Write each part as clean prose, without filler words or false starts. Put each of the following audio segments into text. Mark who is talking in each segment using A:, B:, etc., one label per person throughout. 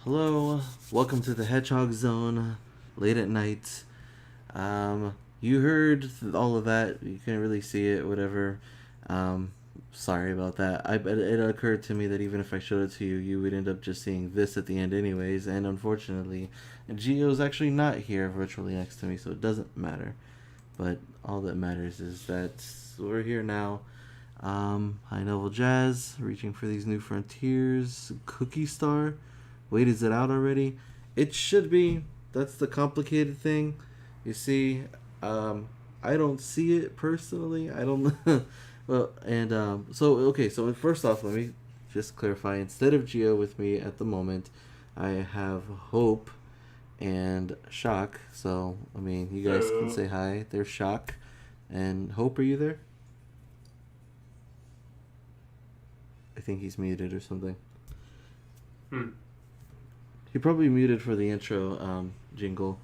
A: Hello, welcome to the Hedgehog Zone, late at night. You heard all of that. You couldn't really see it, whatever. Um, Sorry about that. It occurred to me that even if I showed it to you, you would end up just seeing this at the end, anyways. And unfortunately, Gio's actually not here, virtually next to me, so it doesn't matter. But all that matters is that we're here now. High Novel Jazz, reaching for these new frontiers. Cookie Star. Wait, is it out already? It should be. That's the complicated thing. You see, I don't see it personally. I don't. Well, and so okay. So first off, let me just clarify. Instead of Geo with me at the moment, I have Hope and Shock. So I mean, you guys can
B: So,
A: say hi. There's Shock and Hope. Are you there? I think he's muted or something.
B: hmm.
A: He probably muted for the intro jingle.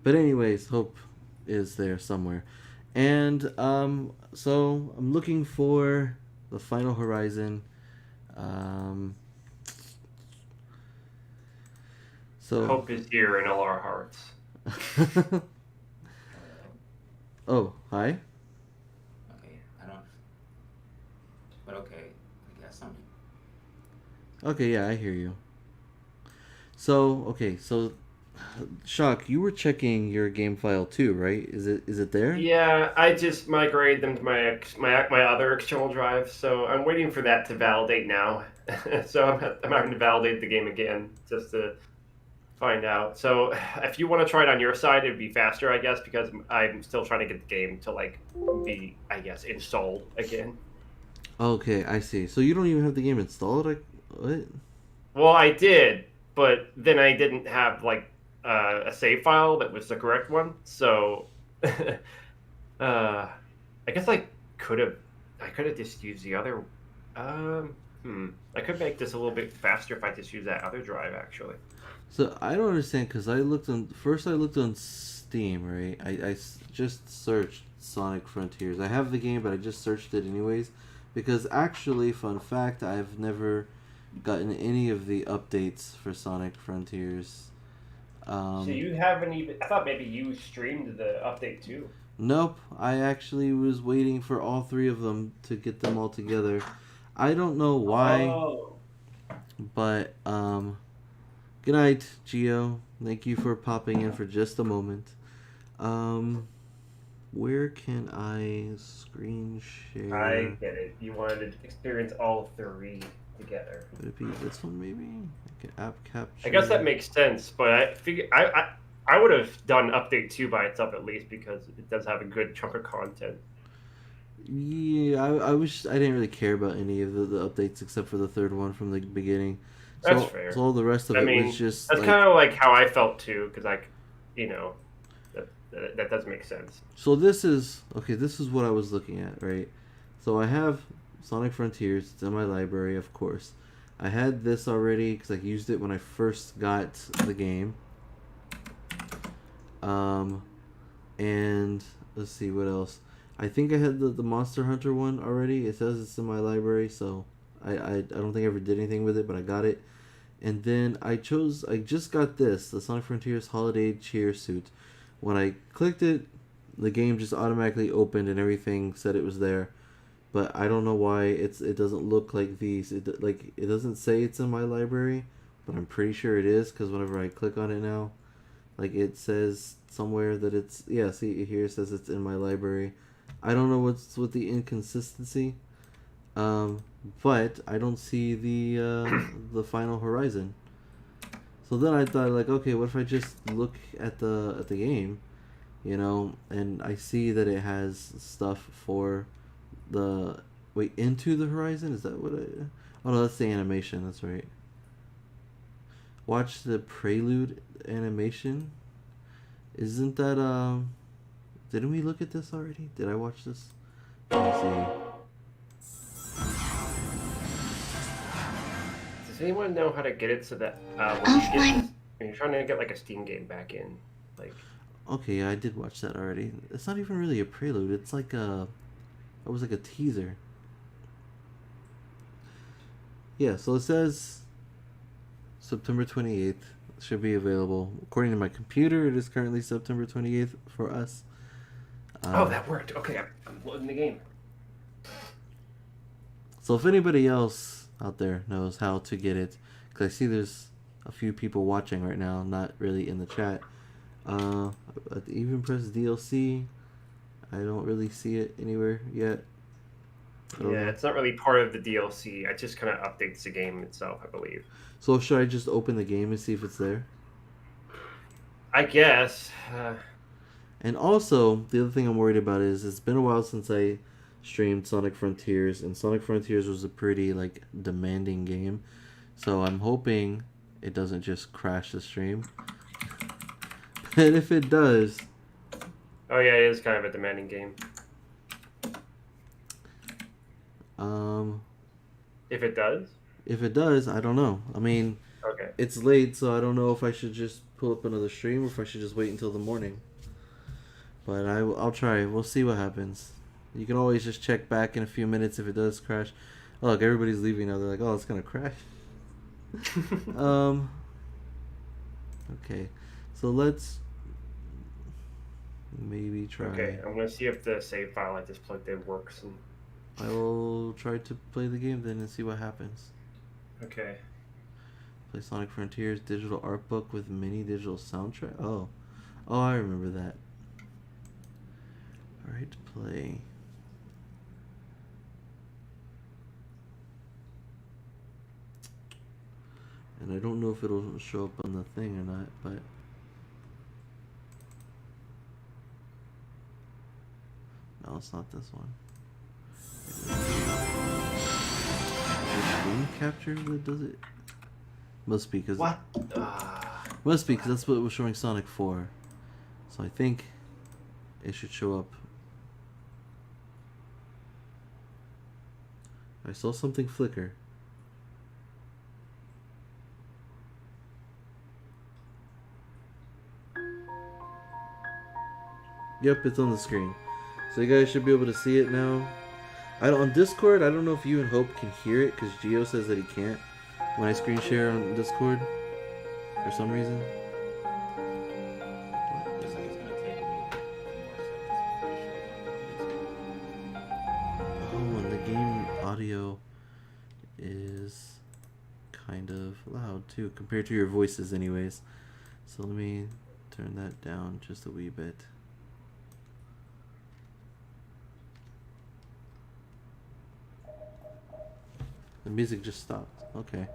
A: But anyways, Hope is there somewhere. And so I'm looking for the final horizon. Um, so
B: Hope is here in all our hearts.
C: Hello.
A: oh, hi.
C: Okay, I don't. But okay, I guess I'm.
A: Okay, yeah, I hear you. So, okay, so Shock, you were checking your game file too, right? Is it there?
B: Yeah, I just migrated them to my other external drive, so I'm waiting for that to validate now. So I'm having to validate the game again just to find out. So if you want to try it on your side, it'd be faster, I guess, because I'm still trying to get the game to be, I guess, installed again.
A: Okay, I see. So you don't even have the game installed? Like, what?
B: Well, I did, but then I didn't have a save file that was the correct one. So, I guess I could have just used the other. I could make this a little bit faster if I just use that other drive actually.
A: So I don't understand because I looked on Steam, right? Just searched Sonic Frontiers. I have the game, but I just searched it anyways because actually, fun fact, I've never gotten any of the updates for Sonic Frontiers.
B: So
A: Um,
B: you haven't even. I thought maybe you streamed the update too.
A: nope, I actually was waiting for all three of them to get them all together. I don't know why,
B: Oh,
A: but good night, Geo. Thank you for popping in for just a moment. Um, where can I screen
B: I
A: share?
B: get it. You wanted to experience all three together.
A: Would it be this one maybe? Okay, app
B: I guess that
A: capture.
B: makes sense, but I figure I would have done update two by itself at least because it does have a good chunk of content.
A: Yeah, I didn't really care about any of the updates except for the third one from the beginning.
B: That's
A: So
B: fair.
A: all the rest of
B: I
A: it was
B: mean,
A: just
B: that's
A: like.
B: kind of like how I felt too, because you know, that does make sense.
A: So this is okay. This is what I was looking at, right? So I have Sonic Frontiers. It's in my library, of course. I had this already because I used it when I first got the game. Um, and let's see what else. I think I had the Monster Hunter one already. It says it's in my library, so I don't think I ever did anything with it, but I got it. And then I just got this, the Sonic Frontiers Holiday Cheer Suit. When I clicked it, the game just automatically opened and everything said it was there. But I don't know why it doesn't look like these. It doesn't say it's in my library, but I'm pretty sure it is because whenever I click on it now, like it says somewhere that it's, yeah, see here it says it's in my library. I don't know what's with the inconsistency. Um, but I don't see the final horizon. So then I thought like, okay, what if I just look at the game, and I see that it has stuff for the wait, Into the Horizon. Is that what I? Oh no, that's the animation. That's right. Watch the prelude animation. Isn't that Didn't we look at this already? Did I watch this? Let me see.
B: Does anyone know how to get it so that when you're trying to get like a Steam game back in, like
A: Okay, yeah, I did watch that already. It's not even really a prelude. It's like a. It was like a teaser. Yeah, so it says September 28th should be available. According to my computer, it is currently September 28th for us.
B: Oh, that worked. Okay, I'm loading the game.
A: So if anybody else out there knows how to get it, because I see there's a few people watching right now, not really in the chat. Even press DLC. I don't really see it anywhere yet.
B: Yeah, it's not really part of the DLC. It just kind of updates the game itself, I believe.
A: So should I just open the game and see if it's there?
B: I guess.
A: And also, the other thing I'm worried about is it's been a while since I streamed Sonic Frontiers, and Sonic Frontiers was a pretty like demanding game. So I'm hoping it doesn't just crash the stream. And if it does,
B: Oh yeah, it is kind of a demanding game. If it does.
A: If it does, I don't know. I mean,
B: Okay.
A: it's late, so I don't know if I should just pull up another stream or if I should just wait until the morning. But I'll try. We'll see what happens. You can always just check back in a few minutes if it does crash. Oh, look, everybody's leaving now. They're like, oh, it's gonna crash. Okay, so let's maybe try.
B: Okay, I'm gonna see if the save file I just plugged in works. And...
A: I will try to play the game then and see what happens.
B: Okay.
A: Play Sonic Frontiers digital art book with mini digital soundtrack. Oh, I remember that. All right, play. And I don't know if it'll show up on the thing or not, but no, it's not this one. Game capture that does it? Must be because
B: What?
A: Must be because that's what was showing Sonic 4. So I think it should show up. I saw something flicker. Yep, it's on the screen. So you guys should be able to see it now. On Discord, I don't know if you and Hope can hear it because Gio says that he can't when I screen share on Discord for some reason.
C: Looks like it's gonna take me a few more seconds.
A: Oh, and the game audio is kind of loud too compared to your voices anyways. So let me turn that down just a wee bit. The music just stopped. Okay.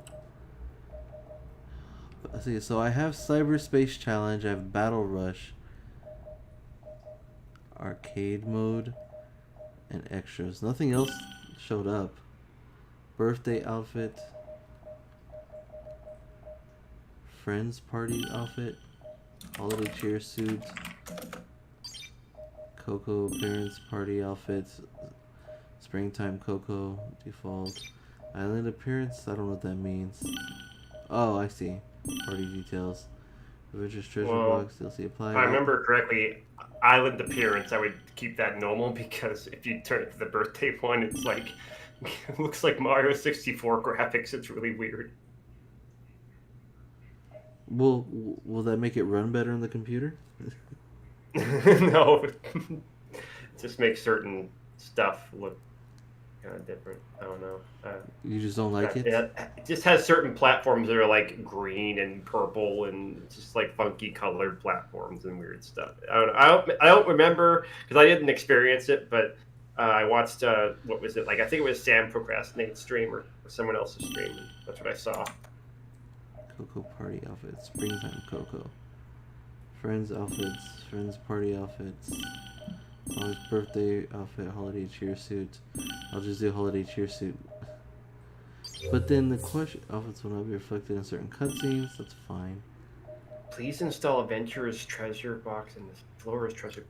A: Let's see. So I have Cyberspace Challenge. I have Battle Rush, Arcade Mode, and extras. Nothing else showed up. Birthday outfit, Friends Party outfit, Holiday Cheer suit, Coco appearance party outfits, Springtime Coco default. Island appearance? I don't know what that means. Oh, I see. Party details. Adventure's treasure box. DLC apply.
B: If I remember correctly, island appearance, I would keep that normal because if you turn it to the birthday one, it's like it looks like Mario 64 graphics. It's really weird.
A: Will that make it run better on the computer?
B: No, it just makes certain stuff look kind of different. I don't know.
A: You just don't like it?
B: It just has certain platforms that are like green and purple and just like funky colored platforms and weird stuff. I don't know. I don't remember because I didn't experience it, but I watched what was it like? I think it was Sam Procrastinate's stream or someone else's stream. And that's what I saw.
A: Coco party outfits. Springtime Coco. Friends outfits. Friends party outfits. Always birthday outfit, holiday cheer suit. I'll just do holiday cheer suit. But then the question outfits will not be reflected in certain cutscenes. That's fine.
B: Please install Adventurer's Treasure Box and the Flora's Treasure.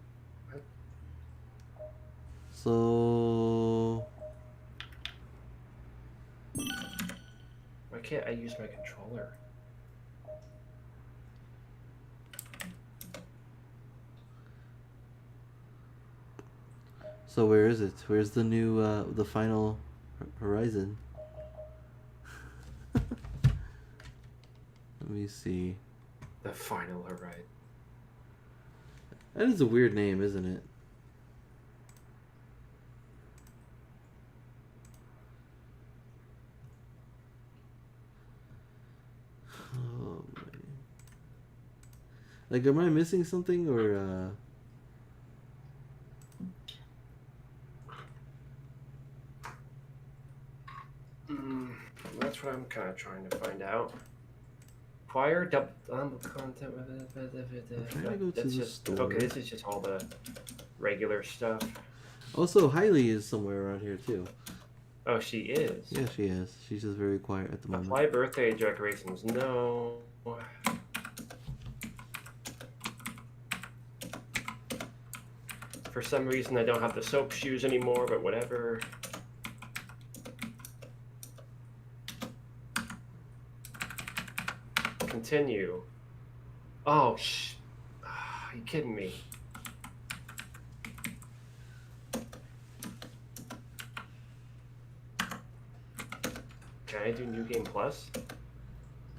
B: What?
A: So
B: Why can't I use my controller?
A: where is it? Where's the new the final Horizon? Let me see.
B: The Final Horizon.
A: That is a weird name, isn't it? Oh, man. Like, am I missing something or?
B: That's what I'm kind of trying to find out. Acquire double content.
A: I'm trying to go to
B: That's
A: the
B: just
A: store.
B: okay. This is just all the regular stuff.
A: Also, Hailey is somewhere around here too.
B: Oh, she is.
A: Yeah, she is. She's just very quiet at the moment.
B: Apply birthday decorations. No. For some reason, I don't have the soap shoes anymore, but whatever. Continue. Oh, are you kidding me? Can I do New Game Plus?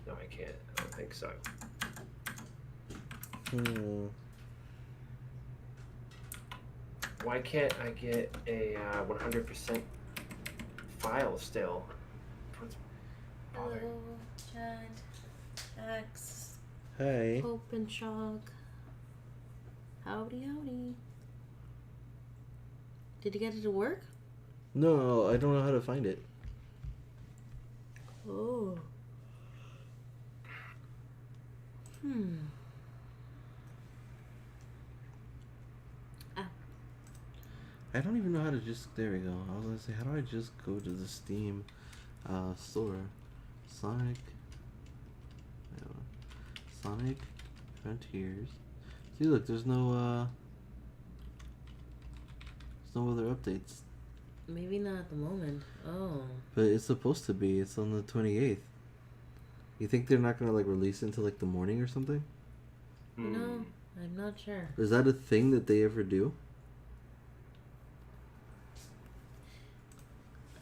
B: No, I can't. I don't think so. Why can't I get a 100% file still? What's bothering?
D: Hello, Chad, X,
A: Hey.
D: Hope, and Shock. Howdy, howdy. Did you get it to work?
A: No, I don't know how to find it.
D: Oh.
A: I don't even know how to just. There we go. I was gonna say, how do I just go to the Steam store? Sonic. Sonic Frontiers. See, look, there's no other updates.
D: Maybe not at the moment. Oh.
A: But it's supposed to be. It's on the 28th. You think they're not gonna like release it until like the morning or something?
D: No, I'm not sure.
A: Is that a thing that they ever do?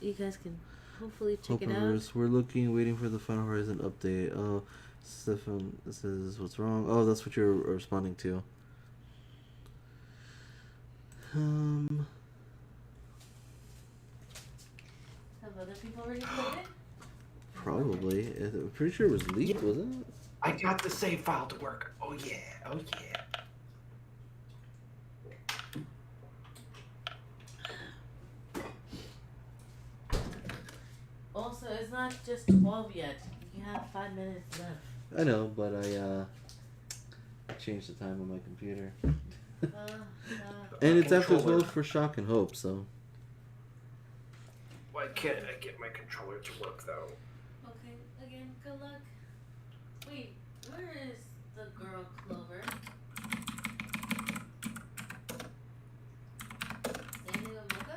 D: You guys can hopefully check it out.
A: Hopeverse, we're waiting for the Final Horizon update. Oh, Stefan says what's wrong. Oh, that's what you're responding to.
D: Have other people already played it?
A: Probably. I'm pretty sure it was leaked, wasn't it?
B: I got the save file to work. Oh yeah. Oh yeah.
D: Also, it's not just 12 yet. You have 5 minutes left.
A: I know, but I changed the time on my computer. And it's after 12 for Shock and Hope, so.
B: Why can't I get my controller to work though?
D: Okay, again, good luck. Wait, where is the girl Clover? Standing with Mocha?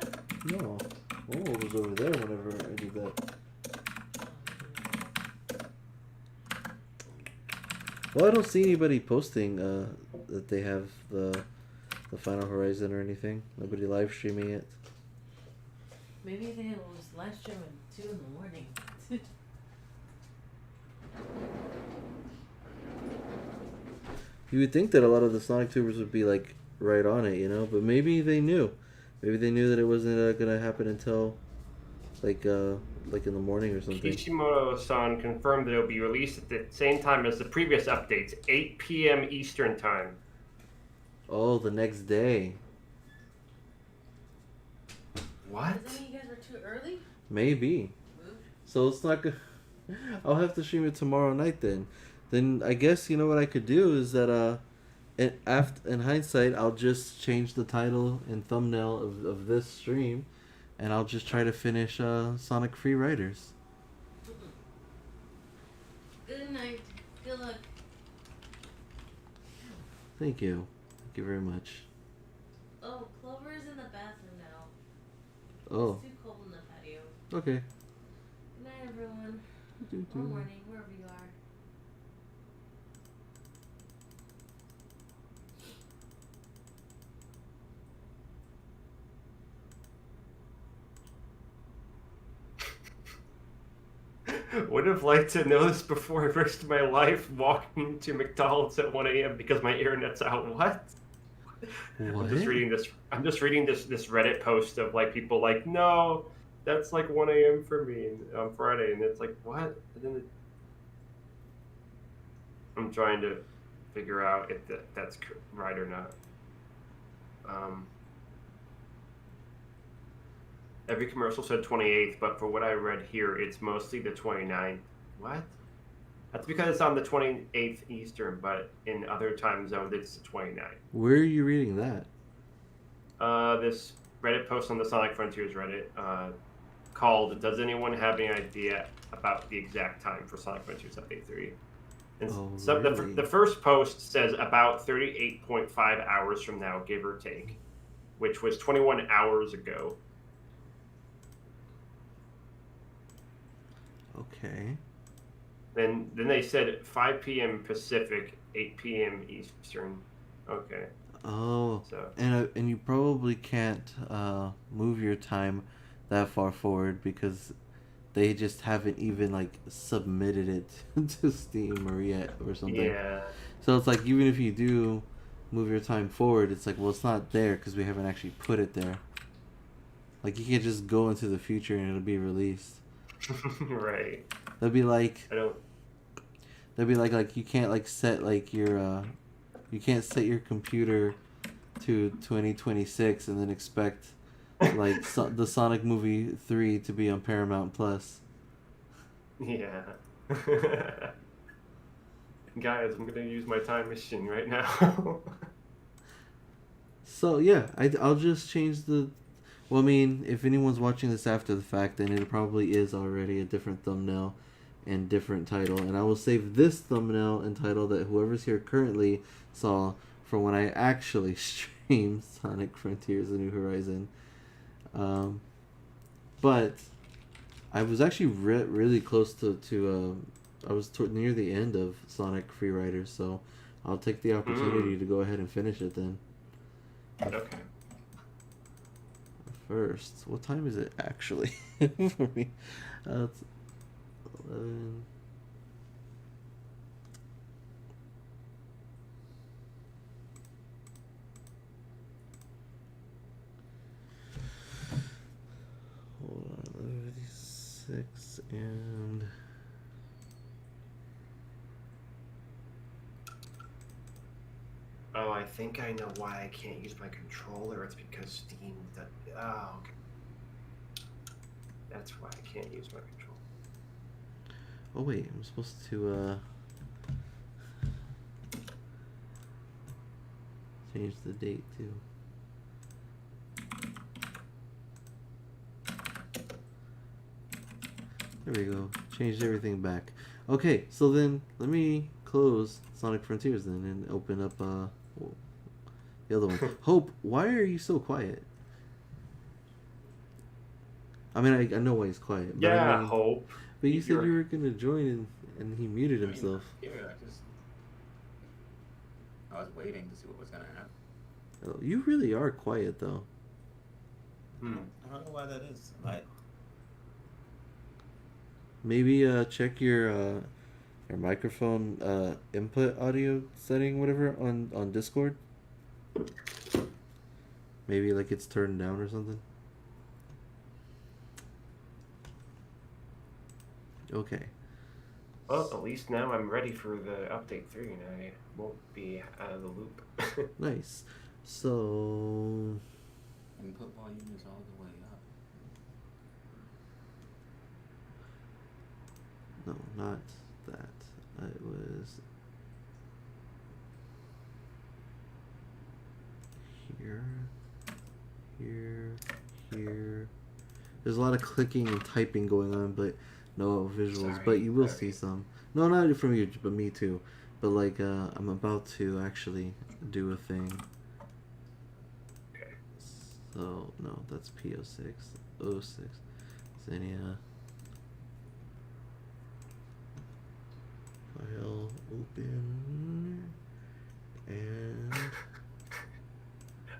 A: No. Momo was over there whenever I did that. Well, I don't see anybody posting that they have the Final Horizon or anything. Nobody live streaming it.
D: Maybe they was live streaming at 2 in the morning.
A: You would think that a lot of the Sonic Tubers would be like right on it, you know, but maybe they knew. Maybe they knew that it wasn't gonna happen until like in the morning or something.
B: Kishimoto-san confirmed that it will be released at the same time as the previous updates, 8 p.m. Eastern time.
A: Oh, the next day.
B: What?
D: Does that mean you guys were too early?
A: Maybe. So it's not good. I'll have to stream it tomorrow night then. Then I guess you know what I could do is that in hindsight I'll just change the title and thumbnail of this stream, and I'll just try to finish Sonic Free Riders.
D: Good night. Good luck.
A: Thank you. Thank you very much.
D: Oh, Clover is in the bathroom now.
A: Oh.
D: It's too cold in the patio.
A: Okay.
D: Good night, everyone. Or morning, wherever you are.
B: What would have liked to know this before I risked my life walking to McDonald's at 1 a.m. because my internet's out. What?
A: What?
B: I'm just reading this Reddit post of like people like, no, that's like 1 a.m. for me on Friday, and it's like, what? And then I'm trying to figure out if that's right or not. Every commercial said 28th, but for what I read here, it's mostly the 29th. What? That's because it's on the 28th Eastern, but in other time zones, it's the 29th.
A: Where are you reading that?
B: This Reddit post on the Sonic Frontiers Reddit called "Does anyone have any idea about the exact time for Sonic Frontiers Update 3?" And so
A: really?
B: the first post says about 38.5 hours from now, give or take, which was 21 hours ago.
A: Okay.
B: Then they said 5 p.m. Pacific, 8 p.m. Eastern. Okay.
A: Oh,
B: So
A: and you probably can't move your time that far forward because they just haven't even like submitted it to Steam or yet or something.
B: yeah.
A: So it's like even if you do move your time forward, it's like, well, it's not there because we haven't actually put it there. Like you can't just go into the future and it'll be released.
B: Right.
A: That'd be like
B: I don't.
A: like you can't like set like your you can't set your computer to 2026 and then expect like the Sonic movie 3 to be on Paramount Plus.
B: Yeah. Guys, I'm gonna use my time machine right now.
A: So yeah, I'll just change the. Well, I mean, if anyone's watching this after the fact, then it probably is already a different thumbnail and different title. And I will save this thumbnail and title that whoever's here currently saw for when I actually stream Sonic Frontiers: The New Horizon. But I was actually really close to I was near the end of Sonic Freeriders, so I'll take the opportunity to go ahead and finish it then.
B: Okay.
A: First, what time is it actually for me? It's 11. Hold on, 11:56 and.
B: Oh, I think I know why I can't use my controller. It's because Steam. Oh, okay. That's why I can't use my controller.
A: Oh wait, I'm supposed to change the date too. There we go. Changed everything back. Okay, so then let me close Sonic Frontiers then and open up the other one. Hope, why are you so quiet? I mean, I know why he's quiet. But
B: Yeah,
A: I mean,
B: Hope.
A: but you said you were gonna join and he muted
C: I mean,
A: himself.
C: yeah, I was waiting to see what was gonna happen.
A: Oh, you really are quiet though.
C: I don't know why that is.
A: Maybe check your microphone input audio setting, whatever, on Discord. Maybe like it's turned down or something. Okay.
B: Well, at least now I'm ready for the update 3 and I won't be out of the loop.
A: Nice. So
C: Input volume is all the way up.
A: no, not that. It was here, here. There's a lot of clicking and typing going on, but no visuals.
B: Sorry,
A: But you will
B: sorry.
A: see some. No, not from you, but me too. But like, I'm about to actually do a thing.
B: Okay.
A: So no, that's P06, 06, Xenia. File open and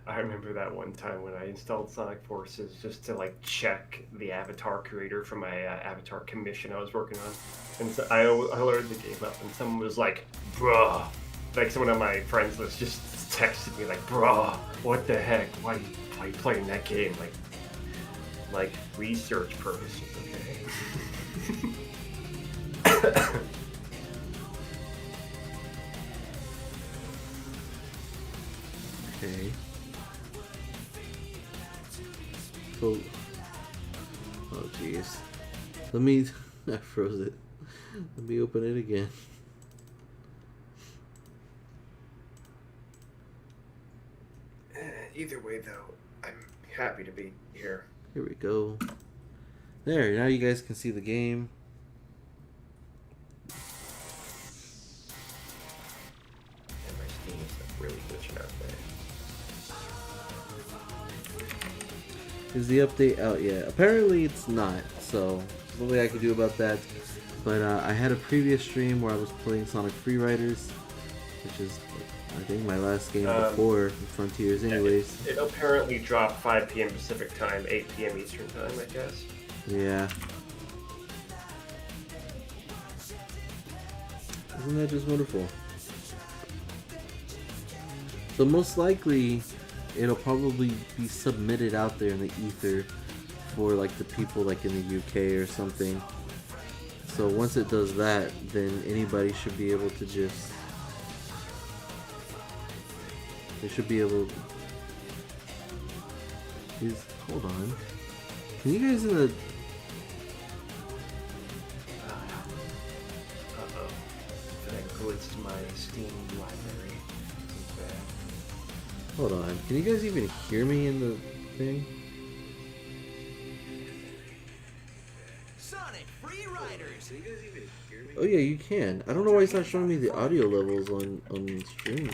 B: I remember that one time when I installed Sonic Forces just to like check the avatar creator for my avatar commission I was working on. And so I loaded the game up, and someone was like, "Bruh," like someone on my friends list just texted me like, "Bruh, what the heck? Why you playing that game? Like research purposes, okay?"
A: Okay. So, oh jeez. Let me. I froze it. Let me open it again.
B: Either way, though, I'm happy to be here.
A: Here we go. There, now you guys can see the game.
B: And my Steam is really glitching out there.
A: Is the update out yet? Apparently it's not, so there's nothing I can do about that. But I had a previous stream where I was playing Sonic Free Riders, which is, I think, my last game before Frontiers anyways.
B: It apparently dropped 5 p.m. Pacific time, 8 p.m. Eastern time, I guess.
A: Yeah. Isn't that just wonderful? So most likely, it'll probably be submitted out there in the ether for like the people like in the UK or something. So once it does that, then anybody should be able to just... They should be able... Hold on. Can you guys in the...
B: Uh-oh. That glitched my Steam library. Too bad.
A: Hold on. Can you guys even hear me in the thing?
E: Sonic Free Riders.
B: Can you guys even hear me?
A: Oh yeah, you can. I don't know why it's not showing me the audio levels on stream.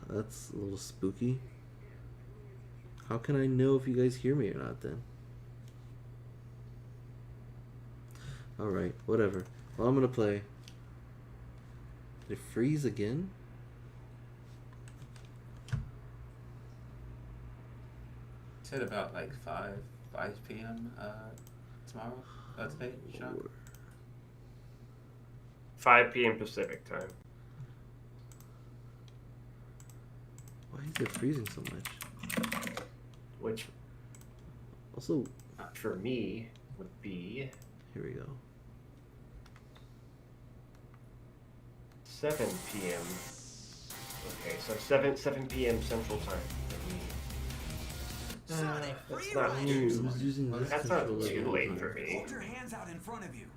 A: That's a little spooky. How can I know if you guys hear me or not then? Alright, whatever. Well, I'm gonna play. Did it freeze again?
C: Said about like 5 p.m. Tomorrow. Today, Sean?
B: 5 p.m. Pacific time.
A: Why is it freezing so much?
B: Which,
A: Also,
B: for me, would be
A: here we go.
B: 7 p.m. Okay, so 7 p.m. Central time for me.
E: Sonic
B: That's
E: Free
B: not
A: Oh,
E: Riders.
A: I was using this
B: That's not
A: controller
B: too
A: the whole
B: late
A: time.
B: for me.
E: Hold your hands out in front of you.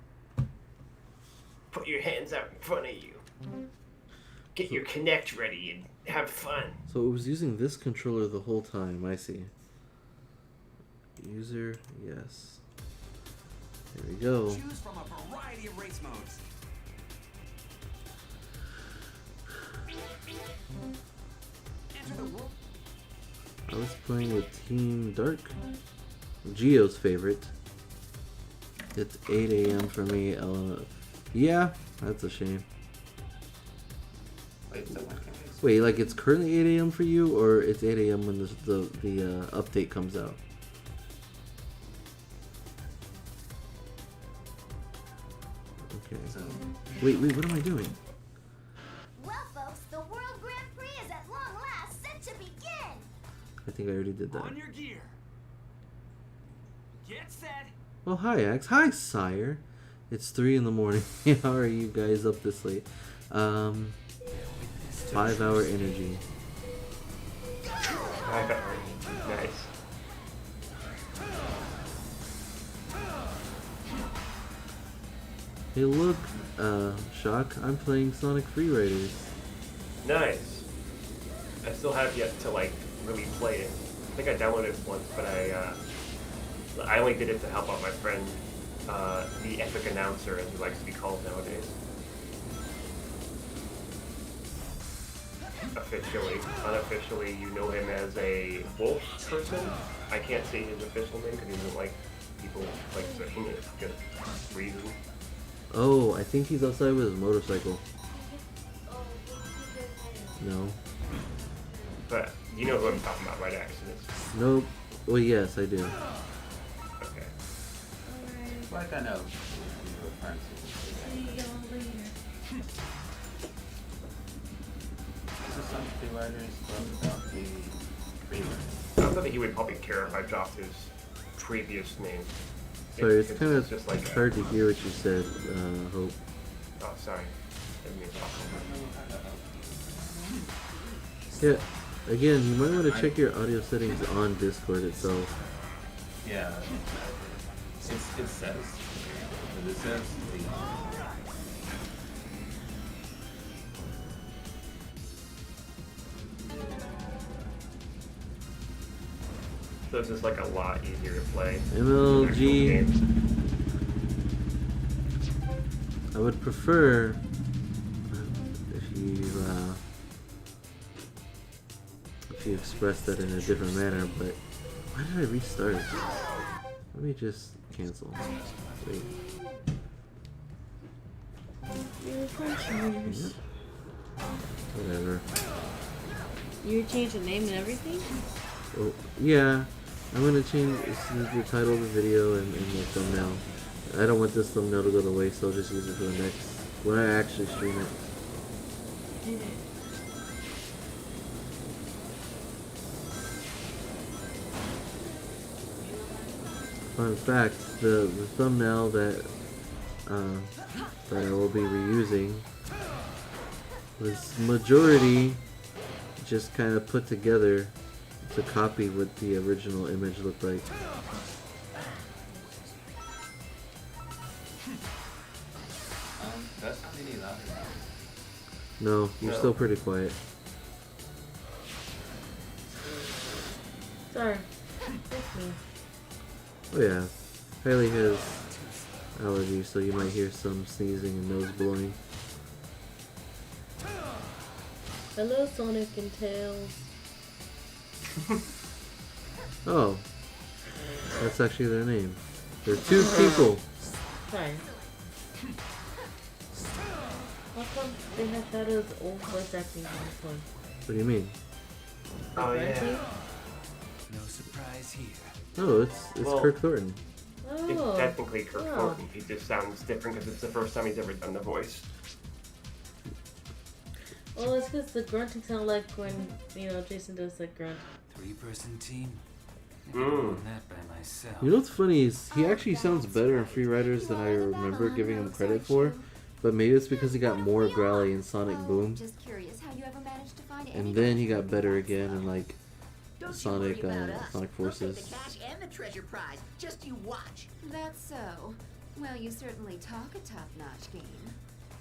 B: Put your hands out in front of you. Get your Kinect ready and have fun.
A: So it was using this controller the whole time, I see. User, yes. There we go.
E: Choose from a variety of race modes. Enter the world.
A: I was playing with Team Dark, Geo's favorite. It's 8 a.m. for me. Yeah, that's a shame.
C: Wait, so when
A: Wait, like it's currently 8 a.m. for you, or it's 8 a.m. when the update comes out? Okay.
C: so
A: Wait, what am I doing?
F: Well, folks, the World Grand Prix is at long last set to begin.
A: I think I already did that.
E: On your gear. Get set.
A: Oh, hi, Axe. Hi, Sire. It's 3 in the morning. How are you guys up this late? 5-hour energy.
B: Nice.
A: Hey, look, Shock. I'm playing Sonic Free Riders.
B: Nice. I still have yet to really play it. I think I downloaded it once, but I only did it to help out my friend, the epic announcer, as he likes to be called nowadays. Officially, unofficially, you know him as a wolf person. I can't say his official name because he doesn't like people saying it. Just reason.
A: Oh, I think he's outside with his motorcycle. No.
B: But you know who I'm talking about, right, Accidents?
A: Nope. Well, yes, I do.
B: Okay.
C: like I know. trying to.
D: See y'all later.
C: This is some free riders about the free riders.
B: I don't think he would probably care if I dropped his previous name.
A: Sorry, it's kind of
B: just like
A: hard to hear what you said, Hope.
B: Oh, sorry. Didn't mean to talk over.
A: Yeah, again, you might want to check your audio settings on Discord itself.
C: Yeah. It says. But it says the.
B: So it's just like a lot easier to play.
A: MLG.
B: Games.
A: I would prefer if you express that in a different manner, but why did I restart? Let me just cancel. Wait. Yep. Whatever.
D: You changed the name and everything?
A: Oh, yeah. I'm gonna change the title of the video and the thumbnail. I don't want this thumbnail to go to waste, so I'll just use it for the next when I actually stream it. Fun fact: the thumbnail that I will be reusing was majority just kind of put together to copy what the original image looked like.
C: That's not any louder.
A: No, you're
B: No.
A: still pretty quiet.
D: Sorry. That's me.
A: Oh yeah, Hailey has allergies, so you might hear some sneezing and nose blowing.
D: Hello, Sonic and Tails.
A: Oh, that's actually their name. They're two people.
D: Sorry. How come they have Shadow's old voice acting in this one?
A: What do you mean?
B: Oh, yeah.
E: No surprise here.
A: Oh, it's
B: Well-
A: Kirk Thornton.
B: It's
D: Oh.
B: technically Kirk
D: Oh.
B: Thornton. He just sounds different because it's the first time he's ever done the voice.
D: Well, it's because the grunting sound like when, Jason does the grunt.
E: 3-person team. I
B: Mm.
E: could have won that by myself.
A: You know what's funny is he actually sounds better in Free Riders than I remember giving him credit for, but maybe it's because he got more growly in Sonic Boom,
F: Just curious how you ever managed to find
A: and then he got better again in like Sonic Sonic
G: We'll
A: Forces.
G: take the cash and the treasure prize. Just you watch.
F: That's so. Well, you certainly talk a top-notch game.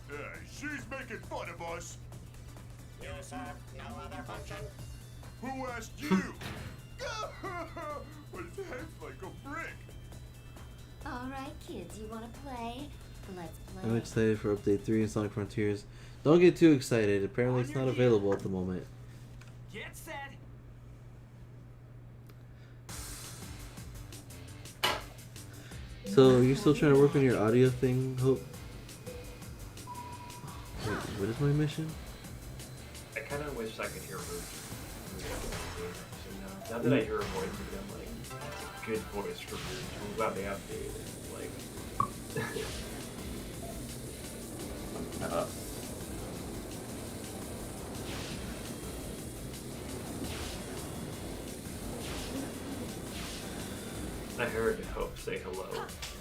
H: Hey, she's making fun of us.
G: You serve no other function.
H: Who asked you? But his head's like a brick.
F: All right, kids, you want to play? Let's play.
A: I'm excited for Update 3 in Sonic Frontiers. Don't get too excited. Apparently it's not available at the moment.
E: Get set.
A: So, are you still trying to work on your audio thing, Hope? Wait, what is my mission?
B: I kind of wish I could hear her. Now that I hear her voice again, I'm like, it's a good voice for Rouge. I'm glad they updated it. Like, I heard Hope say hello,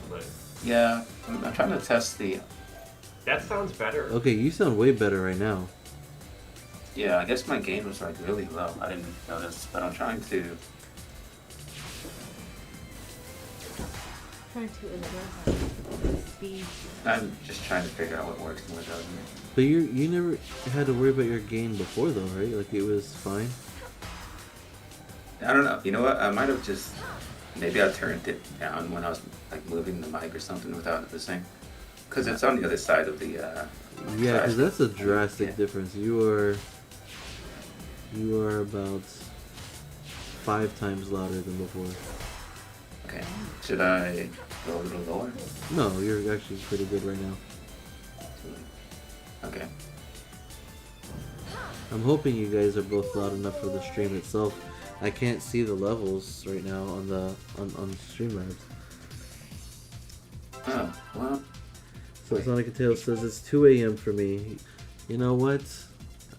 B: but
C: Yeah, I'm trying to test the.
B: that sounds better.
A: Okay, you sound way better right now.
C: Yeah, I guess my gain was like really low. I didn't notice, but I'm trying to.
D: Trying to adjust speed.
C: I'm just trying to figure out what works and what doesn't.
A: But you never had to worry about your gain before though, right? Like it was fine.
C: I don't know. You know what? I might have just. Maybe I turned it down when I was like moving the mic or something without noticing. Because it's on the other side of the.
A: Yeah, because that's a drastic
C: Yeah.
A: difference. You are about 5 times louder than before.
C: Okay. Should I go a little lower?
A: No, you're actually pretty good right now.
C: Okay.
A: I'm hoping you guys are both loud enough for the stream itself. I can't see the levels right now on the stream labs.
C: Oh, well.
A: So Sonic and Tails says it's 2 a.m. for me. You know what?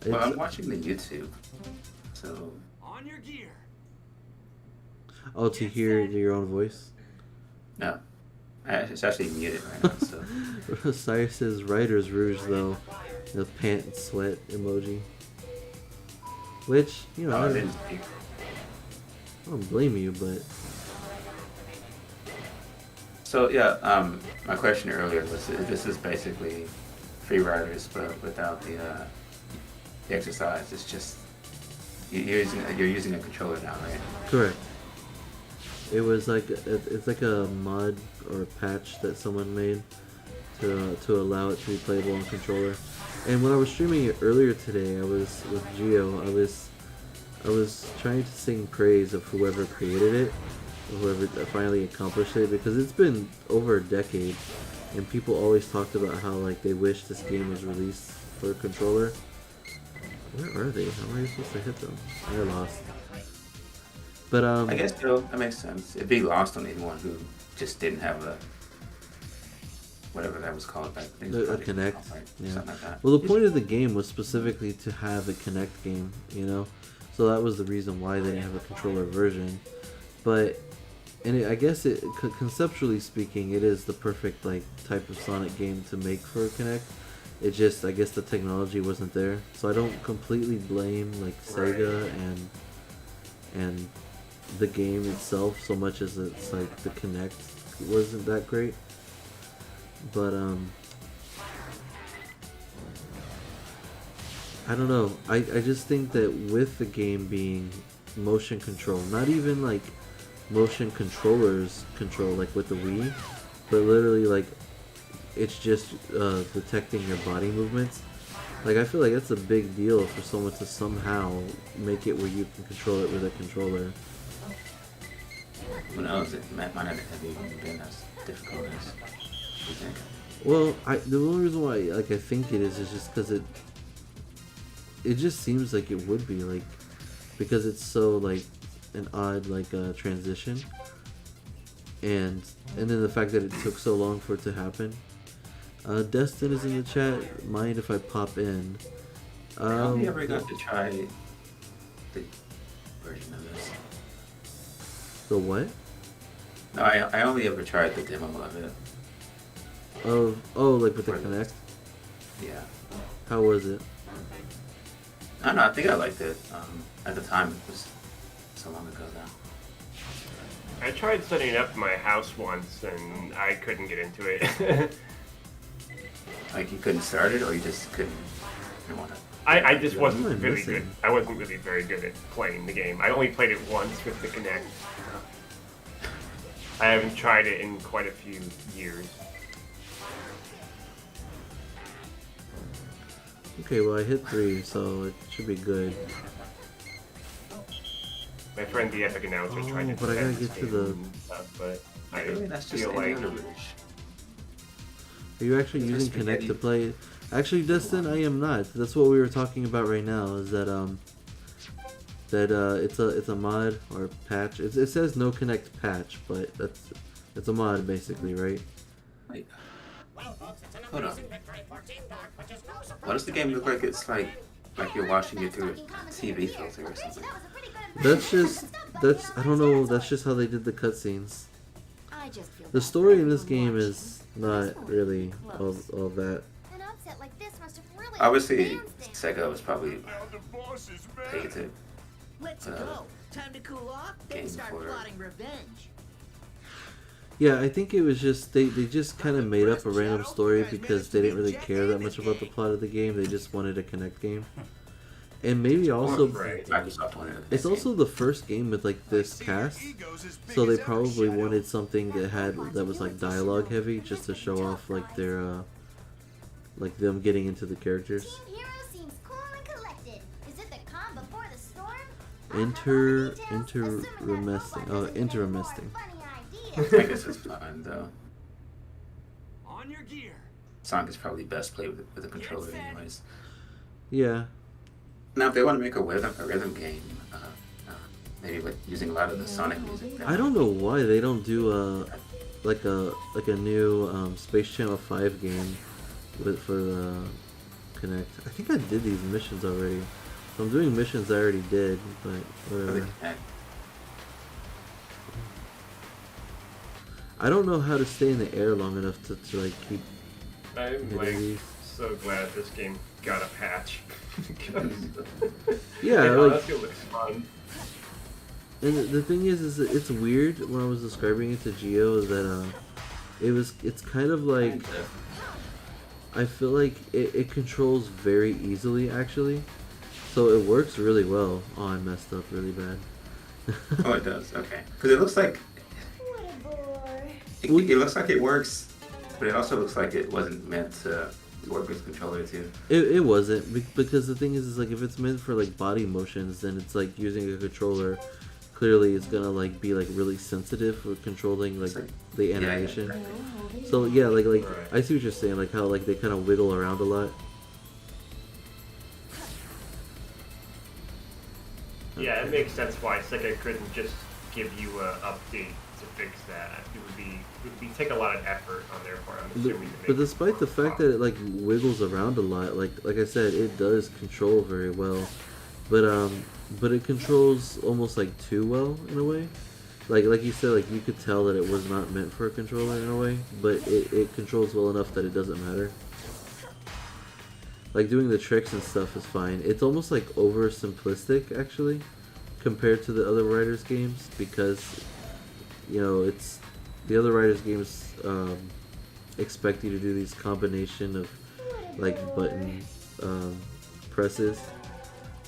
C: Well, I'm watching the YouTube, so
E: On your gear.
A: Oh, to hear your own voice.
C: no, it's actually muted right now. So
A: Cyrus says Writer's Rouge though, the pant and sweat emoji. Which, you know,
C: oh,
A: I
C: I
A: don't,
C: didn't speak.
A: I don't blame you, but
C: So yeah, my question earlier was this is basically free riders, but without the exercise. It's just you're using a controller now, right?
A: correct. It was like it's like a mod or a patch that someone made to allow it to be playable on controller. And when I was streaming it earlier today, I was with Geo. I was trying to sing praise of whoever created it, or whoever finally accomplished it, because it's been over a decade, and people always talked about how like they wish this game was released for a controller. Where are they? How am I supposed to hit them? They're lost. But
C: I guess so. That makes sense. It'd be lost on anyone who just didn't have a whatever that was called back then.
A: a Kinect, yeah.
C: Something like that.
A: Well, the point of the game was specifically to have a Kinect game, you know, so that was the reason why they didn't have a controller version. But I guess it conceptually speaking, it is the perfect like type of Sonic game to make for a Kinect. It just, I guess the technology wasn't there, so I don't completely blame like Sega and the game itself so much as it's like the Kinect wasn't that great. But I don't know. I just think that with the game being motion control, not even like motion controllers control like with the Wii, but literally like it's just detecting your body movements. Like I feel like that's a big deal for someone to somehow make it where you can control it with a controller.
C: Who knows? It might not have even been as difficult as you think.
A: Well, the only reason why like I think it is just because it just seems like it would be like because it's so like an odd like transition, and then the fact that it took so long for it to happen. Destin is in the chat. Mind if I pop in?
C: I only ever got to try the version of this.
A: The what?
C: No, I only ever tried the demo of it.
A: Oh, like with the Kinect?
C: Yeah.
A: How was it?
C: I don't know, I think I liked it. At the time, it was so long ago now.
B: I tried setting it up in my house once, and I couldn't get into it.
C: Like you couldn't start it, or you just couldn't. You didn't want to.
B: I just wasn't
A: What am I
B: really
A: missing?
B: good. I wasn't really very good at playing the game. I only played it once with the Kinect. I haven't tried it in quite a few years.
A: Okay, well I hit 3, so it should be good.
B: My friend the Epic Announcer
A: Oh,
B: tried to
A: but I gotta
B: defend
A: get
B: this
A: to
B: game
A: the-
B: and stuff, but I
C: Really, that's just
B: feel
C: any
B: like
C: other Rouge.
A: Are you actually
C: Is there
A: using Kinect
C: spaghetti?
A: to play? Actually, Destin, I am not. That's what we were talking about right now. Is that it's a mod or patch. It says no Kinect patch, but it's a mod basically, right?
C: Wait. Hold on. Why does the game look like it's like you're watching it through a TV filter or something?
A: That's I don't know. That's just how they did the cutscenes.
F: I just feel
A: The
F: bad
A: story
F: for
A: in this
F: everyone
A: game
F: watching.
A: is not really all that.
F: An upset like this must have really
C: Obviously,
F: advanced it.
C: Sega was probably
H: Now the boss is
C: paid
H: mad.
C: to.
G: Let's
C: Uh,
G: go. Time to cool off, then
C: game
G: start
C: for-
G: plotting revenge.
A: Yeah, I think it was just they just kind of made up a random story because they didn't really care that much about the plot of the game. They just wanted a Kinect game, and maybe also
C: Microsoft wanted it.
A: it's also the first game with like this cast, so they probably wanted something that was like dialogue heavy, just to show off like their like them getting into the characters.
F: Team Hero seems cool and collected. Is it the calm before the storm?
A: Intermesting. Oh, intermesting.
C: I guess it's fine though.
E: On your gear.
C: Sonic is probably best played with a controller, anyways.
A: Yeah,
C: Now, if they want to make a rhythm game, maybe like using a lot of the Sonic music.
A: I don't know why they don't do like a new Space Channel 5 game for the Connect. I think I did these missions already. So I'm doing missions I already did, but whatever. I don't know how to stay in the air long enough to like keep
B: I'm
A: hitting
B: like
A: these.
B: so glad this game got a patch.
A: Yeah,
B: it
A: like,
B: honestly looks fun.
A: and the thing is that it's weird when I was describing it to Gio that it's kind of like I feel like it controls very easily actually, so it works really well. Oh, I messed up really bad.
C: Oh, it does. Okay, because it looks like
F: What a bore.
C: it looks like it works, but it also looks like it wasn't meant to work with controller too.
A: It wasn't because the thing is like if it's meant for like body motions, then it's like using a controller. Clearly, it's gonna like be like really sensitive for controlling like the animation.
C: Yeah.
A: So yeah, like
B: Right.
A: I see what you're saying, like how like they kind of wiggle around a lot.
B: Yeah, it makes sense why SEGA couldn't just give you an update to fix that. It would be take a lot of effort on their part. I'm assuming. to
A: But
B: make
A: despite
B: it
A: the
B: work
A: fact that it like wiggles around a lot, like I said, it does control very well. But it controls almost like too well in a way. Like you said, like you could tell that it was not meant for a controller in a way, but it controls well enough that it doesn't matter. Like doing the tricks and stuff is fine. It's almost like over simplistic actually, compared to the other Riders games because, you know, it's the other Riders games expect you to do these combination of like button presses.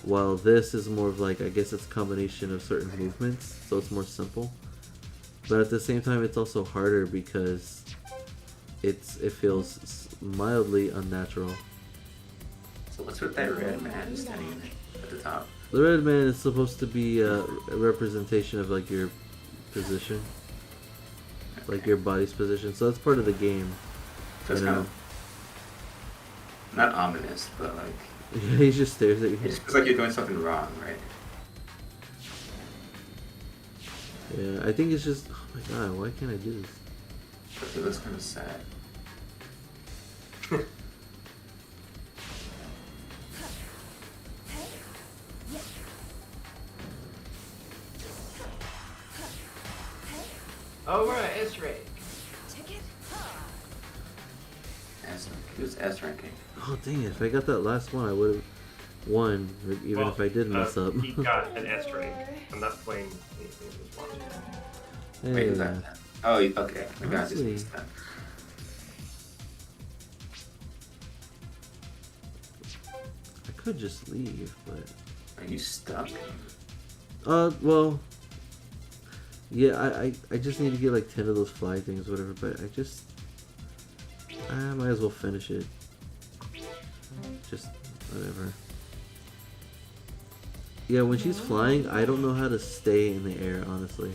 A: While this is more of like, I guess it's a combination of certain movements, so it's more simple. But at the same time, it's also harder because it feels mildly unnatural.
C: So what's with that red man standing at the top?
A: The red man is supposed to be a representation of like your position, like your body's position. So that's part of the game.
C: So it's
A: you
C: kind
A: know?
C: of not ominous, but like
A: He just stares at you.
C: it just feels like you're doing something wrong, right?
A: Yeah, I think it's just. Oh my god, why can't I do this?
C: But it looks kind of sad.
B: Oh right, it's right.
C: It was S ranking.
A: Oh dang it! If I got that last one, I would have won, even
B: Well,
A: if I did mess up.
B: He got an S rank. I'm not playing anything this watching.
C: Wait, is
A: Yeah.
C: that? Oh, okay. Maybe I just
A: Honestly.
C: missed that.
A: I could just leave, but
C: Are you stuck?
A: well, yeah, I just need to get like 10 of those fly things, whatever. But I might as well finish it. Just whatever. Yeah, when she's flying, I don't know how to stay in the air, honestly.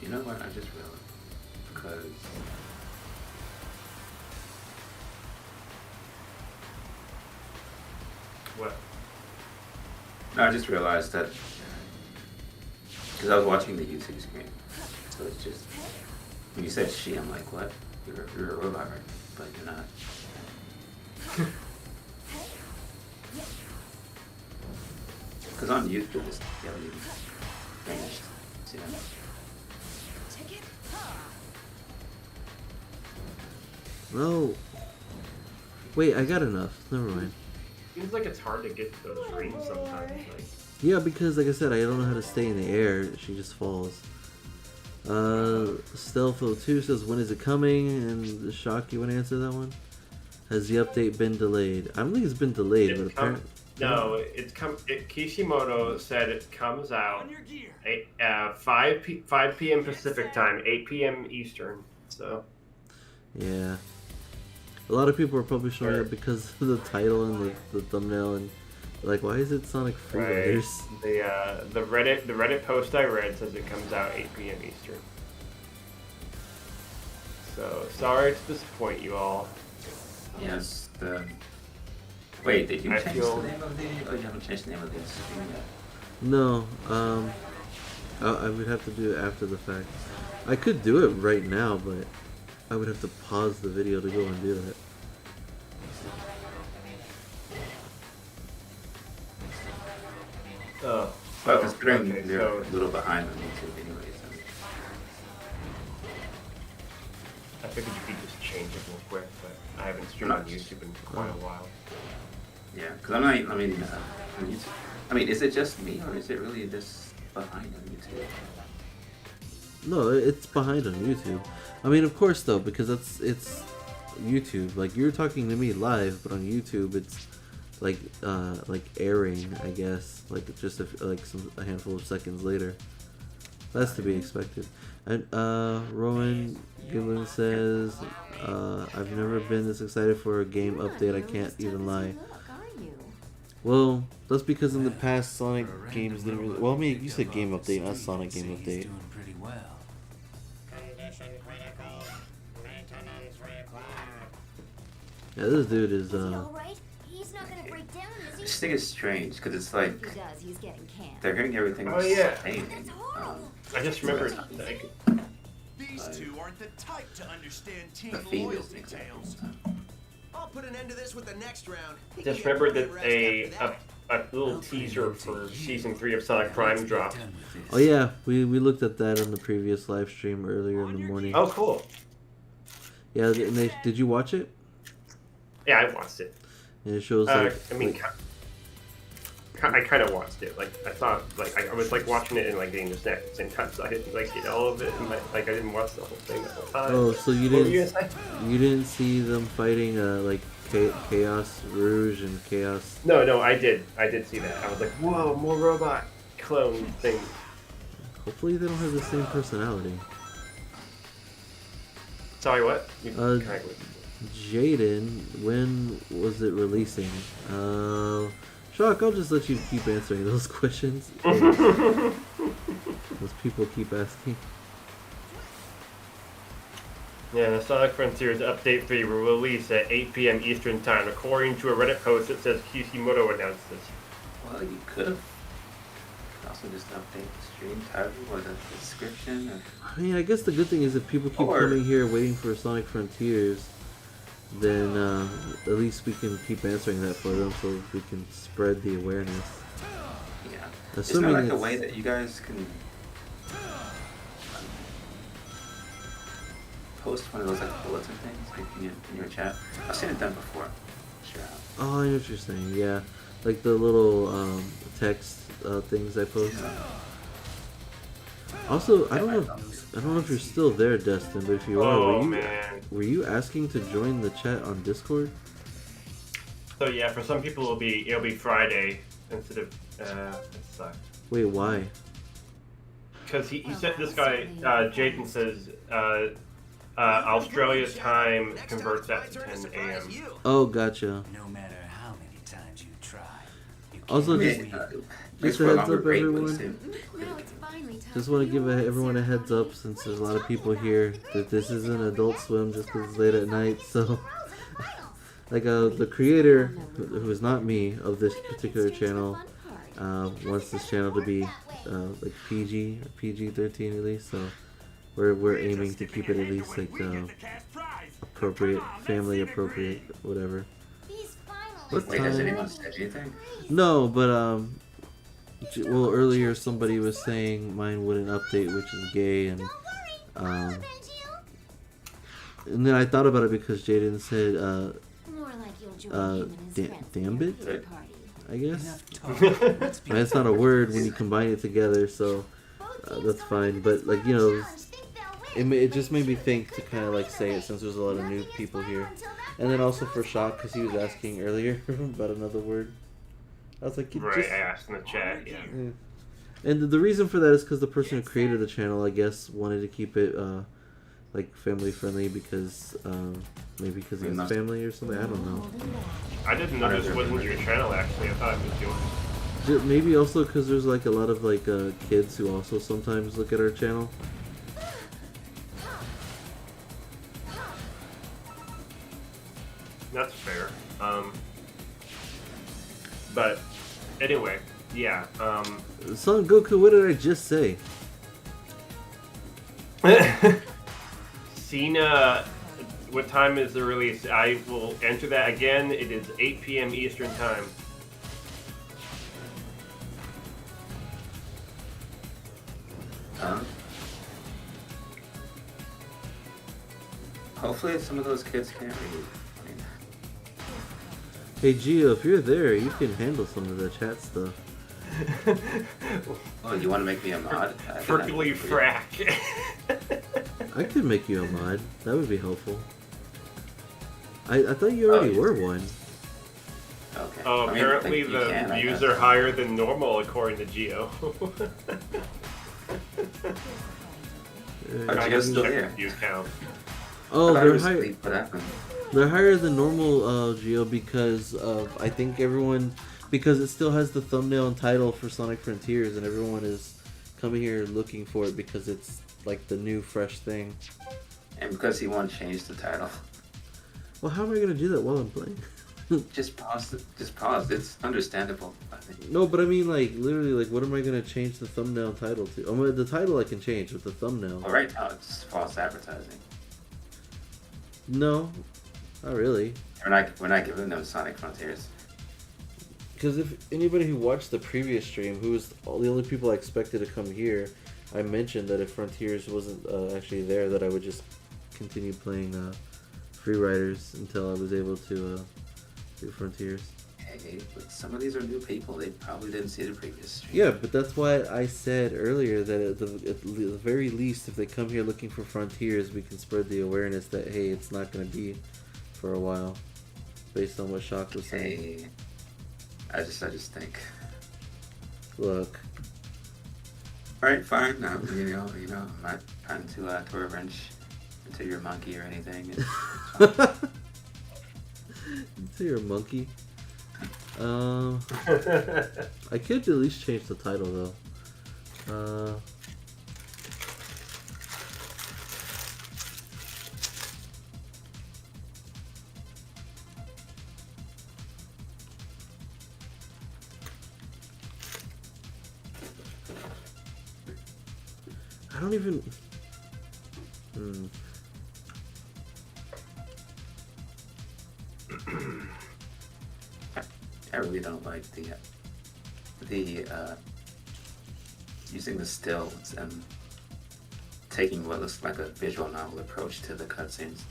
C: You know what? I just realized because
B: What?
C: no, I just realized that because I was watching the YouTube screen, so it's just when you said she, I'm like, what? You're a robot, right? But you're not. Because on YouTube, this haven't even finished. See that?
A: No. Wait, I got enough. Never mind.
B: Seems like it's hard to get to those rings sometimes. Like,
A: Yeah, because like I said, I don't know how to stay in the air. She just falls. Stealth02 says, when is it coming? And the Shock, you want to answer that one? Has the update been delayed? I don't think it's been delayed, but apparently...
B: no, Kishimoto said it comes out
E: On your gear.
B: 5 p.m. Pacific time, 8 p.m. Eastern. So
A: Yeah. A lot of people are probably showing up because of the title and the thumbnail and like, why is it Sonic Free
B: right.
A: Riders?
B: The Reddit post I read says it comes out 8 p.m. Eastern. So sorry to disappoint you all.
C: Yes. Wait, did you
B: I
C: change
B: feel-
C: the name of the? Oh, you haven't changed the name of the stream yet.
A: No, I would have to do it after the fact. I could do it right now, but I would have to pause the video to go and do that.
B: Oh.
C: Well, considering
B: okay,
C: you're
B: so
C: a little behind on YouTube anyways.
B: I figured you could just change it real quick, but I haven't streamed on YouTube in quite a while.
C: Yeah, because I'm not. I mean, on YouTube. I mean, is it just me or is it really just behind on YouTube?
A: No, it's behind on YouTube. I mean, of course though, because it's YouTube. Like you're talking to me live, but on YouTube it's like airing, I guess, like just a handful of seconds later. That's to be expected. And Rowan Gillen says, I've never been this excited for a game update. I can't even lie. Well, that's because in the past Sonic games didn't really. Well, I mean, you said game update, not Sonic game update.
E: Doing pretty well.
A: Yeah, this dude is
F: Alright? He's not gonna break down, is
C: I
F: he?
C: just think it's strange because it's like
F: He does, he's getting canned.
C: they're hearing everything
B: Oh,
C: we're
B: yeah.
C: saying.
F: That's horrible.
B: I just remembered, like,
H: These two aren't the type to understand team
C: The females
H: loyalty
C: think that all
H: tales.
C: the time.
G: I'll put an end to this with the next round.
B: just remembered that a little teaser for season 3 of Sonic Prime dropped.
E: Done with this.
A: Oh yeah, we looked at that on the previous live stream earlier in the morning.
B: Oh, cool.
A: Yeah, and did you watch it?
B: Yeah, I watched it.
A: And it shows
B: I
A: like,
B: mean, I kind of watched it. Like, I thought, like, I was like watching it and like getting the snack at the same time, so I didn't like get all of it. And like, I didn't watch the whole thing the whole time.
A: oh, so you
B: What were you
A: didn't
B: gonna say?
A: you didn't see them fighting like Chaos Rouge and Chaos?
B: No, I did see that. I was like, whoa, more robot clone thing.
A: Hopefully they don't have the same personality.
B: Sorry, what? You kinda-
A: Jaden, when was it releasing? Shock, I'll just let you keep answering those questions. Those people keep asking.
B: Yeah, the Sonic Frontiers Update 3 will release at 8 p.m. Eastern Time. According to a Reddit post that says Kishimoto announced this.
C: Well, you could have also just update the stream title or the description. Or...
A: I mean, I guess the good thing is if people keep
C: Or-
A: coming here waiting for Sonic Frontiers, then at least we can keep answering that for them so we can spread the awareness.
C: Yeah.
A: Assuming
C: Isn't there like a
A: it's-
C: way that you guys can post one of those like bulletin things in your chat? I've seen it done before. Sure.
A: Oh, I know what you're saying. Yeah, like the little text things I post. Also, I don't know if you're still there, Destin, but if you are,
B: Oh, man.
A: were you asking to join the chat on Discord?
B: So yeah, for some people it'll be Friday instead of that sucks.
A: Wait, why?
B: Because he said this guy Jaden says Australia time converts that to 10 a.m.
A: Oh, gotcha.
E: No matter how many times you try, you
A: Also,
E: can't
A: just-
E: win.
C: Thanks
A: a
C: for a
A: heads
C: longer
A: up,
C: break,
A: everyone.
C: Lucy.
F: Now it's finally time
A: Just want to give everyone a heads up since there's a lot of people here that this isn't Adult Swim just because it's late at night. So, like the creator, who is not me, of this particular channel, wants this channel to be like PG or PG-13 at least. So we're aiming to keep it at least like appropriate, family appropriate, whatever.
F: These finals.
A: What
C: Wait, has
A: time?
C: anyone said anything?
A: No, but well, earlier somebody was saying mine wouldn't update, which is gay, and
F: Don't worry, I'll avenge you.
A: and then I thought about it because Jaden said
F: More like you'll join him and his friends
A: damn it,
F: at the party.
A: I guess.
E: Enough talk. Let's be
A: That's not a word when you combine it together, so that's fine. But like it just made me think to kind of like say it since there's a lot of new people here, and then also for Shock because he was asking earlier about another word. I was like,
B: Right,
A: just,
B: I asked in the chat. Yeah.
A: and the reason for that is because the person who created the channel, I guess, wanted to keep it like family friendly because maybe because of his family or something. I don't know.
B: I didn't know this wasn't your channel actually. I thought it was yours.
A: Maybe also because there's like a lot of like kids who also sometimes look at our channel.
B: That's fair. But anyway, yeah.
A: Son Goku, what did I just say?
B: Cena, what time is the release? I will enter that again. It is 8 p.m. Eastern Time.
C: Hopefully some of those kids can't read. I mean,
A: Hey Gio, if you're there, you can handle some of the chat stuff.
C: oh, you want to make me a mod?
B: Prickly frack.
A: I could make you a mod. That would be helpful. I thought you already were one.
C: Okay.
B: Oh,
C: I mean,
B: apparently
C: like, you can,
B: the
C: I
B: views
C: guess.
B: are higher than normal, according to Geo.
C: Are
B: I
C: you
B: just
C: still
B: checked
C: here?
B: the view count.
A: Oh,
C: I thought it
A: they're
C: was
A: higher.
C: asleep. What happened?
A: They're higher than normal, Gio, because of I think everyone because it still has the thumbnail and title for Sonic Frontiers, and everyone is coming here looking for it because it's like the new fresh thing.
C: And because he won't change the title.
A: Well, how am I gonna do that while I'm playing?
C: Just pause it. Just pause. It's understandable, I think.
A: No, but I mean, like, literally, like, what am I gonna change the thumbnail and title to? Oh, the title I can change, but the thumbnail.
C: Well, right now it's false advertising.
A: No, not really.
C: We're not giving them Sonic Frontiers.
A: Because if anybody who watched the previous stream, who was the only people I expected to come here, I mentioned that if Frontiers wasn't actually there, that I would just continue playing Free Riders until I was able to do Frontiers.
C: Hey, but some of these are new people. They probably didn't see the previous stream.
A: Yeah, but that's why I said earlier that at the very least, if they come here looking for Frontiers, we can spread the awareness that, hey, it's not going to be for a while, based on what Shock was saying.
C: Hey, I just think.
A: Look.
C: Alright, fine. No, I'm not trying to throw a wrench into your monkey or anything. It's fine.
A: Into your monkey. I could at least change the title though. I don't even.
C: I really don't like the using the stills and taking what looks like a visual novel approach to the cutscenes.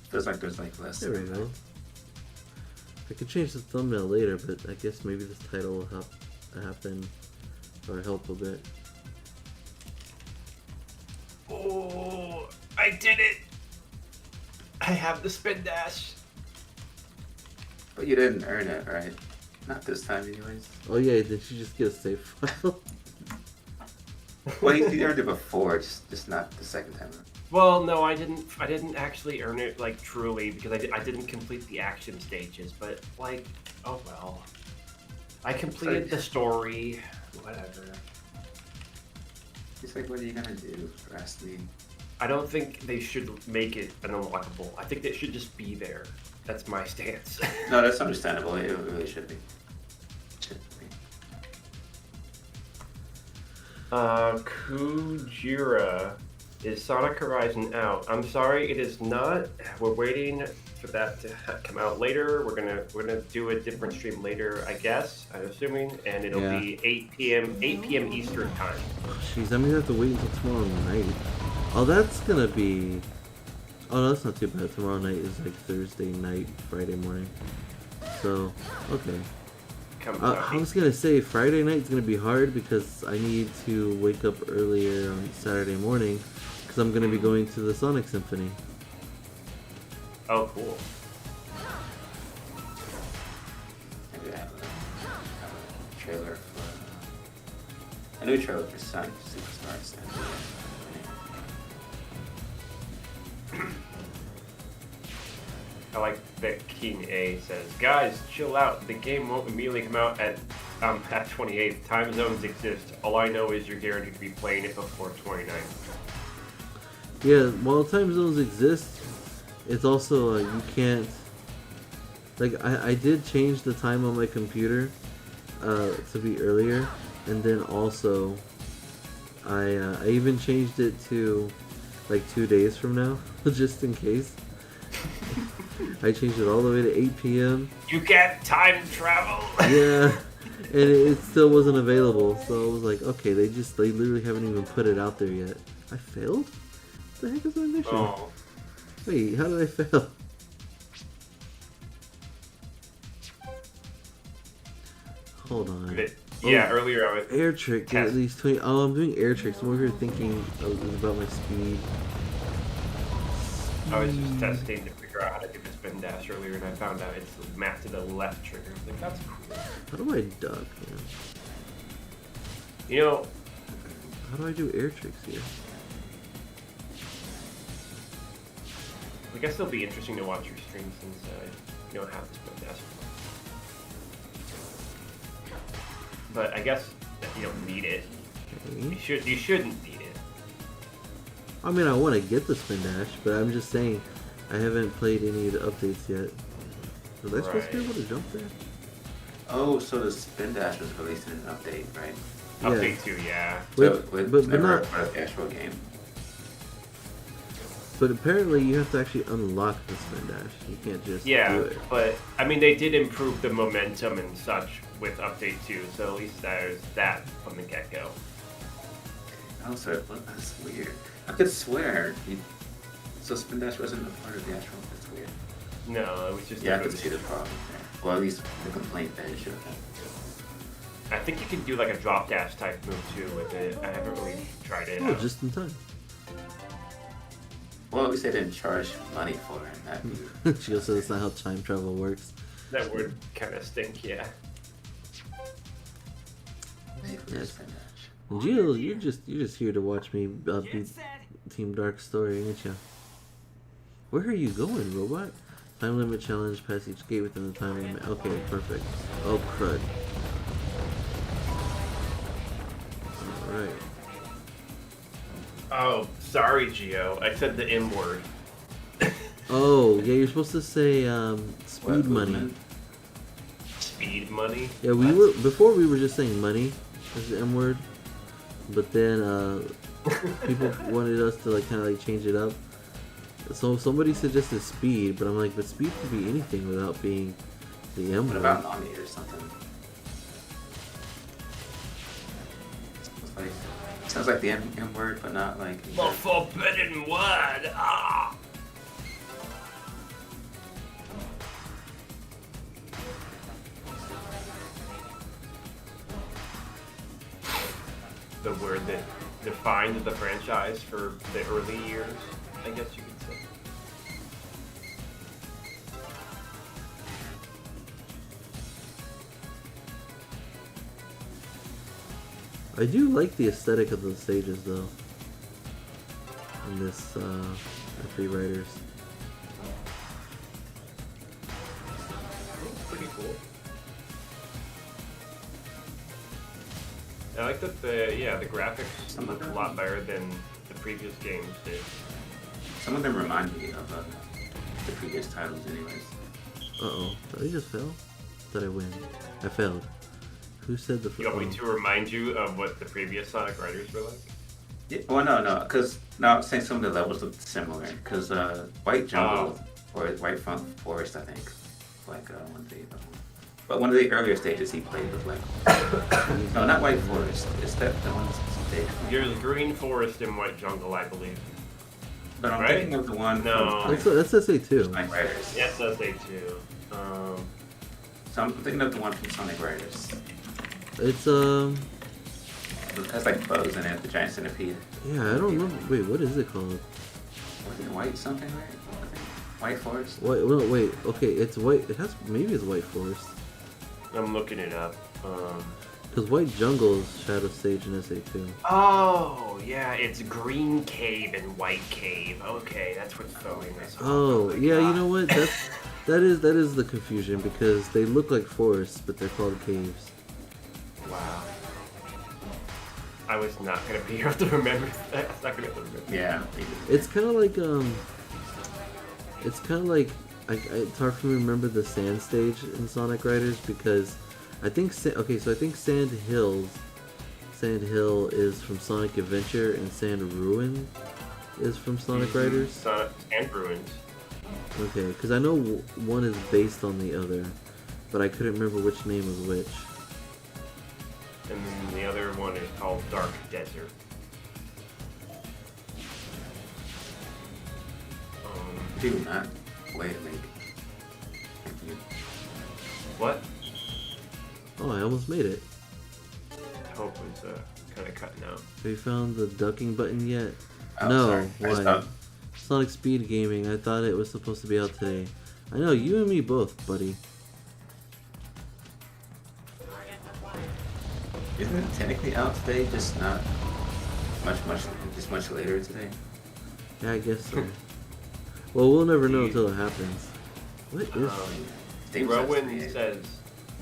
C: Feels like there's like less.
A: There we go. I could change the thumbnail later, but I guess maybe this title will happen or help a bit.
B: Oh, I did it! I have the spin dash.
C: But you didn't earn it, right? Not this time, anyways.
A: Oh yeah, did you just get a save file?
C: Well, you earned it before, just not the second time.
B: Well, no, I didn't actually earn it like truly because I didn't complete the action stages. But like, oh well, I completed the story. Whatever.
C: He's like, what are you gonna do, Rastly?
B: I don't think they should make it an unlockable. I think it should just be there. That's my stance.
C: No, that's understandable. It really should be. Should be.
B: Kujira, is Sonic Horizon out? I'm sorry, it is not. We're waiting for that to come out later. We're gonna do a different stream later, I guess. I'm assuming, and it'll be 8 p.m. Eastern time.
A: Jeez, I'm gonna have to wait until tomorrow night. Oh, that's gonna be. Oh, no, that's not too bad. Tomorrow night is like Thursday night, Friday morning. So, okay. I was gonna say Friday night's gonna be hard because I need to wake up earlier on Saturday morning because I'm gonna be going to the Sonic Symphony.
B: Oh, cool.
C: Maybe I have a trailer for a new trailer for Sonic Superstars.
B: I like that King A says, guys, chill out. The game won't immediately come out at 28th. Time zones exist. All I know is you're guaranteed to be playing it before 29th.
A: Yeah, while time zones exist, it's also you can't. Like I did change the time on my computer to be earlier, and then also I even changed it to like 2 days from now, just in case. I changed it all the way to 8 p.m.
B: You can't time travel.
A: Yeah, and it still wasn't available. So I was like, okay, they literally haven't even put it out there yet. I failed? What the heck is my mission?
B: Oh.
A: Wait, how did I fail? Hold on.
B: Yeah, earlier I was.
A: Air trick, at least 20. Oh, I'm doing air tricks. I'm over here thinking about my speed.
B: I was just testing to figure out how to do the spin dash earlier, and I found out it's mapped to the left trigger. I was like, that's cool.
A: How do I duck, man?
B: You know,
A: How do I do air tricks here?
B: I guess it'll be interesting to watch your stream since you don't have the spin dash. But I guess that you don't need it.
A: Okay.
B: You shouldn't need it.
A: I mean, I want to get the spin dash, but I'm just saying, I haven't played any of the updates yet. Was I supposed to be able to jump there?
C: Oh, so the spin dash was released in an update, right?
A: Yeah.
B: Update 2, yeah.
C: So
A: But
C: it's never
A: not.
C: part of the actual game.
A: But apparently, you have to actually unlock the spin dash. You can't just do
B: Yeah,
A: it.
B: but I mean, they did improve the momentum and such with Update 2, so at least there's that from the get-go.
C: Oh, so that's weird. I could swear. So spin dash wasn't a part of the actual. That's weird.
B: No, it was just.
C: Yeah, I could see the problem there. Well, at least the complaint that it should have had.
B: I think you can do like a drop dash type move too with it. I haven't really tried it
A: Oh,
B: out.
A: just in time.
C: Well, at least they didn't charge money for it. That'd be
A: She also says that's not how time travel works.
B: That would kind of stink, yeah.
A: Yes. Jill, you're just here to watch me beat Team Dark Story, ain't ya? Where are you going, robot? Time limit challenge, pass each gate within the time limit. Okay, perfect. Oh, crud. Alright.
B: Oh, sorry, Gio. I said the M word.
A: Oh, yeah, you're supposed to say, speed
C: What,
A: money.
C: movement?
B: Speed money?
A: Yeah, before we were just saying money as the M word, but then, people wanted us to, like, kind of, like, change it up. So somebody suggested speed, but I'm like, but speed could be anything without being the M
C: What
A: word.
C: about mommy or something? Sounds like the M word, but not like.
B: The forbidden word! Ah! The word that defined the franchise for the early years, I guess you could say.
A: I do like the aesthetic of the stages, though. In this, the Free Riders.
B: Pretty cool. I like that the graphics look a lot better than the previous games did.
C: Some of them remind me of the previous titles, anyways.
A: Uh-oh. Did I just fail? Did I win? I failed. Who said the...
B: You want me to remind you of what the previous Sonic Riders were like?
C: Yeah, well, no, because now I'm saying some of the levels look similar. Because White Jungle or White Forest, I think, like one of the earlier stages he played with like. No, not White Forest. It's the one stage.
B: There's Green Forest and White Jungle, I believe.
C: But I'm
B: Right?
C: thinking of the one.
B: No.
C: From
A: That's SA2.
C: Sonic Riders.
B: Yes, that's A2.
C: So I'm thinking of the one from Sonic Riders.
A: It's,
C: It has like bugs in it, the giant centipede.
A: yeah, I don't remember. Wait, what is it called?
C: Was it White something, right? I think. White Forest?
A: Wait, okay, it's white. It has, maybe it's White Forest.
B: I'm looking it up.
A: Because White Jungle is Shadow Stage in SA2.
B: Oh, yeah, it's Green Cave and White Cave. Okay, that's what's throwing us off.
A: Oh,
B: my
A: yeah,
B: God.
A: you know what? That is the confusion, because they look like forests, but they're called caves.
B: Wow. I was not going to be able to remember that. I was not going to be able to remember.
C: Yeah.
A: It's kind of like, it's kind of like it's hard for me to remember the Sand stage in Sonic Riders because I think I think Sand Hill is from Sonic Adventure and Sand Ruin is from Sonic Riders.
B: Sonic and Ruins.
A: Okay, because I know one is based on the other, but I couldn't remember which name was which.
B: And then the other one is called Dark Desert.
C: Do not wait a minute.
B: What?
A: Oh, I almost made it.
B: Hope was kind of cutting out.
A: Have you found the ducking button yet?
C: Oh,
A: No,
C: sorry. I
A: why?
C: stopped.
A: Sonic Speed Gaming, I thought it was supposed to be out today. I know, you and me both, buddy.
C: Isn't it technically out today? Just not much later today.
A: Yeah, I guess so. Well, we'll never know until it happens. What is...
B: Rowan says,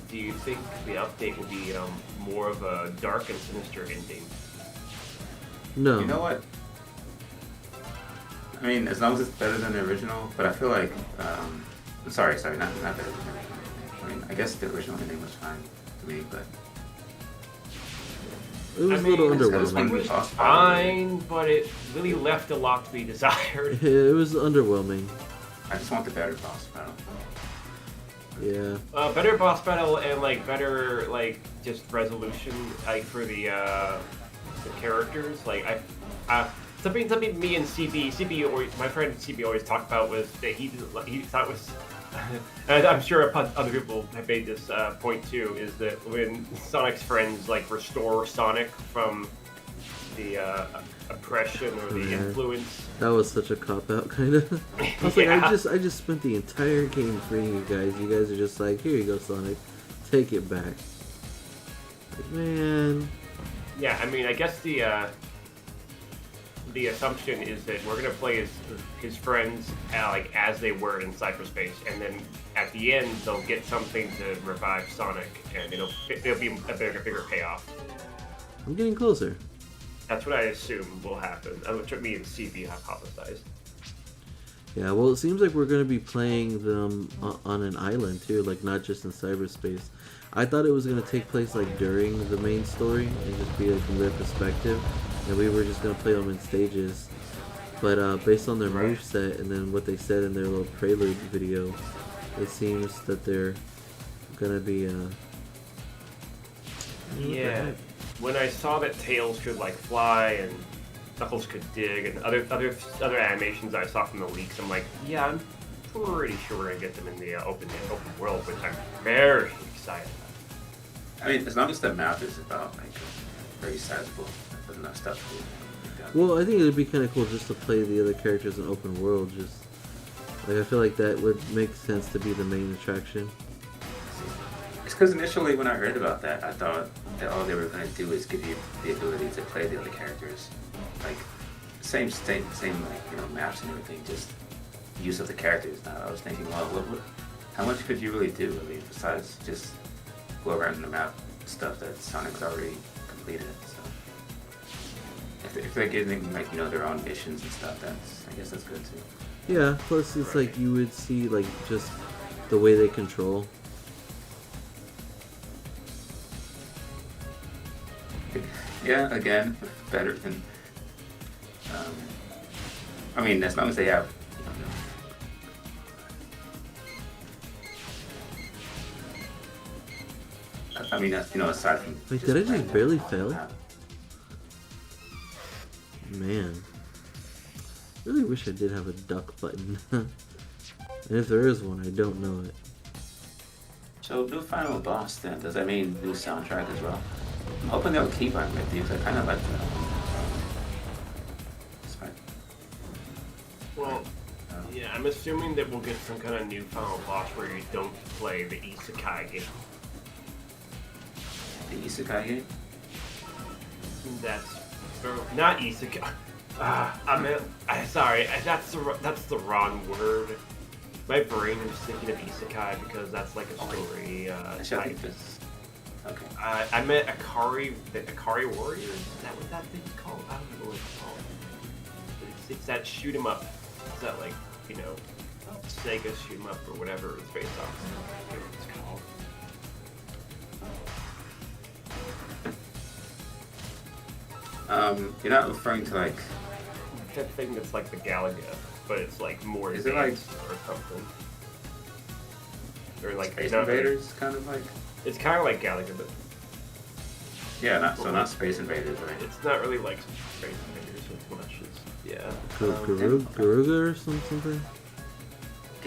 B: do you think the update will be more of a dark and sinister ending?
A: No.
C: You know what? I mean, as long as it's better than the original, but I feel like, sorry, not better than the original. I mean, I guess the original ending was fine to me, but...
A: It was a little
B: It was
A: underwhelming.
B: fine, but it really left a lot to be desired.
A: It was underwhelming.
C: I just want the better boss battle.
A: Yeah.
B: Better boss battle and like better like just resolution like for the characters. Like something me and CB always, my friend CB always talked about was that he thought was. And I'm sure other people have made this point too, is that when Sonic's friends like restore Sonic from the oppression or the influence.
A: That was such a cop-out, kind of. I was like, I just spent the entire game freeing you guys. You guys are just like, here you go, Sonic. Take it back. Like, man.
B: Yeah, I mean, I guess the assumption is that we're gonna play as his friends like as they were in cyberspace, and then at the end they'll get something to revive Sonic, and it'll be a bigger payoff.
A: I'm getting closer.
B: That's what I assume will happen. Which me and CB hypothesized.
A: Yeah, well, it seems like we're going to be playing them on an island, too, like, not just in cyberspace. I thought it was going to take place, like, during the main story, and just be, like, from their perspective, and we were just going to play them in stages. But, based on their moveset, and then what they said in their little prelude video, it seems that they're going to be,
B: Yeah. When I saw that Tails could, like, fly, and Knuckles could dig, and other animations I saw from the leaks, I'm like, yeah, I'm pretty sure we're gonna get them in the open world, which I'm very excited about.
C: I mean, as long as the map is about like very sizable, with enough stuff to do.
A: Well, I think it would be kind of cool just to play the other characters in open world. Just like I feel like that would make sense to be the main attraction.
C: It's because initially when I heard about that, I thought that all they were going to do is give you the ability to play the other characters. Like, same like, maps and everything, just use of the characters. Now I was thinking, well, how much could you really do, really, besides just go around the map stuff that Sonic's already completed. So if they're getting like their own missions and stuff, I guess that's good too.
A: Yeah. Plus, it's like you would see like just the way they control.
C: Yeah, again, better than. I mean, as long as they have. I mean, aside from.
A: Wait, did I just barely fail? Man, really wish I did have a duck button. And if there is one, I don't know it.
C: So, new final boss then. Does that mean new soundtrack as well? I'm hoping they'll keep on with these. I kind of like that. It's fine.
B: Well, yeah, I'm assuming that we'll get some kind of new final boss where you don't play the Isekai game.
C: The Isekai game?
B: That's not Isekai. That's the wrong word. My brain is thinking of Isekai because that's like a story type.
C: Okay.
B: I meant Akari, the Akari Warriors. Is that what that thing's called? I don't know what it's called. It's that shoot 'em up. It's that like SEGA shoot 'em up or whatever it's based off. I forget what it's called.
C: You're not referring to like.
B: That thing that's like the Galaga, but it's like more
C: Is it like
B: advanced or something. Or like
C: Space
B: not-
C: Invaders, kind of like.
B: It's kind of like Galaga, but
C: Yeah, not Space Invaders, right?
B: it's not really like Space Invaders as much as yeah.
A: Garuga or something?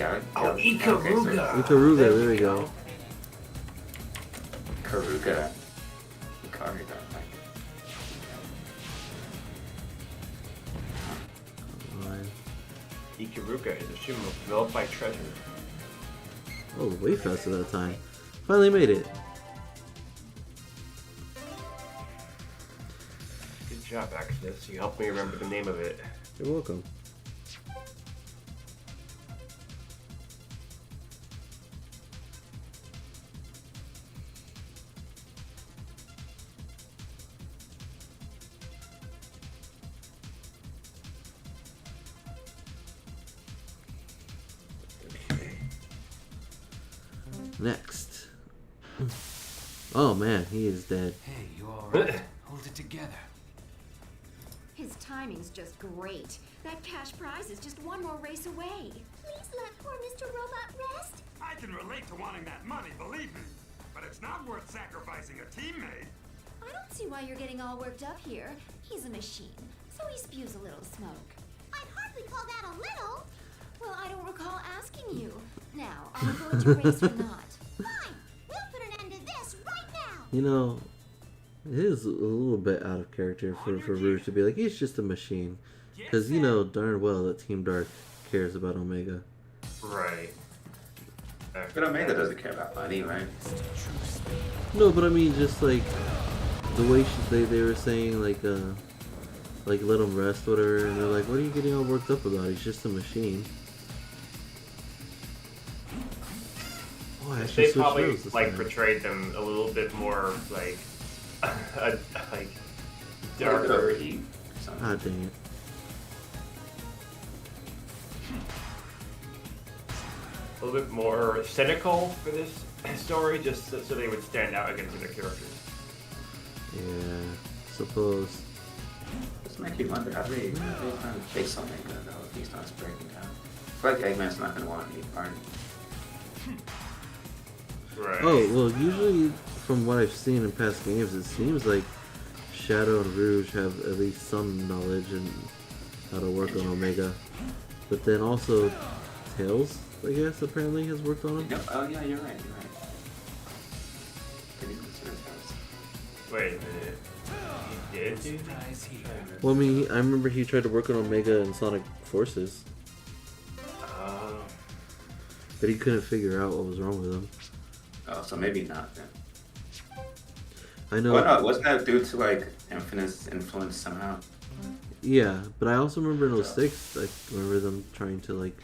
B: Oh, Ikaruga!
A: Ikaruga, there we go.
C: Karuga. Karuga.
B: Ikaruga is a shoot 'em up developed by Treasure.
A: Oh, way faster that time. Finally made it.
B: Good job, Exodus. You helped me remember the name of it.
A: You're welcome. Next. Oh man, he is dead.
E: Hey, you alright? Hold it together.
I: His timing's just great. That cash prize is just one more race away.
F: Please let poor Mr. Robot rest.
H: I can relate to wanting that money, believe me. But it's not worth sacrificing a teammate.
I: I don't see why you're getting all worked up here. He's a machine, so he spews a little smoke.
F: I'd hardly call that a little.
I: Well, I don't recall asking you. Now, are we going to race or not?
F: Fine, we'll put an end to this right now.
A: You know, it is a little bit out of character for Rouge to be like, he's just a machine. Because you know darn well that Team Dark cares about Omega.
B: Right.
C: But Omega doesn't care about money, right?
A: No, but I mean, just like the way they were saying, like let him rest, whatever, and they're like, what are you getting all worked up about? He's just a machine. Oh, I actually
B: They
A: switched
B: probably
A: roles this
B: like
A: time.
B: portrayed them a little bit more like like
C: Darker
B: darker.
C: heat.
A: Ah, dang it.
B: A little bit more cynical for this story, just so they would stand out against other characters.
A: Yeah, suppose.
C: Just make you wonder how they kind of fix Omega though if he starts breaking down. I feel like Eggman's not gonna want any part.
B: Right.
A: Oh, well, usually from what I've seen in past games, it seems like Shadow and Rouge have at least some knowledge and how to work on Omega. But then also Tails, I guess, apparently has worked on him.
C: No, oh yeah, you're right. Didn't consider Tails.
B: Wait a minute. He did, dude?
E: Surprise here.
A: Well, I mean, I remember he tried to work on Omega and Sonic Forces, but he couldn't figure out what was wrong with him.
C: Oh, so maybe not then.
A: I know.
C: Well, no, wasn't that due to like Infinite's influence somehow?
A: Yeah, but I also remember in 06, I remember them trying to like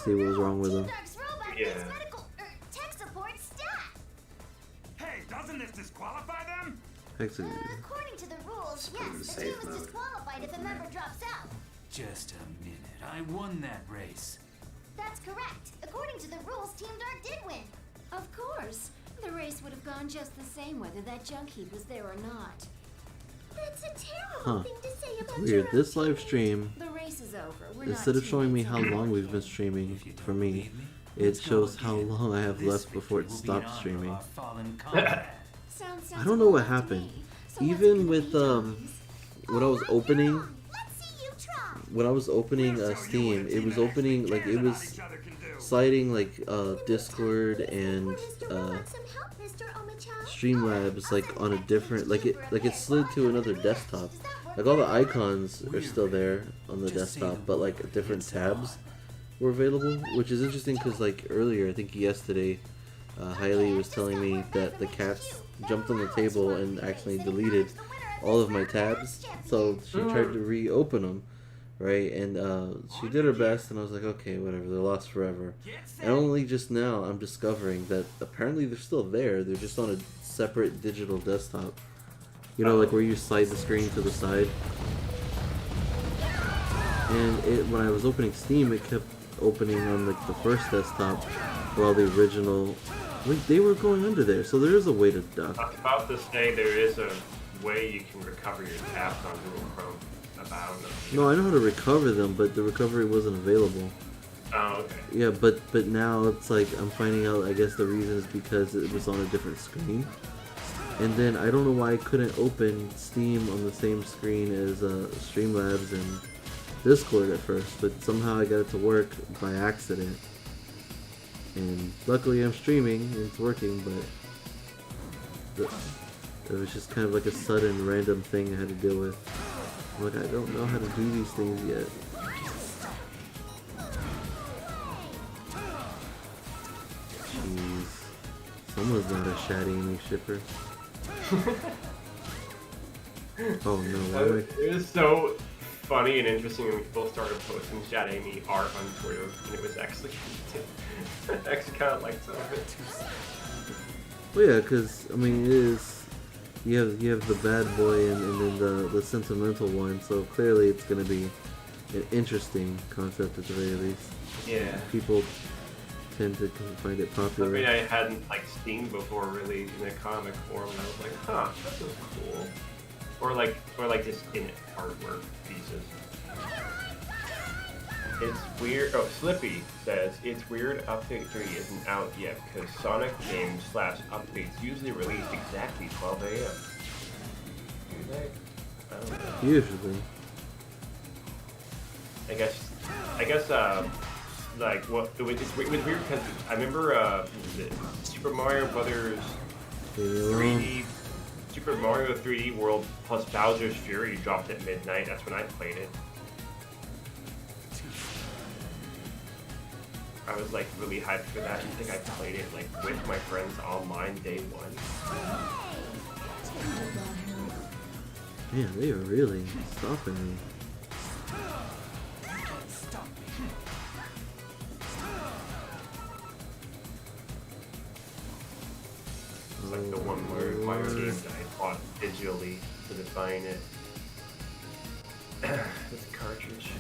A: see what was wrong with
F: Team
A: him.
F: Dark's robot
B: Yeah.
F: needs medical tech support stat.
H: Hey, doesn't this disqualify them?
A: Actually,
F: According to the rules,
C: Put it in
F: yes, the
C: safe
F: team is
C: mode.
F: disqualified if a member drops out.
E: Just a minute. I won that race.
F: That's correct. According to the rules, Team Dark did win.
I: Of course. The race would have gone just the same whether that junk heap was there or not.
F: That's a terrible
A: Huh.
F: thing to say about
A: weird.
F: your
A: This
F: own
A: live
F: team.
A: stream,
I: The race is over. We're
A: instead
I: not
A: of showing me
I: teammates
A: how long
I: anymore.
A: we've been streaming
E: If you don't
A: for me,
E: believe me,
A: it
E: let's go
A: shows how
E: again.
A: long I have
E: This
A: left before it
E: victory will be
A: stops
E: in honor of
A: streaming.
E: our fallen comrade.
I: Sounds
A: I don't know what
I: sensible to
A: happened.
I: me. So let's
A: Even
I: give
A: with
I: it times.
A: when I was
F: Right
A: opening,
F: on. Let's see you try.
A: when I was opening
H: We'll show you
A: Steam,
H: what a
A: it was
H: team actually
A: opening like
H: cares
A: it
H: about
A: was
H: each other can do.
A: citing like Discord and Streamlabs like on a different like it slid to another desktop. Like all the icons are still there on the desktop, but like different tabs were available, which is interesting because like earlier, I think yesterday, Hailey was telling me that the cats jumped on the table and actually deleted all of my tabs, so she tried to reopen them, right? And she did her best, and I was like, okay, whatever, they're lost forever. And only just now I'm discovering that apparently they're still there, they're just on a separate digital desktop. You know, like where you slide the screen to the side. And when I was opening Steam, it kept opening on like the first desktop, while the original, like they were going under there. So there is a way to duck.
B: I was about to say there is a way you can recover your tabs on Google Chrome. About
A: No, I know how to recover them, but the recovery wasn't available.
B: Oh, okay.
A: Yeah, but now it's like I'm finding out. I guess the reason is because it was on a different screen. And then I don't know why I couldn't open Steam on the same screen as Streamlabs and Discord at first, but somehow I got it to work by accident. And luckily I'm streaming and it's working, but it was just kind of like a sudden random thing I had to deal with. I'm like, I don't know how to do these things yet. Jeez. Someone's not a Shad Amy shipper. Oh no, why am I...
B: It was so funny and interesting when people started posting Shad Amy art on Twitter, and it was actually I actually kind of liked some of it.
A: Well, yeah, because I mean, it is. You have the bad boy and then the sentimental one, so clearly it's gonna be an interesting concept at the very least.
B: Yeah.
A: People tend to find it popular.
B: Something I hadn't like seen before really in a comic form, and I was like, huh, that was cool. Or like just in artwork pieces. It's weird. Oh, Slippy says it's weird. Update 3 isn't out yet because Sonic games / updates usually release exactly 12 a.m. Do they? I don't know.
A: Usually.
B: I guess. Like what? It was weird because I remember Super Mario Brothers 3D. Super Mario 3D World plus Bowser's Fury dropped at midnight. That's when I played it. I was like really hyped for that. I think I played it like with my friends online day one.
A: Man, they are really stopping me.
B: It's like the one where my games I bought digitally instead of buying it. This cartridge.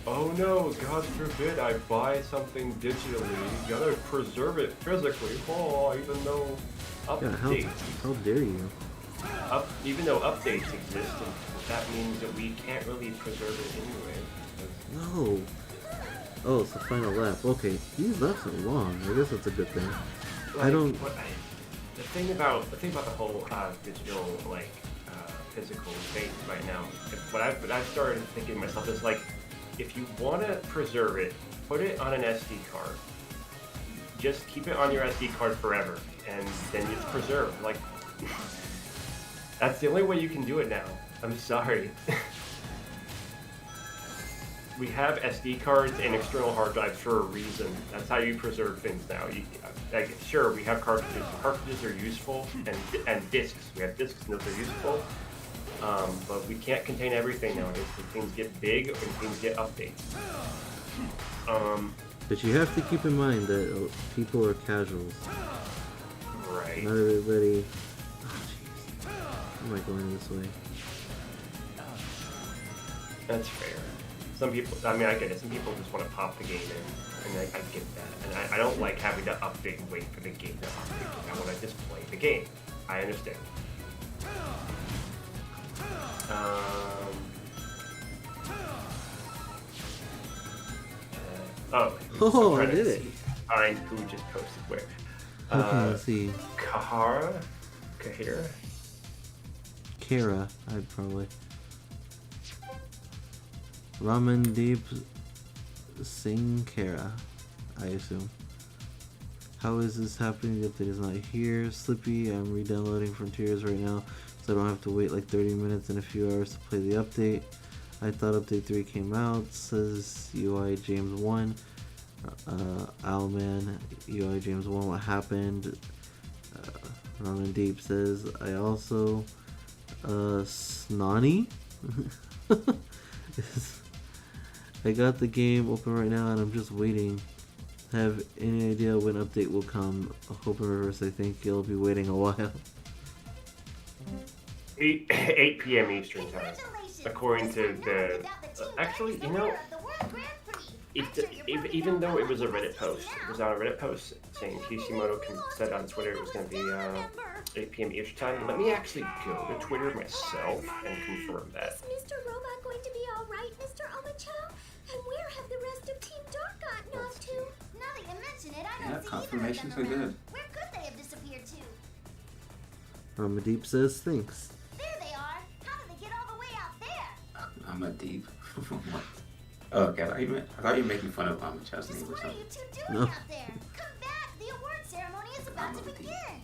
B: Oh no, God forbid I buy something digitally. You gotta preserve it physically. Oh, even though updates.
A: Yeah, how dare you?
B: Even though updates exist, that means that we can't really preserve it anyway.
A: No. Oh, it's the final lap. Okay, these laps are long. I guess that's a good thing.
B: Like,
A: I don't.
B: The thing about the whole digital physical thing right now, what I've started thinking to myself is like, if you want to preserve it, put it on an SD card. Just keep it on your SD card forever, and then it's preserved. Like, that's the only way you can do it now. I'm sorry. We have SD cards and external hard drives for a reason. That's how you preserve things now. Sure, we have cartridges. Cartridges are useful, and discs. We have discs, and those are useful. But we can't contain everything nowadays because things get big and things get updates.
A: But you have to keep in mind that people are casuals.
B: Right.
A: Not everybody. Oh, jeez. Why am I going this way?
B: That's fair. Some people, I mean, I get it. Some people just want to pop the game in, and I get that. And I don't like having to update and wait for the game to update. I want to just play the game. I understand.
A: Oh, I did it.
B: Find who just posted where.
A: Okay, let's see.
B: Kahira?
A: Kara, I'd probably. Ramen Deep Singh Kara, I assume. How is this happening? The update is not here. Slippy, I'm re-downloading Frontiers right now, so I don't have to wait like 30 minutes and a few hours to play the update. I thought update 3 came out, says UI James 1. Owlman, UI James 1, what happened? Ramen Deep says, I also, Snani? I got the game open right now and I'm just waiting. Have any idea when update will come? Hope in reverse, I think you'll be waiting a while.
B: 8 p.m. Eastern time. according to the actually, you know, even though it was a Reddit post, it was on a Reddit post saying Kishimoto said on Twitter it was going to be 8 p.m. Eastern time. Let me actually go to Twitter myself and confirm that.
F: Is Mr. Robot going to be all right, Mr. Omachow? And where have the rest of Team Dark gotten off to? Now that you mention it, I
C: Yeah,
F: don't see
C: confirmations
F: either
C: are
F: of them
C: good.
F: around. Where could they have disappeared to?
A: Amadeep says thanks.
F: There they are. How did they get all the way out there?
C: I'm a deep. What? Oh, okay. I thought you were making fun of Amachow's name or
F: What are
C: something.
F: you two doing
A: No.
F: out there? Come back. The award ceremony is about to begin.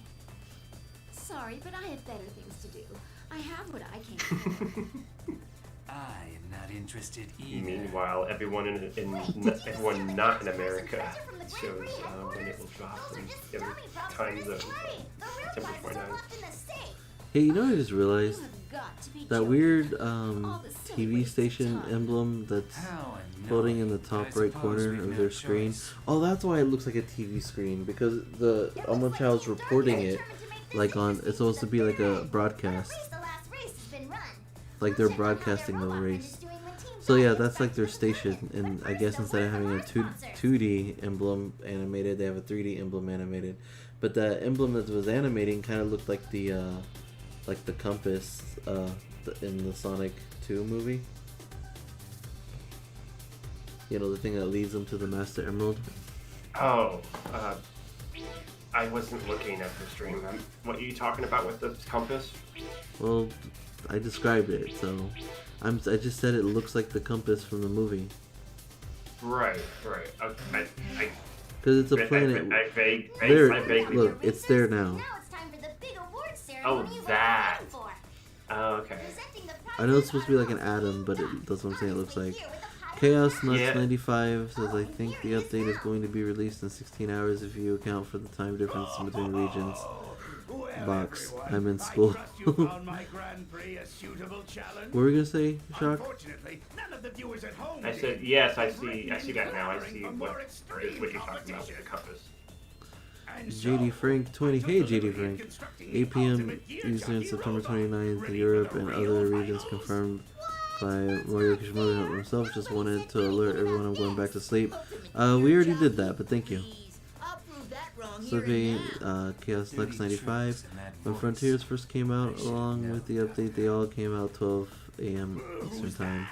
I: Sorry, but I have better things to do. I have what I came for.
E: I am not interested either.
B: Meanwhile, everyone everyone not in America shows when it will drop in the other time zone. September 29th.
A: Hey, you know what I just realized?
I: You have got to be
A: That
I: joking.
A: weird
I: All the
A: TV
I: celebrations
A: station
I: time.
A: emblem that's
E: How annoying.
A: floating in the top
E: I
A: right
E: suppose
A: corner
E: we've
A: of
E: no
A: their screen.
E: choice.
A: Oh, that's why it looks like a TV screen, because the Omachow's reporting it like on, it's supposed to be like a broadcast. Like they're broadcasting the race. So yeah, that's like their station, and I guess instead of having a 2D emblem animated, they have a 3D emblem animated. But the emblem that was animating kind of looked like the compass in the Sonic 2 movie. You know, the thing that leads them to the Master Emerald.
B: Oh, I wasn't looking at the stream. What are you talking about with the compass?
A: Well, I described it, so I just said it looks like the compass from the movie.
B: Right.
A: Because it's a planet.
B: I
A: There,
B: vaguely.
A: look, it's there now.
F: Now it's time for the big award ceremony
B: Oh,
F: you've been
B: that.
F: waiting for.
B: Oh, okay.
F: Presenting the
A: I know it's supposed to be like an atom, but that's what I'm saying it looks like. Chaos Nuts
B: Yeah.
A: 95 says, I think the update is going to be released in 16 hours if you account for the time difference between regions. Box. I'm in school. What were we gonna say, Shock?
B: I said yes. I see that now. I see what you're talking about with the compass.
A: JD Frank 20. Hey JD Frank. 8 p.m. Eastern, September 29th. Europe and other regions confirmed by Mario Kishimoto himself. Just wanted to alert everyone I'm going back to sleep. We already did that, but thank you. Survey Chaos Lux 95. When Frontiers first came out, along with the update, they all came out 12 a.m. Eastern Time.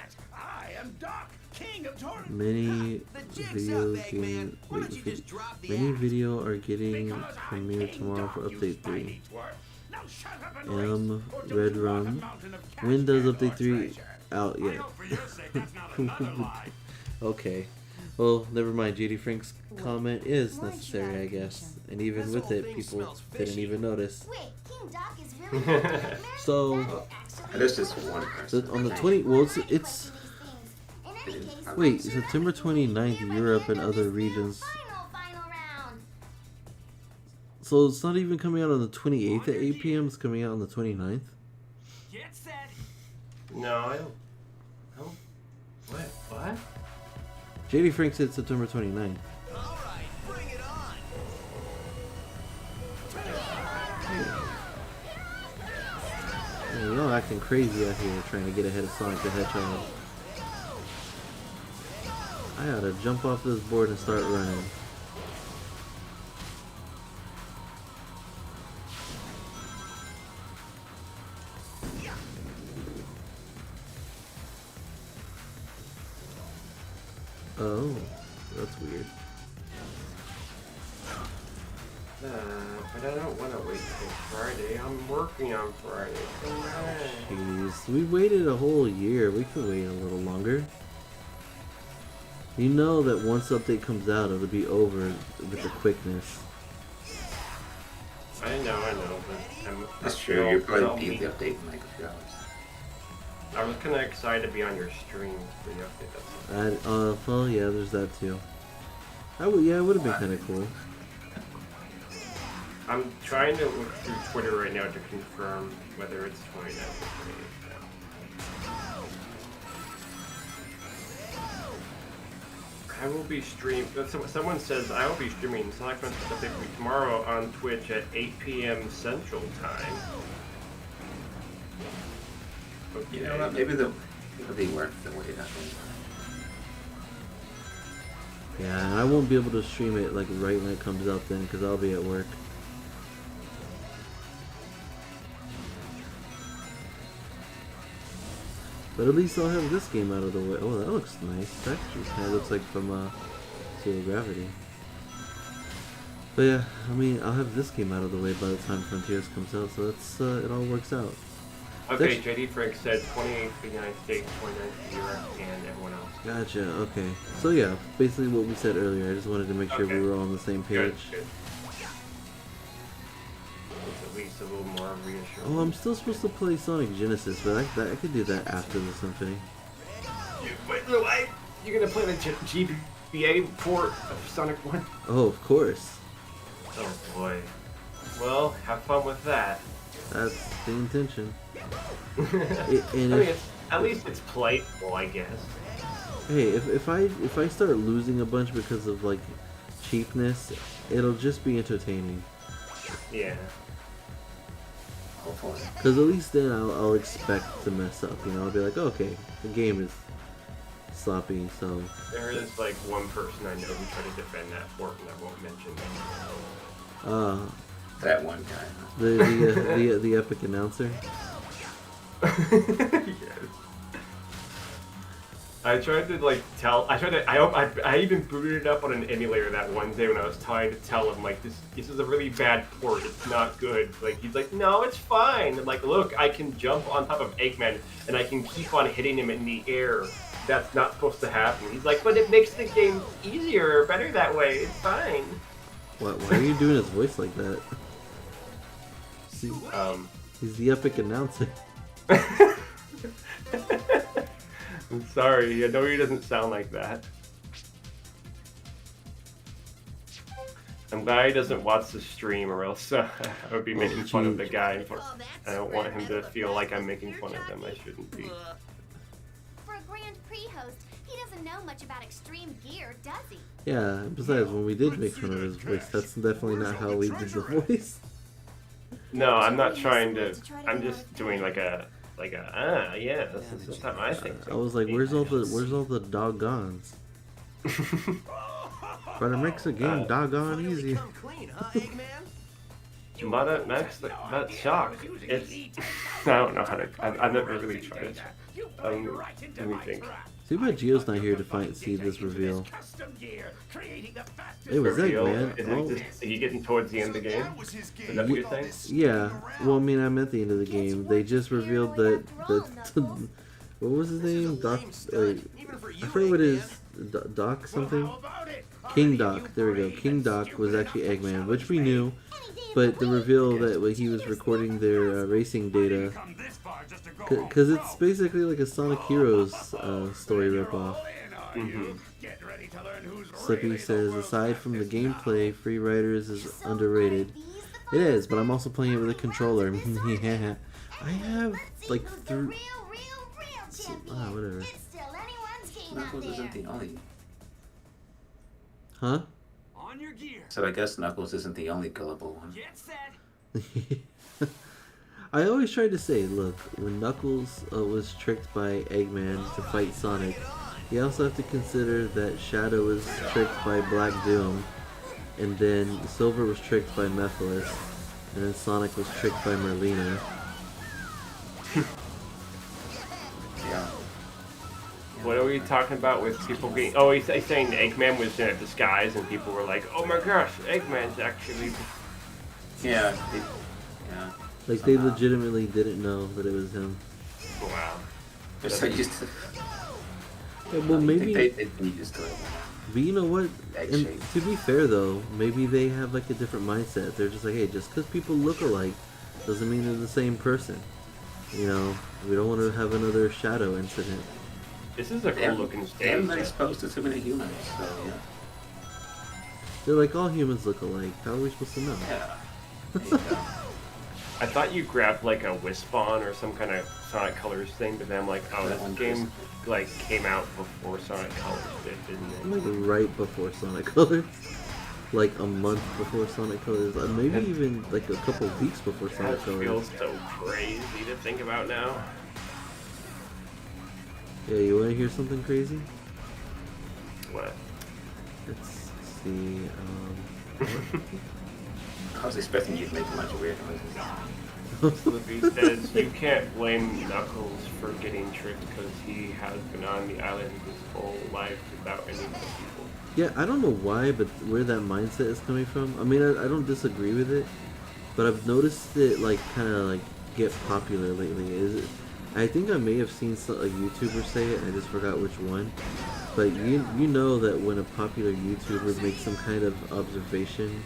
A: Many video game many video are getting premiered tomorrow for update 3. Red Rum. When does update 3 out yet? Okay. Well, never mind. JD Frank's comment is necessary, I guess. And even with it, people didn't even notice.
F: Wait, King Doc is really
A: So,
C: There's just one person.
A: on the 20... Well, it's wait, September 29th, Europe and other regions.
F: Final round.
A: So it's not even coming out on the 28th at 8 p.m. It's coming out on the 29th.
E: Get set.
B: No, I don't. No. What?
A: JD Frank said September 29th.
G: All right, bring it on.
A: Man, y'all acting crazy out here trying to get ahead of Sonic the Hedgehog. I oughta jump off this board and start running. Oh, that's weird.
B: But I don't want to wait till Friday. I'm working on Friday. Come on.
A: Jeez, we waited a whole year. We could wait a little longer. You know that once the update comes out, it'll be over with the quickness.
B: I know, but
C: That's true. You'll probably beat the update in like a few hours.
B: I was kind of excited to be on your stream for the update. That's all.
A: Well, yeah, there's that too. Yeah, it would have been kind of cool.
B: I'm trying to look through Twitter right now to confirm whether it's 29 or 28 now. I will be streaming. Someone says I will be streaming Sonic Frontiers update week tomorrow on Twitch at 8 p.m. Central Time. Okay.
C: You know what? Maybe It'll be worth the wait, I think.
A: Yeah, and I won't be able to stream it like right when it comes out then, because I'll be at work. But at least I'll have this game out of the way. Oh, that looks nice. That actually kind of looks like from Zero Gravity. But yeah, I mean, I'll have this game out of the way by the time Frontiers comes out, so it's it all works out.
B: Okay, JD Frank said 28th for the United States, 29th for Europe, and everyone else.
A: Gotcha, okay. So yeah, basically what we said earlier, I just wanted to make sure we were all on the same page.
B: Good. It's at least a little more reassuring.
A: Oh, I'm still supposed to play Sonic Genesis, but I could do that after the Symphony.
B: Wait, you're gonna play the GBA port of Sonic 1?
A: Oh, of course.
B: Oh boy. Well, have fun with that.
A: That's the intention.
B: I mean, at least it's playable, I guess.
A: Hey, if I start losing a bunch because of like cheapness, it'll just be entertaining.
B: Yeah.
C: Hopefully.
A: Because at least then I'll expect to mess up. You know, I'll be like, okay, the game is sloppy, so.
B: There is like one person I know who tried to defend that port, and I won't mention them.
C: That one guy.
A: The epic announcer.
B: Yes. I tried to like tell. I even booted it up on an emulator that one day when I was trying to tell him like this is a really bad port. It's not good. Like he's like, no, it's fine. I'm like, look, I can jump on top of Eggman and I can keep on hitting him in the air. That's not supposed to happen. He's like, but it makes the game easier or better that way. It's fine.
A: Why are you doing his voice like that? See, he's the epic announcer.
B: I'm sorry, I know he doesn't sound like that. I'm glad he doesn't watch the stream, or else I would be making fun of the guy. I don't want him to feel like I'm making fun of him. I shouldn't be.
F: For a Grand Prix host, he doesn't know much about extreme gear, does he?
A: Yeah, besides, when we did make fun of his voice, that's definitely not how we did the voice.
B: No, I'm not trying to. I'm just doing like a yeah. This is how I think.
A: I was like, where's all the doggons? But it makes the game doggone easy.
B: Max, that shock. It's. I don't know how to. I've never really tried it. Let me think.
A: Too bad Gio's not here to see this reveal. It was Eggman.
B: Are you getting towards the end of the game? Is that what you're saying?
A: Yeah. Well, I mean, I'm at the end of the game. They just revealed that what was his name? Doc. I forget what it is. Doc something. King Doc. There we go. King Doc was actually Eggman, which we knew. But the reveal that he was recording their racing data, because it's basically like a Sonic Heroes story ripoff. Slippy says, aside from the gameplay, Free Riders is underrated. It is, but I'm also playing it with a controller. Yeah, I have like whatever.
C: Knuckles isn't the only.
A: Huh?
E: On your gear.
C: So I guess Knuckles isn't the only gullible one.
E: Get set.
A: I always tried to say, look, when Knuckles was tricked by Eggman to fight Sonic, you also have to consider that Shadow was tricked by Black Doom, and then Silver was tricked by Mephiles, and then Sonic was tricked by Merlina.
C: Yeah.
B: What are we talking about with people being... Oh, he's saying Eggman was in a disguise and people were like, oh my gosh, Eggman's actually...
C: Yeah.
A: Like, they legitimately didn't know that it was him.
B: Wow.
C: They're so used to.
A: Yeah, well, maybe...
C: They'd be used to it.
A: But you know what? And to be fair, though, maybe they have, like, a different mindset. They're just like, hey, just because people look alike doesn't mean they're the same person. You know, we don't want to have another Shadow incident.
B: This is a cool looking stage.
C: They haven't been exposed to too many humans, so yeah.
A: They're like, all humans look alike. How are we supposed to know?
C: Yeah.
B: I thought you grabbed like a Wispon or some kind of Sonic Colors thing, but then I'm like, oh, this game like came out before Sonic Colors did, didn't it?
A: Like right before Sonic Colors. Like a month before Sonic Colors. Maybe even like a couple of weeks before Sonic
B: That
A: Colors.
B: feels so crazy to think about now.
A: Yeah, you want to hear something crazy?
B: What?
A: Let's see.
C: I was expecting you to make a bunch of weird noises.
B: Luffy says you can't blame Knuckles for getting tricked because he has been on the island his whole life without any other people.
A: Yeah, I don't know why, but where that mindset is coming from. I mean, I don't disagree with it, but I've noticed it like kind of like get popular lately. I think I may have seen a YouTuber say it. I just forgot which one. But you know that when a popular YouTuber makes some kind of observation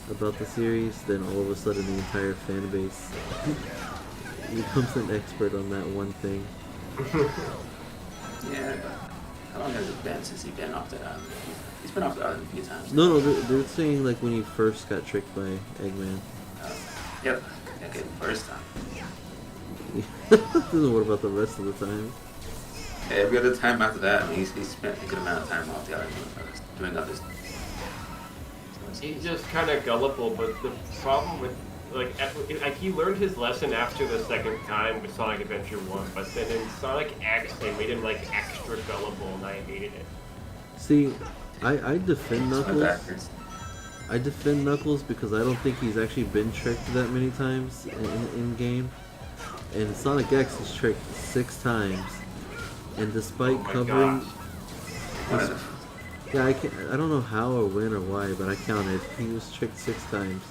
A: about the series, then all of a sudden the entire fan base becomes an expert on that one thing.
C: Yeah, but how long has it been since he's been off the island? He's been off the island a few times.
A: No, they're saying like when he first got tricked by Eggman.
C: Yep, okay, first time.
A: What about the rest of the time?
C: Every other time after that, I mean, he's spent a good amount of time off the island doing other stuff.
B: He's just kind of gullible, but the problem with like he learned his lesson after the second time with Sonic Adventure 1, but then in Sonic X they made him like extra gullible, and I hated it.
A: See, I defend Knuckles. I defend Knuckles because I don't think he's actually been tricked that many times in game. And Sonic X is tricked 6 times, and despite covering, yeah, I don't know how or when or why, but I counted. He was tricked 6 times.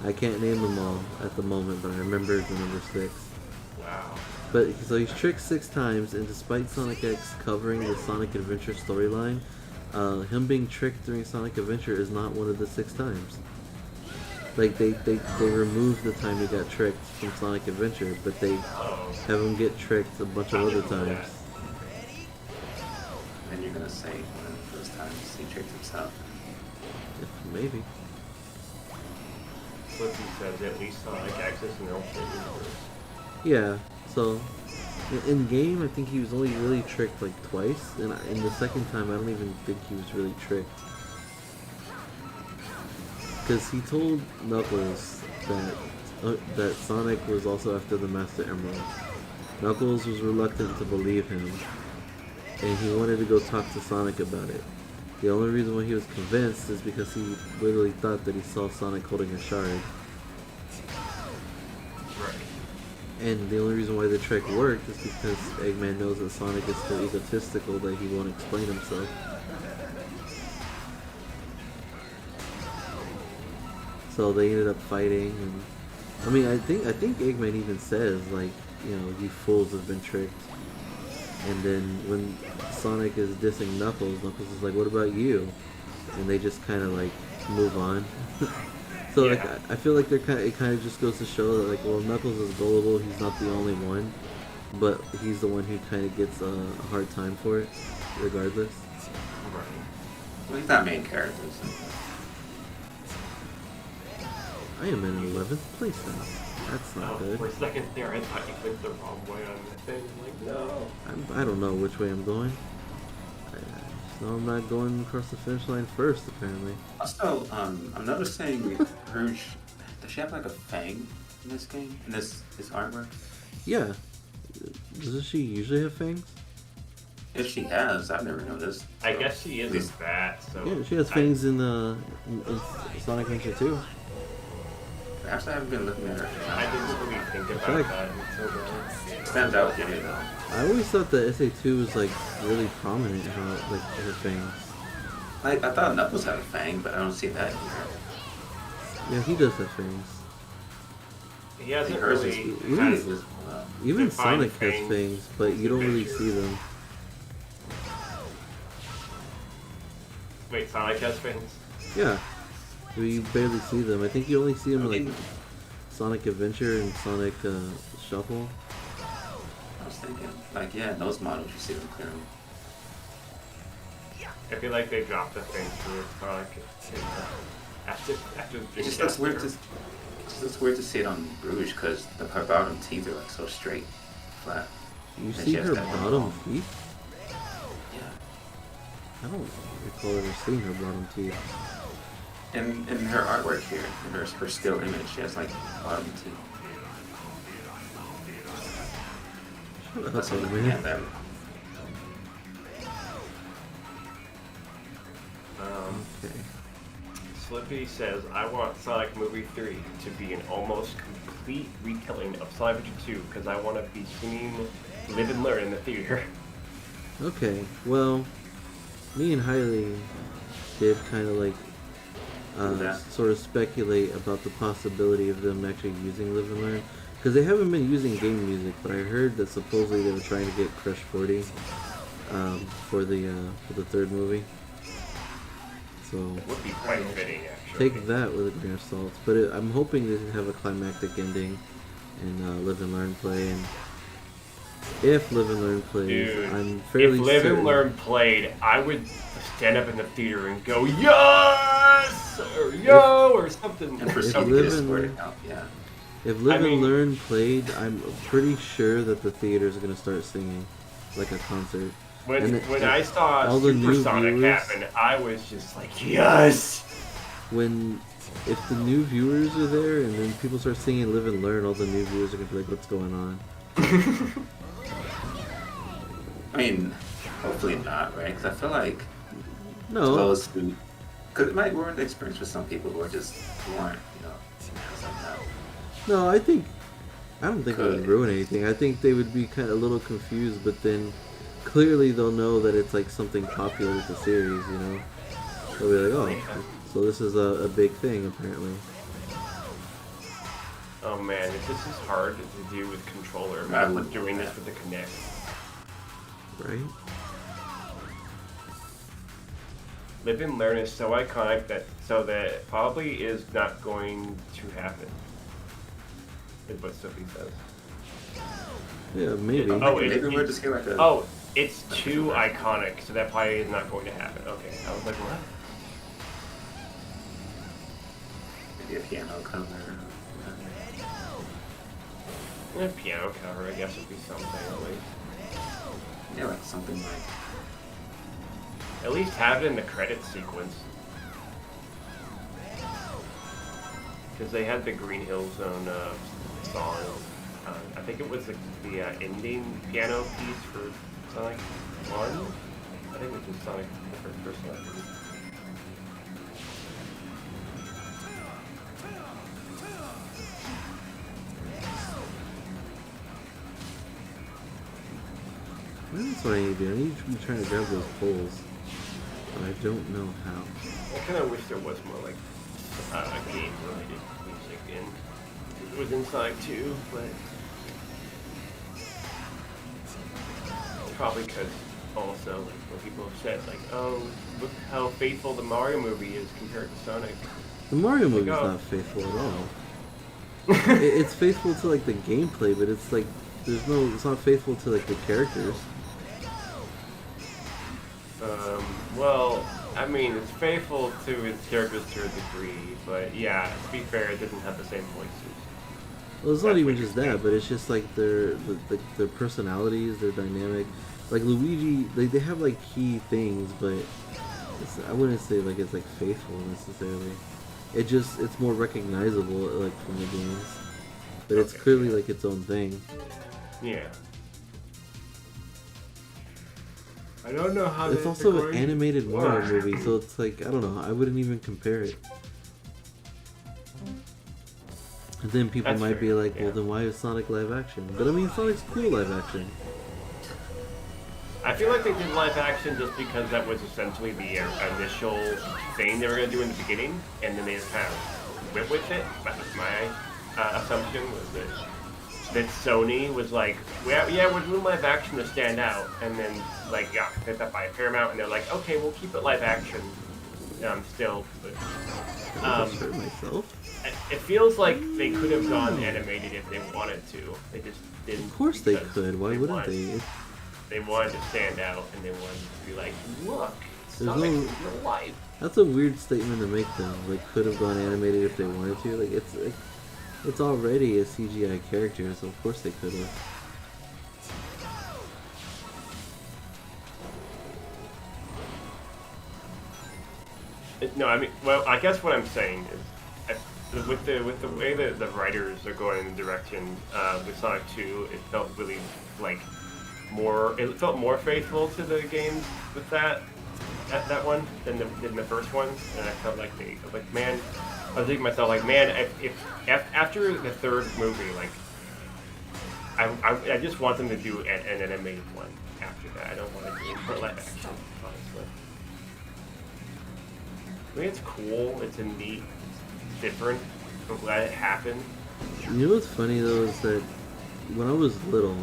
A: I can't name them all at the moment, but I remember the number 6.
B: Wow.
A: But so he's tricked 6 times, and despite Sonic X covering the Sonic Adventure storyline, him being tricked during Sonic Adventure is not one of the 6 times. Like they removed the time he got tricked from Sonic Adventure, but they have him get tricked a bunch of other times.
C: And you're gonna say one of those times he tricked himself.
A: Maybe.
B: Flippy says at least Sonic X is an alternate universe.
A: Yeah. So in game, I think he was only really tricked like twice, and in the second time, I don't even think he was really tricked. Because he told Knuckles that Sonic was also after the Master Emerald. Knuckles was reluctant to believe him, and he wanted to go talk to Sonic about it. The only reason why he was convinced is because he literally thought that he saw Sonic holding a shard.
B: Right.
A: And the only reason why the trick worked is because Eggman knows that Sonic is so egotistical that he won't explain himself. So they ended up fighting, and I mean, I think Eggman even says like, you know, you fools have been tricked. And then when Sonic is dissing Knuckles, Knuckles is like, what about you? And they just kind of like move on. So
B: yeah.
A: like I feel like it kind of just goes to show that like, well, Knuckles is gullible. He's not the only one, but he's the one who kind of gets a hard time for it, regardless.
B: Right.
C: Well, he's not main character. So.
A: I am in 11th place now. That's not good.
B: For a second there, I thought you went the wrong way on the thing. Like, no.
A: I don't know which way I'm going. I just know I'm not going across the finish line first, apparently.
C: Also, I'm noticing Rouge. Does she have like a fang in this game? In this artwork?
A: Yeah. Doesn't she usually have fangs?
C: If she has, I've never noticed.
B: I guess she is a bat, so...
A: Yeah, she has fangs in Sonic Adventure 2.
C: Perhaps I haven't been looking at her.
B: I didn't really think about that until then.
C: Stands out to me though.
A: I always thought that SA2 was like really prominent how like her fangs.
C: Like I thought Knuckles had a fang, but I don't see that here.
A: Yeah, he does have fangs.
B: He hasn't
C: Hers
B: really
C: is
B: had
A: Even
B: defined
A: Sonic has fangs, but you don't really see them.
B: Wait, Sonic has fangs?
A: Yeah. You barely see them. I think you only see them in like Sonic Adventure and Sonic Shuffle.
C: I was thinking, like, yeah, in those models you see them clearly.
B: I feel like they dropped the thing through Sonic after
C: It just looks weird to see it on Rouge because her bottom teeth are like so straight, flat.
A: You
C: And
A: see
C: she has
A: her
C: that
A: bottom teeth?
C: Yeah.
A: I don't recall ever seeing her bottom teeth.
C: In her artwork here, in her still image, she has like bottom teeth.
A: Shut up,
C: That's what
A: man.
C: that.
A: Okay.
B: Slippy says, I want Sonic Movie 3 to be an almost complete retelling of Sonic Adventure 2 because I want to be seeing Live and Learn in the theater.
A: Okay. Well, me and Hailey did kind of like sort of speculate about the possibility of them actually using Live and Learn, because they haven't been using game music, but I heard that supposedly they were trying to get Crush 40 for the third movie. So
B: Would be quite fitting, actually.
A: take that with a grain of salt. But I'm hoping they have a climactic ending in Live and Learn play. And if Live and Learn plays,
B: Dude,
A: I'm fairly
B: if Live
A: certain.
B: and Learn played, I would stand up in the theater and go, yes! Or yo! Or something.
C: And for
A: If
C: something
A: Live
C: to
A: and
C: sort
A: Learn-
C: it out, yeah.
A: If Live
B: I mean-
A: and Learn played, I'm pretty sure that the theater's gonna start singing like a concert. And
B: When I saw
A: all the new
B: Supersonic
A: viewers-
B: happen, I was just like, yes!
A: If the new viewers are there and then people start singing Live and Learn, all the new viewers are gonna be like, what's going on?
C: I mean, hopefully not, right? Because I feel like
A: No,
C: those who, because it might ruin the experience for some people who are just who aren't, you know, fans like that.
A: no, I don't think it would
C: Could.
A: ruin anything. I think they would be kind of a little confused, but then clearly they'll know that it's like something popular with the series, you know? They'll be like, oh, so this is a big thing apparently.
B: Oh man, if this is hard to do with controller,
C: I
B: imagine
C: would-
B: doing this with the Kinect.
A: Right?
B: Live and Learn is so iconic that it probably is not going to happen. Is what Sophie says.
A: Yeah, maybe.
B: Oh,
C: Maybe we're just get like a
B: Oh, it's too iconic, so that probably is not going to happen. Okay, I was like, what?
C: maybe a piano cover.
B: A piano cover, I guess, would be something at least.
C: Yeah, like something like.
B: At least have it in the credits sequence. Because they had the Green Hill Zone song. I think it was the ending piano piece for Sonic 1. I think it was just Sonic, the first Sonic.
A: That's what I need to do. I need to be trying to grab those poles, but I don't know how.
B: I kind of wish there was more like game-related music in. It was in Sonic 2, but it's probably because also like when people have said like, oh, look how faithful the Mario movie is compared to Sonic.
A: The Mario movie's
B: oh.
A: not faithful at all. It's faithful to like the gameplay, but it's like it's not faithful to like the characters.
B: Well, I mean, it's faithful to its characters to a degree, but yeah, to be fair, it doesn't have the same voices.
A: Well, it's not
B: That's
A: even
B: what
A: just
B: you're
A: that, but it's just like their personalities, their dynamic. Like Luigi, they have like key things, but I wouldn't say like it's like faithful necessarily. It's more recognizable like from the games, but it's
B: Okay,
A: clearly
B: yeah.
A: like its own thing.
B: Yeah. I don't know how.
A: It's also an animated Mario movie, so it's like I don't know. I wouldn't even compare it. And then people
B: That's
A: might
B: fair,
A: be like,
B: yeah.
A: well, then why is Sonic live action? But I mean, Sonic's cool live action.
B: I feel like they did live action just because that was essentially the initial thing they were gonna do in the beginning, and then they just kind of went with it. That was my assumption, was that Sony was like, yeah, we're doing live action to stand out, and then like got picked up by Paramount, and they're like, okay, we'll keep it live action still. But,
A: I just hurt myself.
B: it feels like they could have gone animated if they wanted to. They just didn't.
A: Of course they
B: because
A: could. Why wouldn't they?
B: They wanted to stand out, and they wanted to be like, look,
A: There's
B: Sonic
A: no-
B: in real life.
A: That's a weird statement to make, though. Like, could have gone animated if they wanted to. Like, it's already a CGI character, so of course they could have.
B: No, I mean, well, I guess what I'm saying is, with the way that the writers are going in the direction with Sonic 2, it felt really like it felt more faithful to the games with that. at that one than the first one, and I felt like man, I was thinking to myself like, man, if after the third movie, like, I just want them to do an animated one after that. I don't want to do live action, honestly. I mean, it's cool. It's a neat, it's different. I'm glad it happened.
A: You know what's funny though is that when I was little,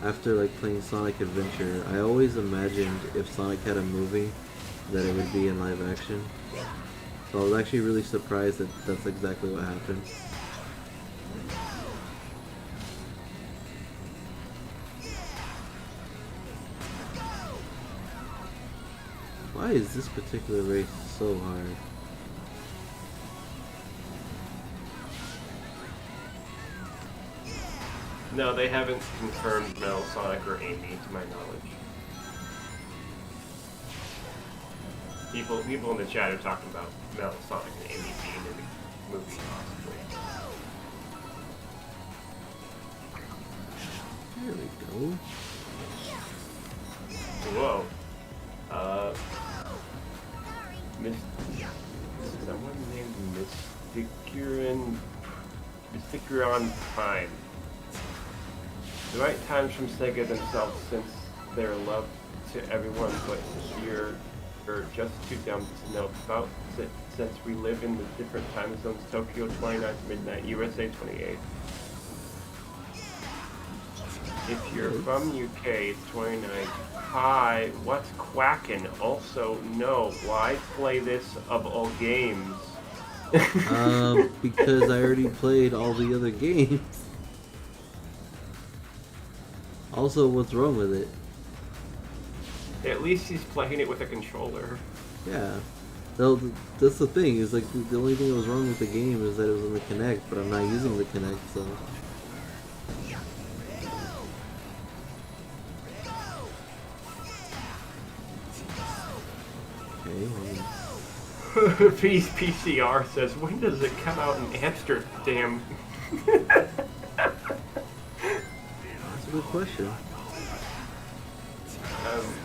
A: after like playing Sonic Adventure, I always imagined if Sonic had a movie, that it would be in live action. So I was actually really surprised that that's exactly what happened. Why is this particular race so hard?
B: No, they haven't confirmed Metal Sonic or Amy, to my knowledge. People in the chat are talking about Metal Sonic and Amy being in the movie, possibly.
A: There we go.
B: Whoa. Is someone named Mysticuron Prime. The right times from SEGA themselves, since their love to everyone, but here are just too dumb to know about since we live in the different time zones. Tokyo 29th midnight, USA 28th. If you're from UK, it's 29th. Hi, what's quackin'? Also, no, why play this of all games?
A: Because I already played all the other games. Also, what's wrong with it?
B: At least he's playing it with a controller.
A: Yeah. No, that's the thing, is like the only thing that was wrong with the game is that it was on the Kinect, but I'm not using the Kinect, so...
B: PCR says, when does it come out in Amsterdam?
A: That's a good question.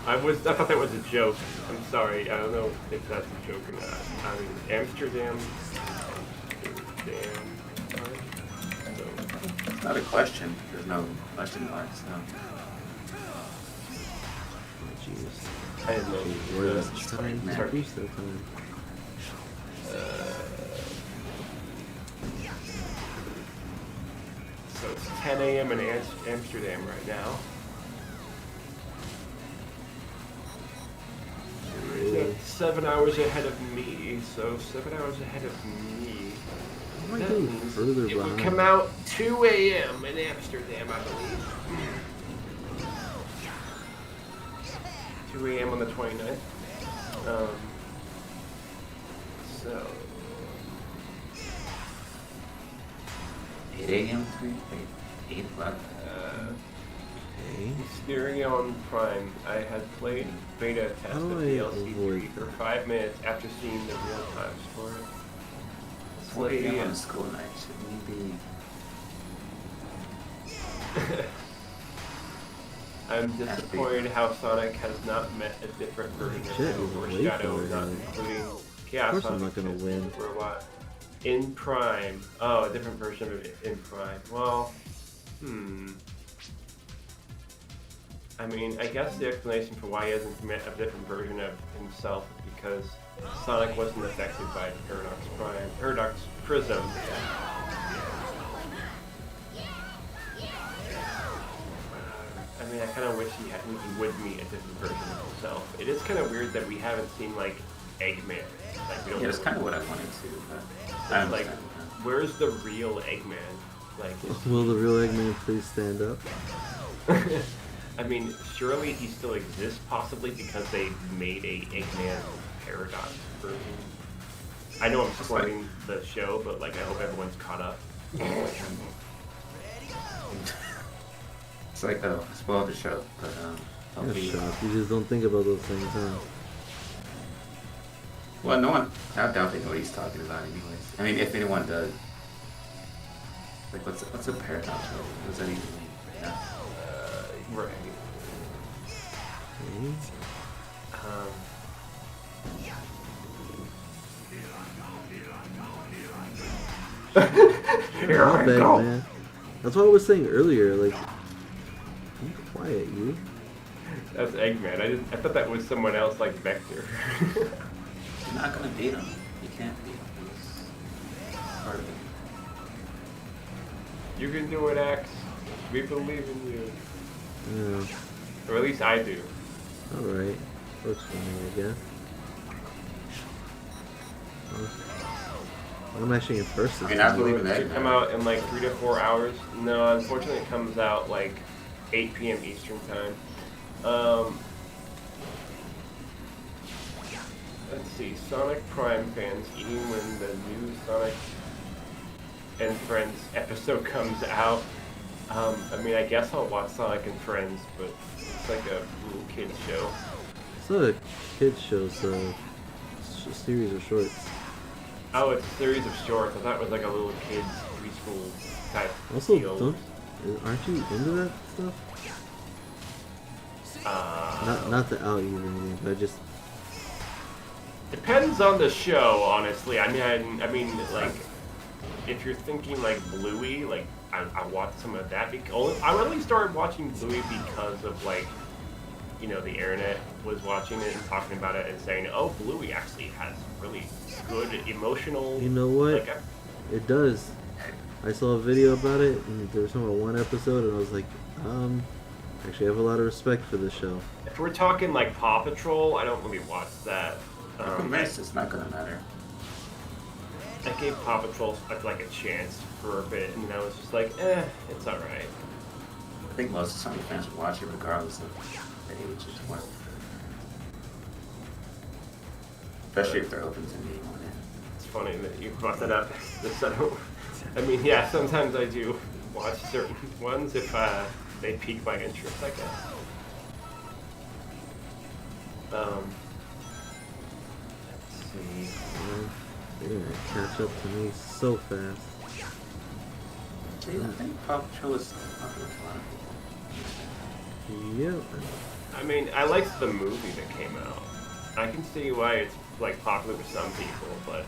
B: I thought that was a joke. I'm sorry. I don't know if that's a joke or not. I mean, Amsterdam. So.
C: It's not a question. There's no question marks. No.
A: Jeez.
B: I didn't know. So it's 10 a.m. in Amsterdam right now. It's 7 hours ahead of me, so 7 hours ahead of me. That means it would come out 2 a.m. in Amsterdam, I believe. 2 a.m. on the 29th. So...
C: 8 a.m. 8 o'clock.
B: Mysterion Prime. I had played beta test of DLC 3 for 5 minutes after seeing the real times for it.
C: It's 4 a.m. on a school night. Shouldn't we be...
B: I'm disappointed how Sonic has not met a different version of Silver Shadow, not including Chaos
A: Of course I'm
B: Sonic
A: not gonna win.
B: Robot. In Prime. Oh, a different version of it in Prime. Well, I mean, I guess the explanation for why he hasn't met a different version of himself is because Sonic wasn't affected by Paradox Prism. I mean, I kind of wish he would meet a different version of himself. It is kind of weird that we haven't seen, like, Eggman. Like, we don't
C: that's kind of what I wanted to, but I
B: like, where's the real Eggman? Like,
A: will the real Eggman please stand up?
B: I mean, surely he still exists, possibly because they made a Eggman Paradox version. I know I'm spoiling the show, but like, I hope everyone's caught up.
C: It's like, oh, spoiled the show, but
A: You just don't think about those things, huh?
C: Well, no one, I doubt they know what he's talking about anyways. I mean, if anyone does. Like, what's a paradox? What does that even mean? Yeah.
B: Right. Here
A: Not
B: I
A: bad,
B: go.
A: man. That's what I was saying earlier. Like, be quiet, you.
B: That's Eggman. I thought that was someone else like Vector.
C: You're not gonna beat him. You can't beat him. He's part of it.
B: You can do it, X. We believe in you.
A: Yeah.
B: Or at least I do.
A: Alright. Works for me, I guess. I'm actually in first this
C: I mean, I
A: time.
C: believe in
B: It should
C: that.
B: come out in like 3 to 4 hours. No, unfortunately, it comes out like 8 p.m. Eastern time. Let's see. Sonic Prime fans eating when the new Sonic and Friends episode comes out. I mean, I guess I'll watch Sonic and Friends, but it's like a little kid show.
A: It's not a kids show, so it's a series of shorts.
B: Oh, it's a series of shorts. I thought it was like a little kids preschool type
A: Also,
B: deal.
A: aren't you into that stuff? Not the out either, anything, but just
B: Depends on the show, honestly. I mean, like, if you're thinking like Bluey, like I watched some of that. I only started watching Bluey because of like, you know, the internet was watching it and talking about it and saying, oh, Bluey actually has really good emotional.
A: you know what?
B: Like,
A: It does. I saw a video about it, and there was talking about one episode, and I was like, actually, I have a lot of respect for this show.
B: if we're talking like Paw Patrol, I don't really watch that.
C: It's not gonna matter.
B: I gave Paw Patrol like a chance for a bit, and I was just like, it's alright.
C: I think most Sonic fans would watch it regardless of the age as well. Especially if they're open to me on it.
B: It's funny that you brought that up. I mean, yeah, sometimes I do watch certain ones if they pique my interest, I guess. Let's see.
A: They're gonna catch up to me so fast.
C: Yeah, I think Paw Patrol is popular with a lot of people.
A: Yep.
B: I mean, I liked the movie that came out. I can see why it's like popular with some people, but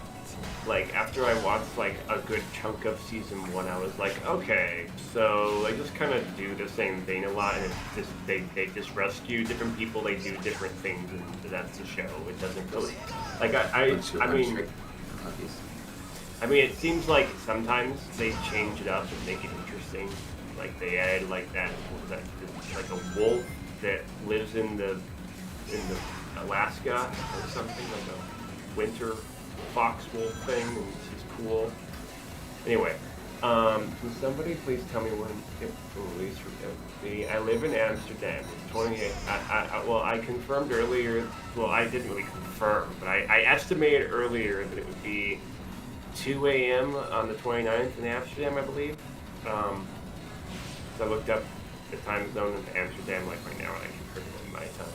B: like after I watched like a good chunk of season 1, I was like, okay, so they just kind of do the same thing a lot, and it's just they just rescue different people, they do different things, and that's the show. It doesn't really like I mean, it seems like sometimes they change it up and make it interesting. Like they add like that like a wolf that lives in the Alaska or something, like a winter fox wolf thing, and it's cool. Anyway, can somebody please tell me when it's released for me? I live in Amsterdam. It's 28. Well, I confirmed earlier. Well, I didn't really confirm, but I estimated earlier that it would be 2 a.m. on the 29th in Amsterdam, I believe. So I looked up the time zone in Amsterdam, like right now, and I confirmed it in my time.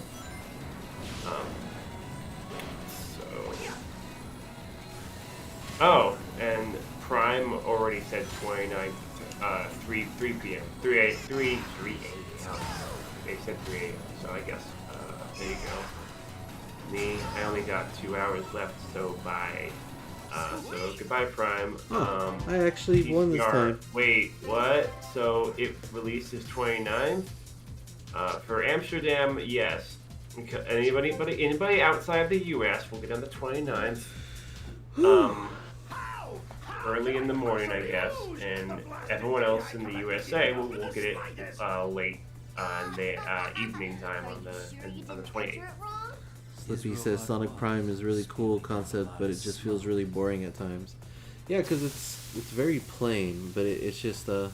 B: Oh, and Prime already said 29th, 3 p.m. 3 a.m. They said 3 a.m. So I guess there you go. Me, I only got 2 hours left, so bye. So goodbye, Prime.
A: I actually won this
B: PTR.
A: time.
B: Wait, what? So it releases 29th? For Amsterdam, yes. Anybody outside the U.S. will get on the 29th. Early in the morning, I guess, and everyone else in the USA will get it late on the evening time on the 28th.
A: Slippy says Sonic Prime is really cool concept, but it just feels really boring at times. Yeah, because it's very plain, but it's just I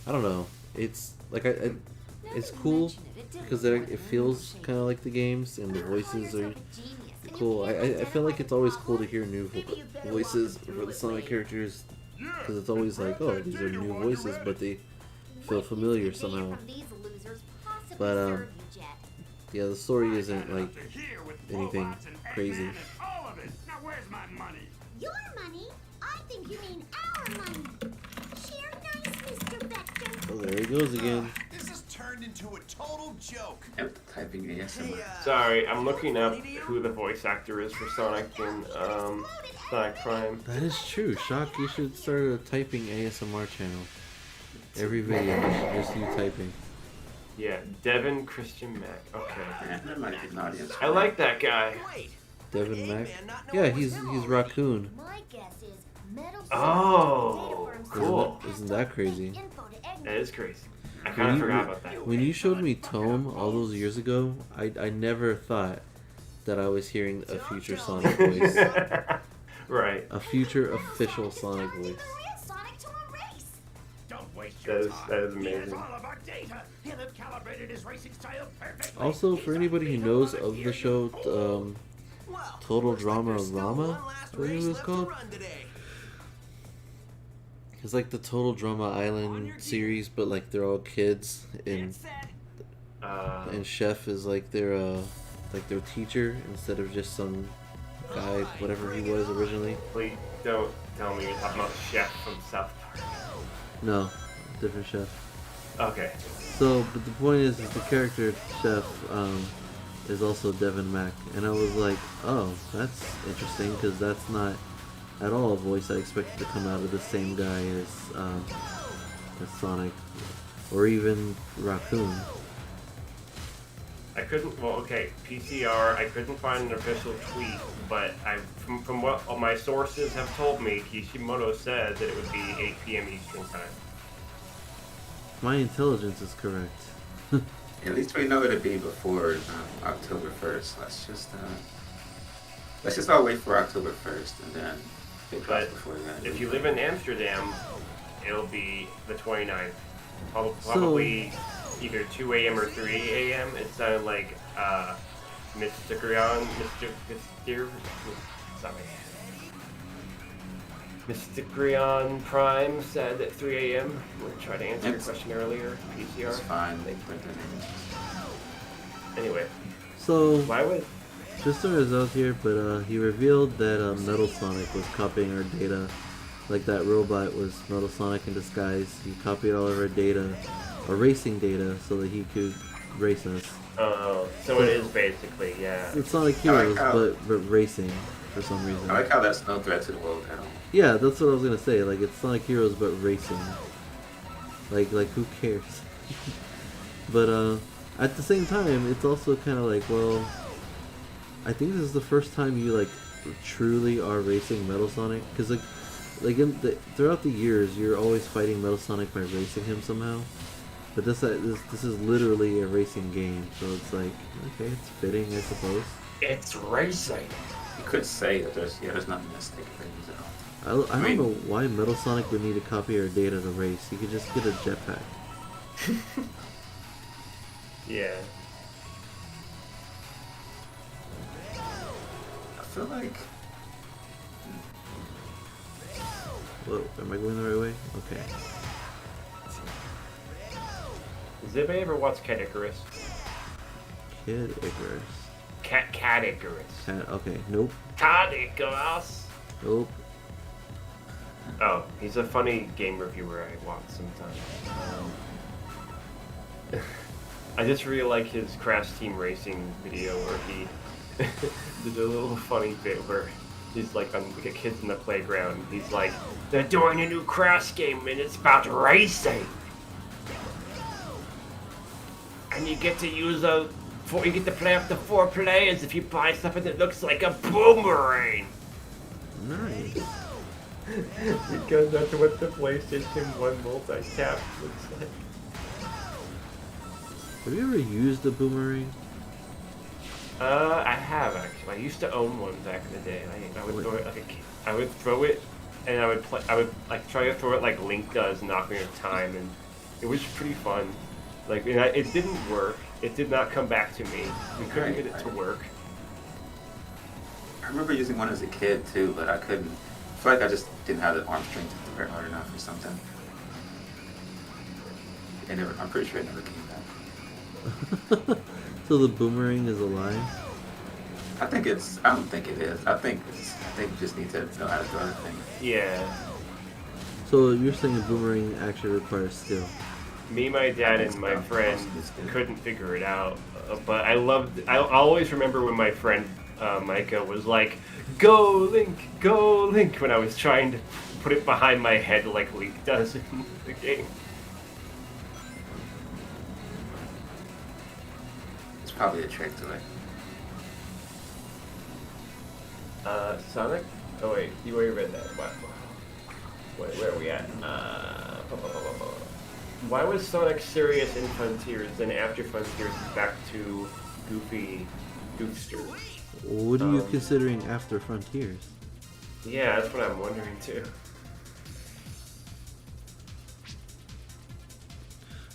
A: don't know. It's like it's cool because it feels kind of like the games, and the voices are cool. I feel like it's always cool to hear new voices for the Sonic characters, because it's always like, oh, these are new voices, but they feel familiar somehow. But yeah, the story isn't like anything crazy.
G: Now where's my money?
F: Your money? I think you mean our money. Share nice, Mr. Vector.
A: Oh, there he goes again.
G: This has turned into a total joke.
C: Yep, typing ASMR.
B: Sorry, I'm looking up who the voice actor is for Sonic, and Sonic Prime.
A: That is true. Shock, you should start a typing ASMR channel. Every video, just you typing.
B: Yeah, Devin Christian Mac. Okay.
C: Yeah, that might be an audience.
B: I like that guy.
A: Devin Mack? Yeah, he's Raccoon.
F: My guess is Metal
B: Oh, cool.
A: Isn't that crazy?
B: That is crazy. I kind of forgot about that.
A: When you showed me Tome all those years ago, I never thought that I was hearing a future Sonic voice.
B: Right.
A: A future official Sonic voice.
F: Sonic to a race.
G: Don't waste
B: That
G: your
B: is
G: time.
B: that is
G: He has
B: amazing.
G: all of our data. He'll have calibrated his racing style perfectly.
A: Also, for anybody who knows of the show, Total Drama Rama, I believe it was called. It's like the Total Drama Island series, but like they're all kids, and Chef is like their teacher instead of just some guy, whatever he was originally.
B: Please don't tell me you're talking about Chef from South Park.
A: No, different Chef.
B: Okay.
A: So, but the point is the character Chef is also Devin Mack, and I was like, oh, that's interesting because that's not at all a voice I expected to come out of the same guy as Sonic, or even Raccoon.
B: I couldn't. Well, okay. PCR. I couldn't find an official tweet, but from what all my sources have told me, Kishimoto said that it would be 8 p.m. Eastern time.
A: My intelligence is correct.
C: At least we know it'll be before October 1st. Let's just all wait for October 1st, and then if it drops
B: But
C: before that.
B: if you live in Amsterdam, it'll be the 29th. Probably either 2 a.m. or 3 a.m. It sounded like Mysticreon Prime said at 3 a.m. I'm going to try to answer your question earlier. PCR.
C: It's fine. They put their names.
B: Anyway,
A: So,
B: why would...
A: just a result here, but he revealed that Metal Sonic was copying our data. Like that robot was Metal Sonic in disguise. He copied all of our data, our racing data, so that he could race us.
B: Oh, so it is basically, yeah.
A: It's Sonic Heroes, but racing for some reason.
C: I like how that's no threat to the world at all.
A: Yeah, that's what I was gonna say. Like it's Sonic Heroes, but racing. Like who cares? But at the same time, it's also kind of like, well, I think this is the first time you like truly are racing Metal Sonic, because like throughout the years, you're always fighting Metal Sonic by racing him somehow. But this is literally a racing game, so it's like, okay, it's fitting, I suppose.
B: It's racing.
C: You could say that there's nothing at stake for things at all.
A: I don't know why Metal Sonic would need to copy our data to race. He could just get a jetpack.
B: Yeah.
C: I feel like
A: Whoa, am I going the right way? Okay.
B: Does anybody ever watch Cat Icarus?
A: Kid Icarus.
B: Cat Icarus.
A: Okay, nope.
B: Cat Icarus.
A: Nope.
B: Oh, he's a funny game reviewer I watch sometimes. I just really like his Crash Team Racing video where he did a little funny bit where he's like on like a kid's in the playground. And he's like, they're doing a new Crash game and it's about racing. And you get to use you get to play up to 4 players if you buy something that looks like a boomerang.
A: Nice.
B: Because that's what the PlayStation 1 multi-tap looks like.
A: Have you ever used a boomerang?
B: I have actually. I used to own one back in the day. I would throw it like a kid. I would throw it, and I would like try to throw it like Link does in Ocarina of Time, and it was pretty fun. Like, it didn't work. It did not come back to me. We couldn't get it to work.
C: I remember using one as a kid too, but I couldn't. I feel like I just didn't have the arm strength to throw it hard enough or something. I'm pretty sure it never came back.
A: So the boomerang is alive?
C: I don't think it is. I think you just need to know how to throw the thing.
B: Yeah.
A: So you're saying a boomerang actually requires skill?
B: Me, my dad, and my friend couldn't figure it out. But I always remember when my friend Micah was like, "Go Link, go Link," when I was trying to put it behind my head like Link does in the game.
C: It's probably a trick to it.
B: Sonic? Oh wait, you already read that. Wait, where are we at? Why was Sonic serious in Frontiers, then after Frontiers back to goofy goofsters?
A: What are you considering after Frontiers?
B: Yeah, that's what I'm wondering too.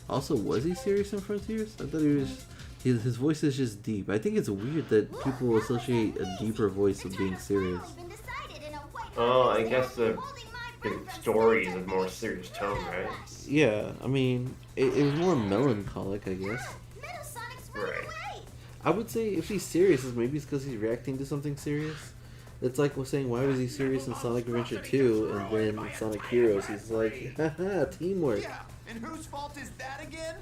A: Also, was he serious in Frontiers? I thought he was. His voice is just deep. I think it's weird that people associate a deeper voice with being serious.
B: Oh, I guess the story is a more serious tone, right?
A: Yeah, I mean, it was more melancholic, I guess.
B: Right.
A: I would say if he's serious, maybe it's because he's reacting to something serious. It's like we're saying, why was he serious in Sonic Adventure 2, and then in Sonic Heroes, he's like, haha, teamwork.
G: Yeah, and whose fault is that again?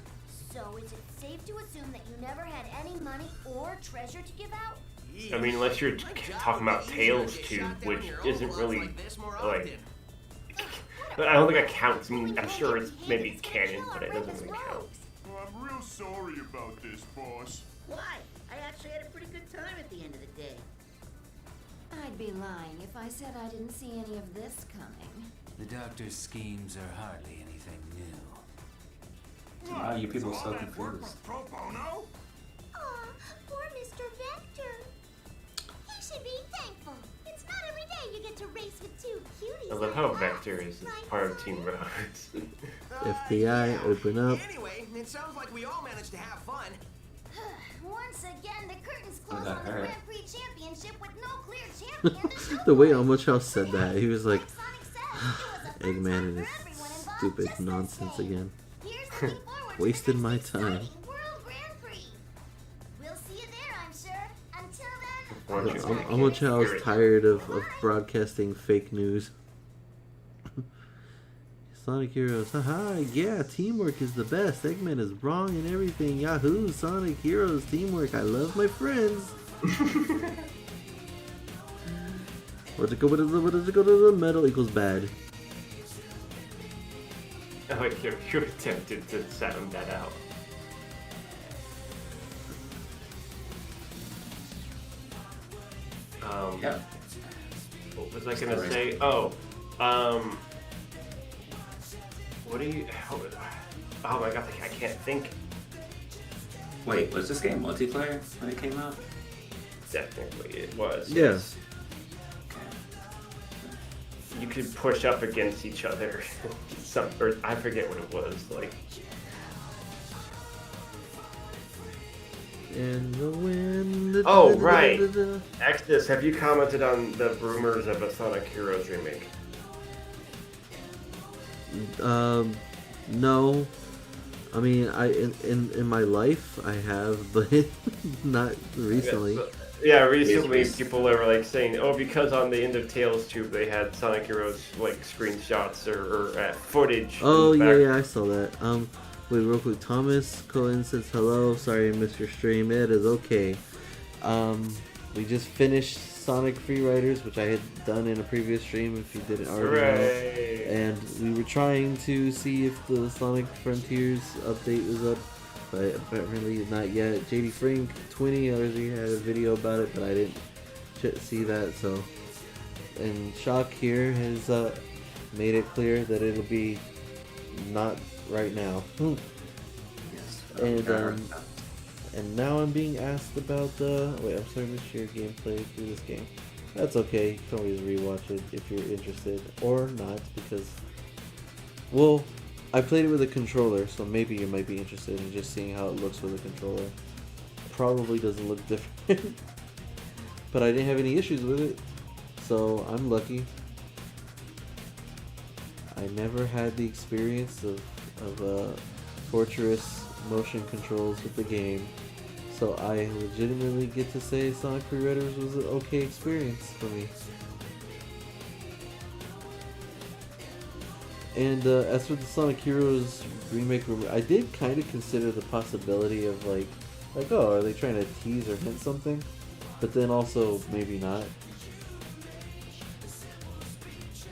F: So is it safe to assume that you never had any money or treasure to give out?
B: I mean, unless you're talking about Tales 2, which isn't really, like... I don't think that counts. I mean, I'm sure it's maybe canon, but it doesn't really count.
H: Well, I'm real sorry about this, boss.
J: Why? I actually had a pretty good time at the end of the day.
I: I'd be lying if I said I didn't see any of this coming.
E: The doctor's schemes are hardly anything new.
C: Why are you people so
H: All that work
C: confused?
H: was pro bono?
F: Aw, poor Mr. Vector. He should be thankful. It's not every day you get to race with two cuties.
B: I love how Vector is part of Team Rockets.
A: FBI, open up.
G: Anyway, it sounds like we all managed to have fun.
F: Once again, the curtains
C: What
F: close
C: that
F: on the
C: hurt?
F: Grand Prix Championship with no clear champion to show
A: The way
F: for it.
A: Omochao said that, he was like,
F: Sonic said, it was a fun
A: Eggman
F: time
A: and his
F: for everyone involved
A: stupid
F: just to
A: nonsense
F: say.
A: again.
F: Here's looking forward to the
A: Wasted
F: next
A: my time.
F: exciting World Grand Prix. We'll see you there, I'm sure. Until then,
B: Why don't you make
A: Omochao is
B: spirit?
A: tired of broadcasting fake news. Sonic Heroes, haha, yeah, teamwork is the best. Eggman is wrong in everything. Yahoo, Sonic Heroes, teamwork. I love my friends. What does it go to the metal equals bad?
B: I like you attempted to sound that out.
C: Yeah.
B: What was I gonna say? Oh, what do you? Oh my god, I can't think.
C: Wait, was this game multiplayer when it came out?
B: Technically, it was.
A: Yeah.
B: yes. You could push up against each other. Or I forget what it was. Like,
A: In the wind.
B: Oh, right. Exodus, have you commented on the rumors of a Sonic Heroes remake?
A: No. I mean, in my life I have, but not recently.
B: Yeah, recently people were like saying, oh, because on the end of Tales Tube they had Sonic Heroes like screenshots or footage.
A: Oh
B: in
A: yeah,
B: fact.
A: yeah, I saw that. Wait, real quick. Thomas Cohen says hello. Sorry I missed your stream. It is okay. We just finished Sonic Free Riders, which I had done in a previous stream. If you didn't already know.
B: Hooray.
A: And we were trying to see if the Sonic Frontiers update was up, but apparently not yet. JD Frank 20 already had a video about it, but I didn't see that. So, and Shock here has made it clear that it'll be not right now. And now I'm being asked about the. Wait, I'm sorry, I missed your gameplay through this game. That's okay. You can always rewatch it if you're interested, or not, because. Well, I played it with a controller, so maybe you might be interested in just seeing how it looks with a controller. Probably doesn't look different, but I didn't have any issues with it, so I'm lucky. I never had the experience of torturous motion controls with the game, so I legitimately get to say Sonic Free Riders was an okay experience for me. And as for the Sonic Heroes remake, I did kind of consider the possibility of like, oh, are they trying to tease or hint something? but then also maybe not.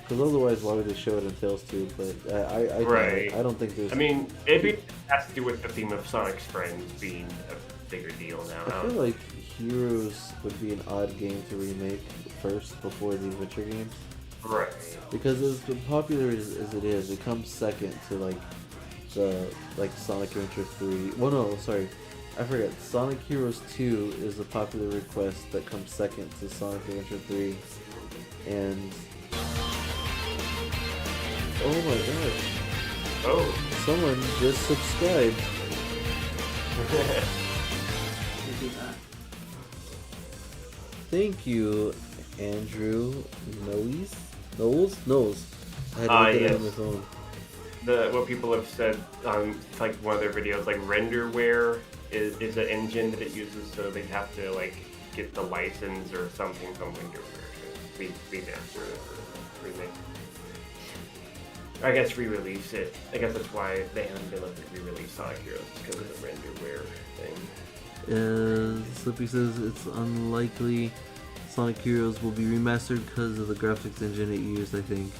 A: Because otherwise, why would they show it in Tales 2? But I
B: Right.
A: I don't think there's.
B: I mean, maybe it has to do with the theme of Sonic's friends being a bigger deal now.
A: I feel like Heroes would be an odd game to remake first before the adventure games.
B: Right.
A: Because as popular as it is, it comes second to like the Sonic Adventure 3. Well, no, sorry, I forgot. Sonic Heroes 2 is a popular request that comes second to Sonic Adventure 3, and oh my gosh!
B: Oh,
A: someone just subscribed. Thank you, Andrew Knowles. I had to look it up on my phone.
B: What people have said on like one of their videos, like renderware is an engine that it uses, so they'd have to like get the license or something from renderware to remaster it or remake. I guess re-release it. I guess that's why they haven't been able to re-release Sonic Heroes, because of the renderware thing.
A: Slippy says it's unlikely Sonic Heroes will be remastered because of the graphics engine it used, I think.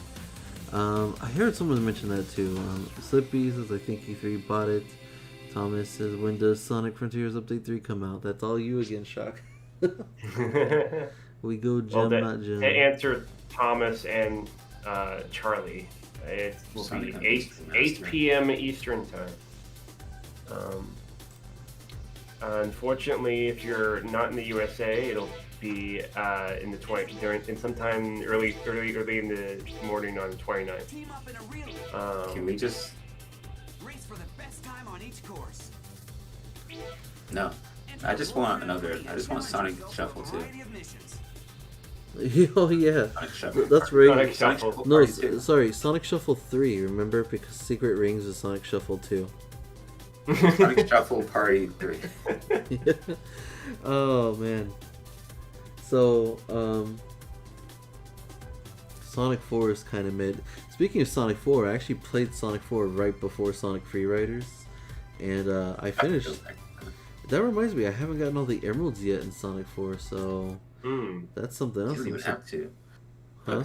A: I heard someone mention that too. Slippy says I think E3 bought it. Thomas says, when does Sonic Frontiers Update 3 come out? That's all you again, Shock. We go gem, not gem.
B: To answer Thomas and Charlie, it will
C: Sonic
B: be 8 p.m. Eastern time. Unfortunately, if you're not in the USA, it'll be in the sometime early in the morning on the 29th.
C: Can we just
G: Race for the best time on each course.
C: no? I just want Sonic Shuffle 2.
A: Oh yeah,
C: Sonic Shuffle.
A: that's right.
B: Sonic Shuffle.
A: No,
C: Party 2.
A: sorry, Sonic Shuffle 3. Remember, because Secret Rings is Sonic Shuffle 2.
C: Sonic Shuffle Party 3.
A: Oh man. So, Sonic 4 is kind of mid. Speaking of Sonic 4, I actually played Sonic 4 right before Sonic Free Riders, and I finished. That reminds me, I haven't gotten all the emeralds yet in Sonic 4, so that's something else.
C: You don't even have to.
A: Huh?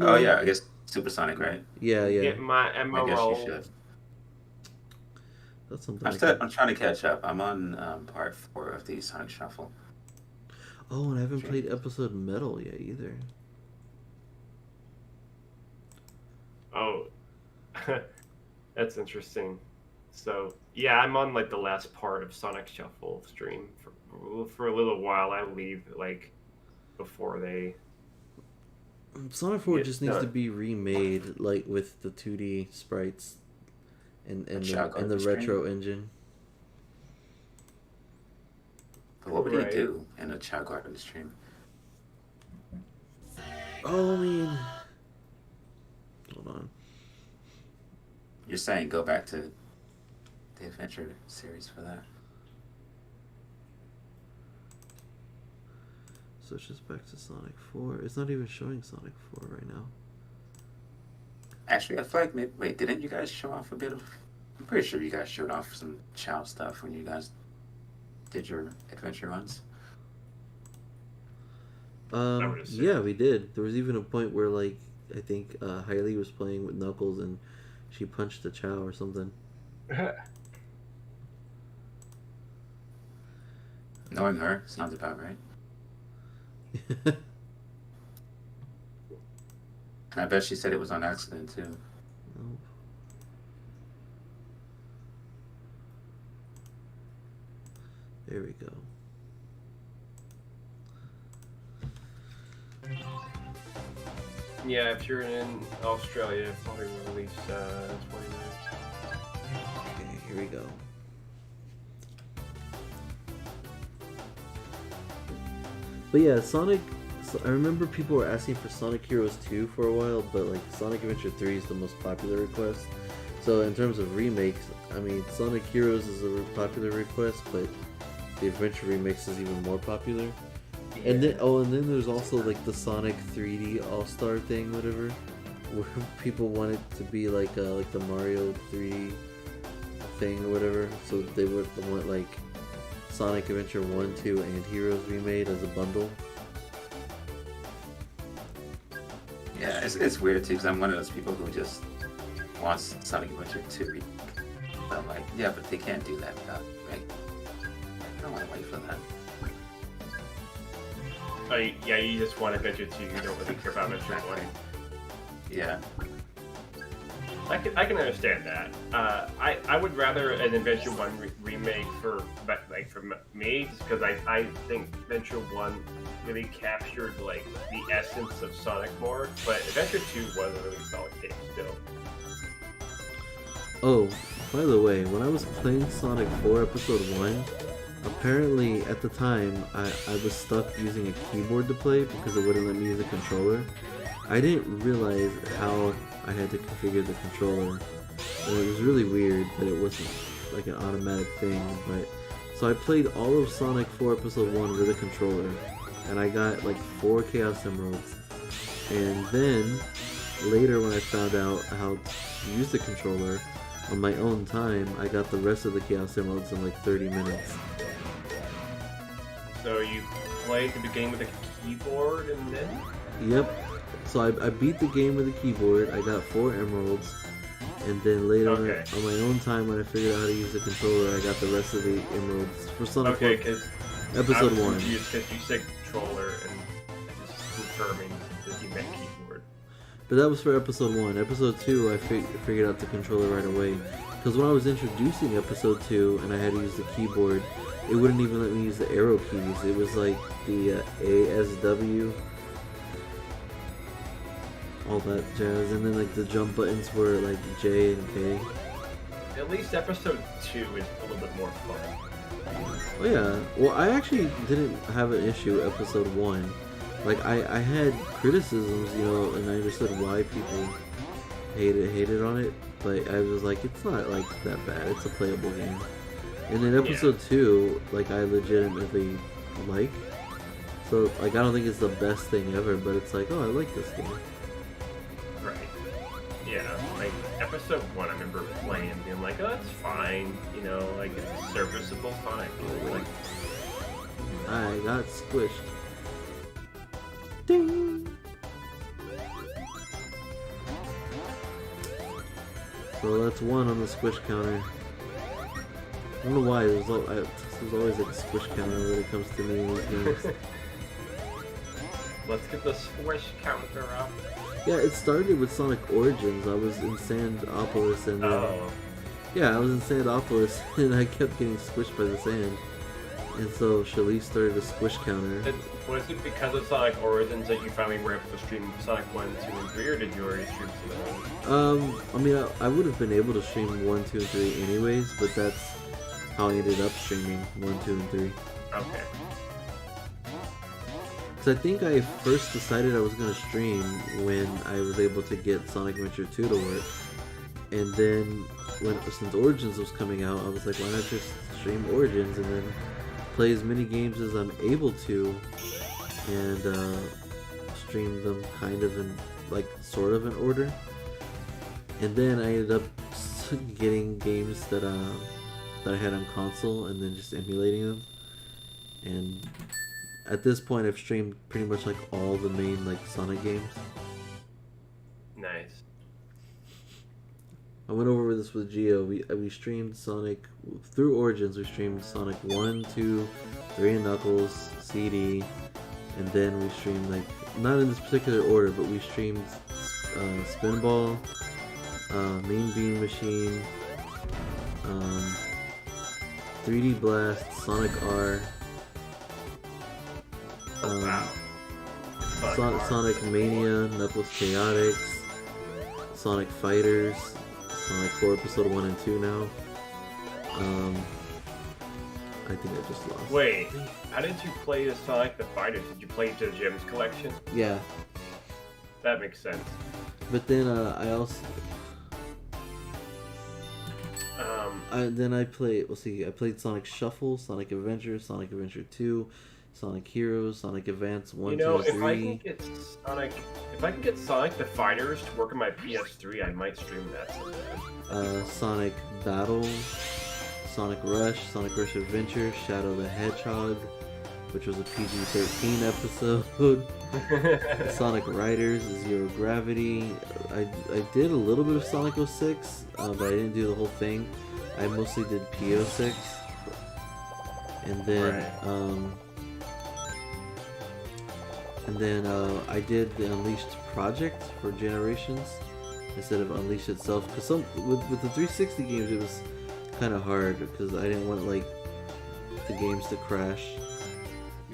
C: Oh yeah, I guess Supersonic, right?
A: Yeah.
B: Get my
C: I guess
B: emerald.
C: you should.
A: That's something.
C: I'm trying to catch up. I'm on part 4 of the Sonic Shuffle.
A: Oh, and I haven't played Episode Metal yet either.
B: Oh, that's interesting. So yeah, I'm on like the last part of Sonic Shuffle stream for a little while. I leave like before they.
A: Sonic 4
B: Yeah,
A: just needs
B: no.
A: to be remade, like with the 2D sprites and
C: Shock
A: the
C: art
A: retro
C: stream.
A: engine.
C: But what would
B: Right.
C: he do in a Chow Garden stream?
A: Oh, I mean, hold on.
C: You're saying go back to the Adventure series for that?
A: So it's just back to Sonic 4. It's not even showing Sonic 4 right now.
C: Actually, I feel like wait, didn't you guys show off a bit of? I'm pretty sure you guys showed off some Chow stuff when you guys did your adventure runs.
B: would assume.
A: Yeah, we did. There was even a point where, like, I think Hailey was playing with Knuckles and she punched a Chow or something.
C: Knowing her sounds about right. And I bet she said it was on accident too.
A: Nope. There we go.
B: Yeah, if you're in Australia, it'll probably release 29th.
A: Okay, here we go. But yeah, Sonic. I remember people were asking for Sonic Heroes 2 for a while, but like Sonic Adventure 3 is the most popular request. So in terms of remakes, I mean Sonic Heroes is a popular request, but the Adventure remix is even more popular.
B: Yeah.
A: And then there's also like the Sonic 3D All Star thing, whatever, where people want it to be like the Mario 3D thing or whatever. So they would want like Sonic Adventure 1, 2, and Heroes Remade as a bundle.
C: Yeah, it's weird too, because I'm one of those people who just wants Sonic Adventure 2. I'm like, yeah, but they can't do that without, right? I don't want to wait for that.
B: Oh, yeah, you just want Adventure 2, you don't really care about Adventure 1.
C: Yeah.
B: I can understand that. I would rather an Adventure 1 remake for me, just because I think Adventure 1 really captured like the essence of Sonic more, but Adventure 2 was a really solid game still.
A: Oh, by the way, when I was playing Sonic 4 Episode 1, apparently at the time I was stuck using a keyboard to play because it wouldn't let me use a controller. I didn't realize how I had to configure the controller. And it was really weird that it wasn't like an automatic thing, but so I played all of Sonic 4 Episode 1 with a controller, and I got like 4 Chaos Emeralds. And then later when I found out how to use the controller on my own time, I got the rest of the Chaos Emeralds in like 30 minutes.
B: So you played the game with a keyboard and then?
A: Yep. So I beat the game with a keyboard, I got 4 emeralds, and then later on my own time when I figured out how to use the controller, I got the rest of the emeralds for Sonic 4 Episode 1.
B: Because you said controller and just confirming that you meant keyboard.
A: But that was for Episode 1. Episode 2, I figured out the controller right away. Because when I was introducing Episode 2 and I had to use the keyboard, it wouldn't even let me use the arrow keys. It was like the ASW, all that jazz, and then like the jump buttons were like J and K.
B: At least Episode 2 is a little bit more fun.
A: Oh yeah, well I actually didn't have an issue with Episode 1. Like I had criticisms, you know, and I understood why people hated on it, but I was like, it's not like that bad, it's a playable game. And then Episode 2, like I legitimately like. So like I don't think it's the best thing ever, but it's like, oh, I like this game.
B: Right. Yeah, like Episode 1 I remember playing and being like, oh, that's fine, you know, like it's serviceable fine. Like,
A: I got squished. Ding! So that's 1 on the squish counter. I don't know why, there's always like a squish counter when it comes to me in these games.
B: Let's get the squish counter up.
A: Yeah, it started with Sonic Origins. I was in Sandopolis and yeah, I was in Sandopolis and I kept getting squished by the sand. And so Shalice started a squish counter.
B: Was it because of Sonic Origins that you finally were able to stream Sonic 1, 2, and 3, or did you already stream some?
A: I mean, I would have been able to stream 1, 2, and 3 anyways, but that's how I ended up streaming 1, 2, and 3.
B: Okay.
A: Because I think I first decided I was going to stream when I was able to get Sonic Adventure 2 to work. And then, since Origins was coming out, I was like, why not just stream Origins and then play as many games as I'm able to and stream them kind of in, like, sort of in order. And then I ended up getting games that I had on console and then just emulating them. And at this point, I've streamed pretty much like all the main like Sonic games.
B: Nice.
A: I went over this with Gio. We streamed Sonic through Origins. We streamed Sonic 1, 2, 3 and Knuckles, CD, and then we streamed like not in this particular order, but we streamed Spinball, Mean Bean Machine, 3D Blast, Sonic R.
B: Wow.
A: Sonic Mania, Knuckles Chaotix, Sonic Fighters, Sonic 4 Episode 1 and 2 now. I think I just lost.
B: Wait, how did you play the Sonic the Fighters? Did you play it to the Gems collection?
A: Yeah.
B: That makes sense.
A: But then I also... I played Sonic Shuffle, Sonic Adventure, Sonic Adventure 2, Sonic Heroes, Sonic Advance 1, 2, 3.
B: If I can get Sonic the Fighters to work on my PS3, I might stream that sometime.
A: Sonic Battle, Sonic Rush Adventure, Shadow the Hedgehog, which was a PG-13 episode. Sonic Riders, Zero Gravity. I did a little bit of Sonic 06, but I didn't do the whole thing. I mostly did P06. And then, I did the Unleashed project for Generations instead of Unleashed itself. Because with the 360 games, it was kind of hard because I didn't want like the games to crash.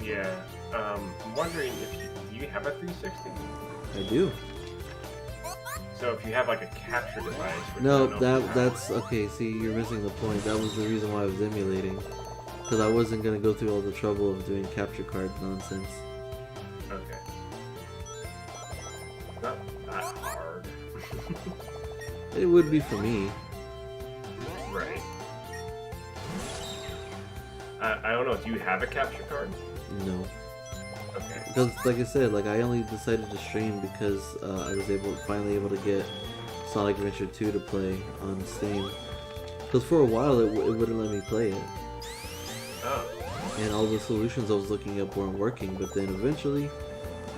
B: Yeah. I'm wondering if do you have a 360?
A: I do.
B: So if you have like a capture device.
A: No, that's okay. See, you're missing the point. That was the reason why I was emulating, because I wasn't gonna go through all the trouble of doing capture card nonsense.
B: Okay. Not that hard.
A: It would be for me.
B: Right. I don't know. Do you have a capture card?
A: No.
B: Okay.
A: Because, like I said, like I only decided to stream because I was finally able to get Sonic Adventure 2 to play on Steam. Because for a while it wouldn't let me play it.
B: Oh.
A: And all the solutions I was looking up weren't working, but then eventually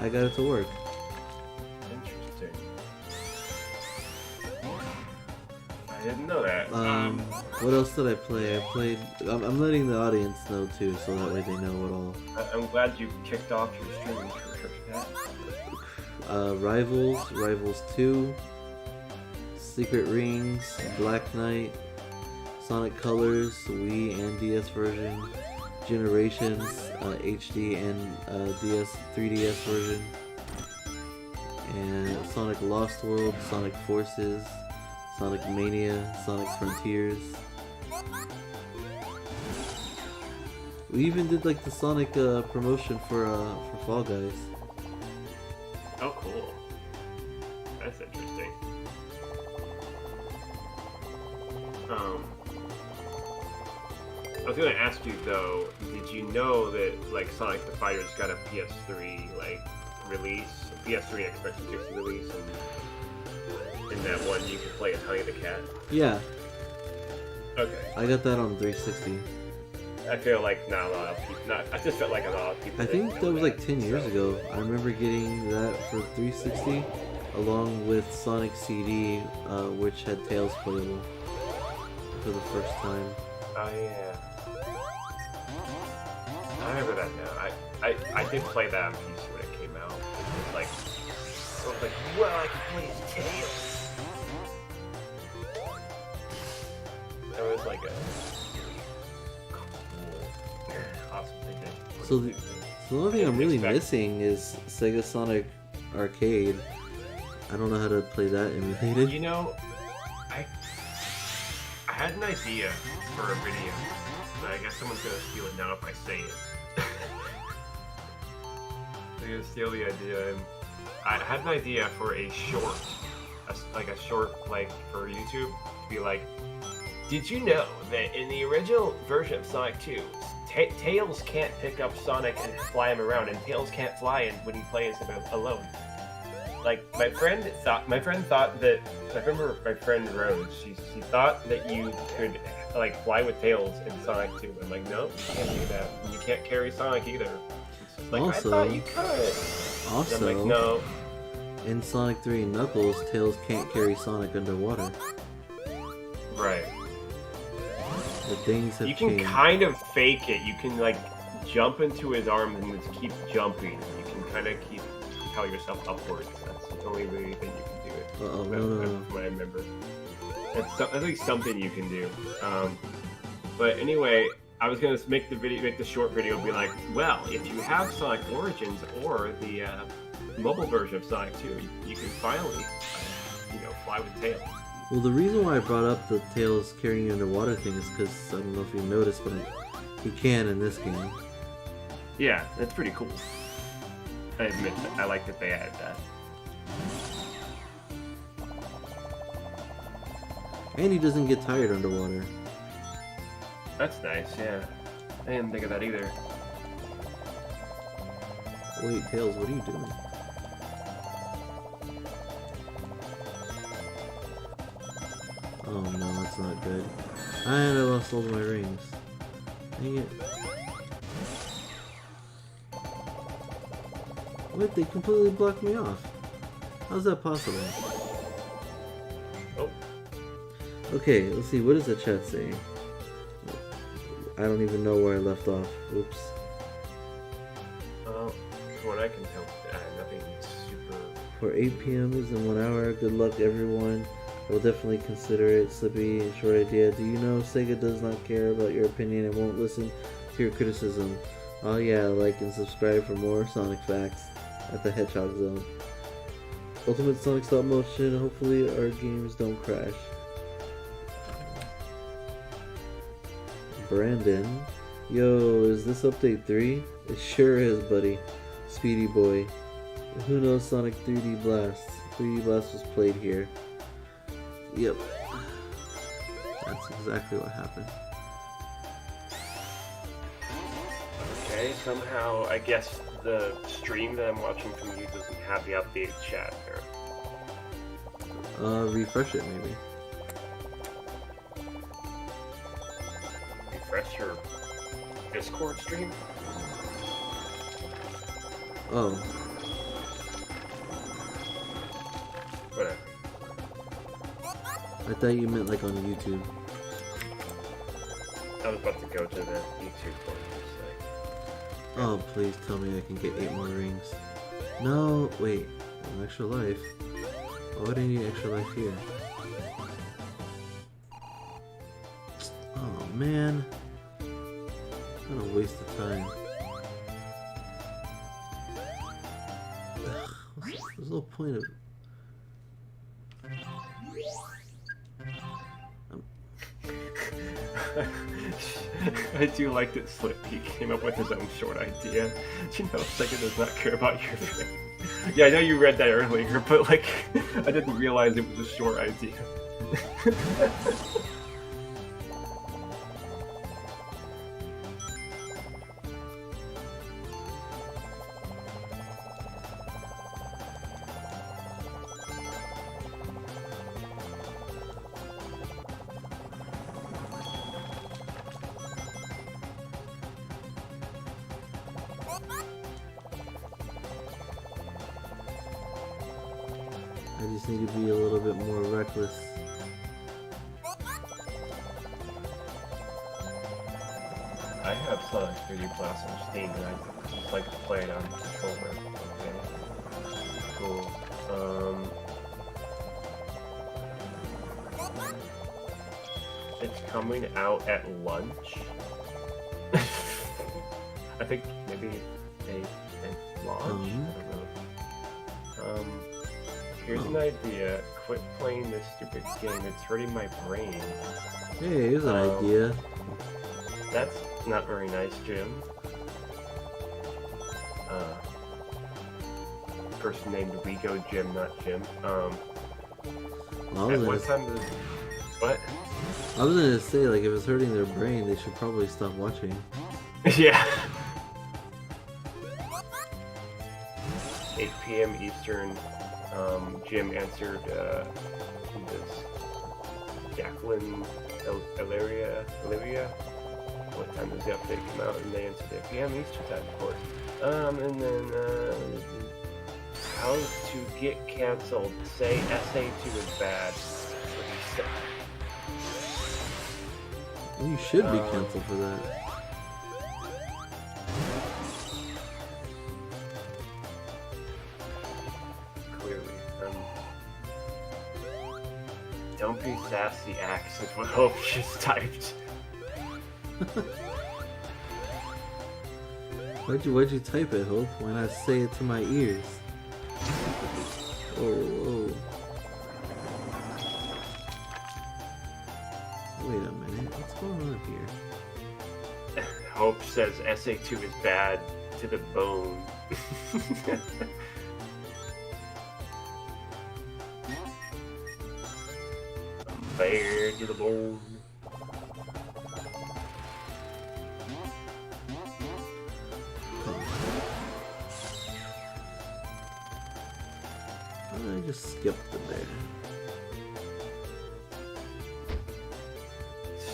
A: I got it to work.
B: Interesting. I didn't know that.
A: What else did I play? I played... I'm letting the audience know too, so that way they know what all...
B: I'm glad you kicked off your streaming for that.
A: Rivals 2, Secret Rings, Black Knight, Sonic Colors, Wii and DS version, Generations, HD and 3DS version, and Sonic Lost World, Sonic Forces, Sonic Mania, Sonic Frontiers. We even did like the Sonic promotion for Fall Guys.
B: Oh, cool. That's interesting. I was gonna ask you though, did you know that like Sonic the Fighters got a PS3 like release, a PS3 Xbox 360 release, and in that one you could play as Honey the Cat?
A: Yeah.
B: Okay.
A: I got that on 360.
B: I feel like not a lot of people. I just felt like a lot of people.
A: I think that was like 10 years ago. I remember getting that for 360, along with Sonic CD, which had Tails playable for the first time.
B: Oh yeah. I remember that now. I did play that on PC when it came out. It was like, well, I can play as Tails. That was like a awesome thing.
A: So the only thing I'm really missing is Sega Sonic Arcade. I don't know how to play that emulated.
B: You know, I had an idea for a video, but I guess someone's gonna steal it now if I say it. They're gonna steal the idea. And I had an idea for a short, like for YouTube, to be like, did you know that in the original version of Sonic 2, Tails can't pick up Sonic and fly him around, and Tails can't fly when he plays him alone? Like my friend thought that I remember my friend Rose. She thought that you could like fly with Tails in Sonic 2. I'm like, no, you can't do that. You can't carry Sonic either. It's like,
A: Also,
B: I thought you could.
A: Also,
B: I'm like, no.
A: In Sonic 3 and Knuckles, Tails can't carry Sonic underwater.
B: Right.
A: The things have
B: You can
A: changed.
B: kind of fake it. You can like jump into his arms and just keep jumping. You can kind of propel yourself upwards. That's the only way that you can do it.
A: Uh-oh,
B: That's what I remember. That's at least something you can do. But anyway, I was gonna make the short video, be like, well, if you have Sonic Origins or the mobile version of Sonic 2, you can finally, fly with Tails.
A: Well, the reason why I brought up the Tails carrying you underwater thing is because, I don't know if you noticed, but he can in this game.
B: Yeah, that's pretty cool. I admit that I like that they added that.
A: And he doesn't get tired underwater.
B: That's nice, yeah. I didn't think of that either.
A: Wait, Tails, what are you doing? Oh no, that's not good. And I lost all of my rings. Dang it. Wait, they completely blocked me off. How's that possible?
B: Oh.
A: Okay, let's see. What does the chat say? I don't even know where I left off. Oops.
B: From what I can tell, nothing super.
A: For 8 p.m. is in 1 hour. Good luck, everyone. I will definitely consider it. Slippy, short idea. Do you know Sega does not care about your opinion and won't listen to your criticism? Oh yeah, like and subscribe for more Sonic facts at the Hedgehog Zone. Ultimate Sonic stop motion. Hopefully our games don't crash. Brandon. Yo, is this update 3? It sure is, buddy. Speedy boy. Who knows Sonic 3D Blast? 3D Blast was played here. Yep. That's exactly what happened.
B: Okay, somehow I guess the stream that I'm watching from you doesn't have the updated chat there.
A: Refresh it maybe.
B: Refresh your Discord stream?
A: Oh.
B: Whatever.
A: I thought you meant like on YouTube.
B: I was about to go to the YouTube for it.
A: Oh, please tell me I can get 8 more rings. No, wait. An extra life. Why would I need extra life here? Oh man. What a waste of time. Ugh, there's no point of...
B: I do like that Slippy came up with his own short idea. You know, Sega does not care about your... Yeah, I know you read that earlier, but like, I didn't realize it was a short idea.
A: I just need to be a little bit more reckless.
B: I have Sonic 3D Blast on Steam, and I just like to play it on controller. Okay. Cool. It's coming out at lunch. I think maybe a launch. I don't know. Here's an idea. Quit playing this stupid game. It's hurting my brain.
A: Hey, here's an idea.
B: That's not very nice, Jim. Person named Wego Jim, not Jim.
A: Well,
B: at what time does... What?
A: I was gonna say, like, if it's hurting their brain, they should probably stop watching.
B: Yeah. 8 p.m. Eastern. Jim answered this Jacqueline Illyria. What time does the update come out? And they answered 8 p.m. Eastern time, of course. And then how to get canceled? Say SA2 is bad. What do you say?
A: You should be canceled for that.
B: Don't be sassy, Axe, is what Hope just typed.
A: Why'd you type it, Hope? Why not say it to my ears? Oh. Wait a minute, what's going on here?
B: Hope says SA2 is bad to the bone. Bad to the bone.
A: I just skipped it there.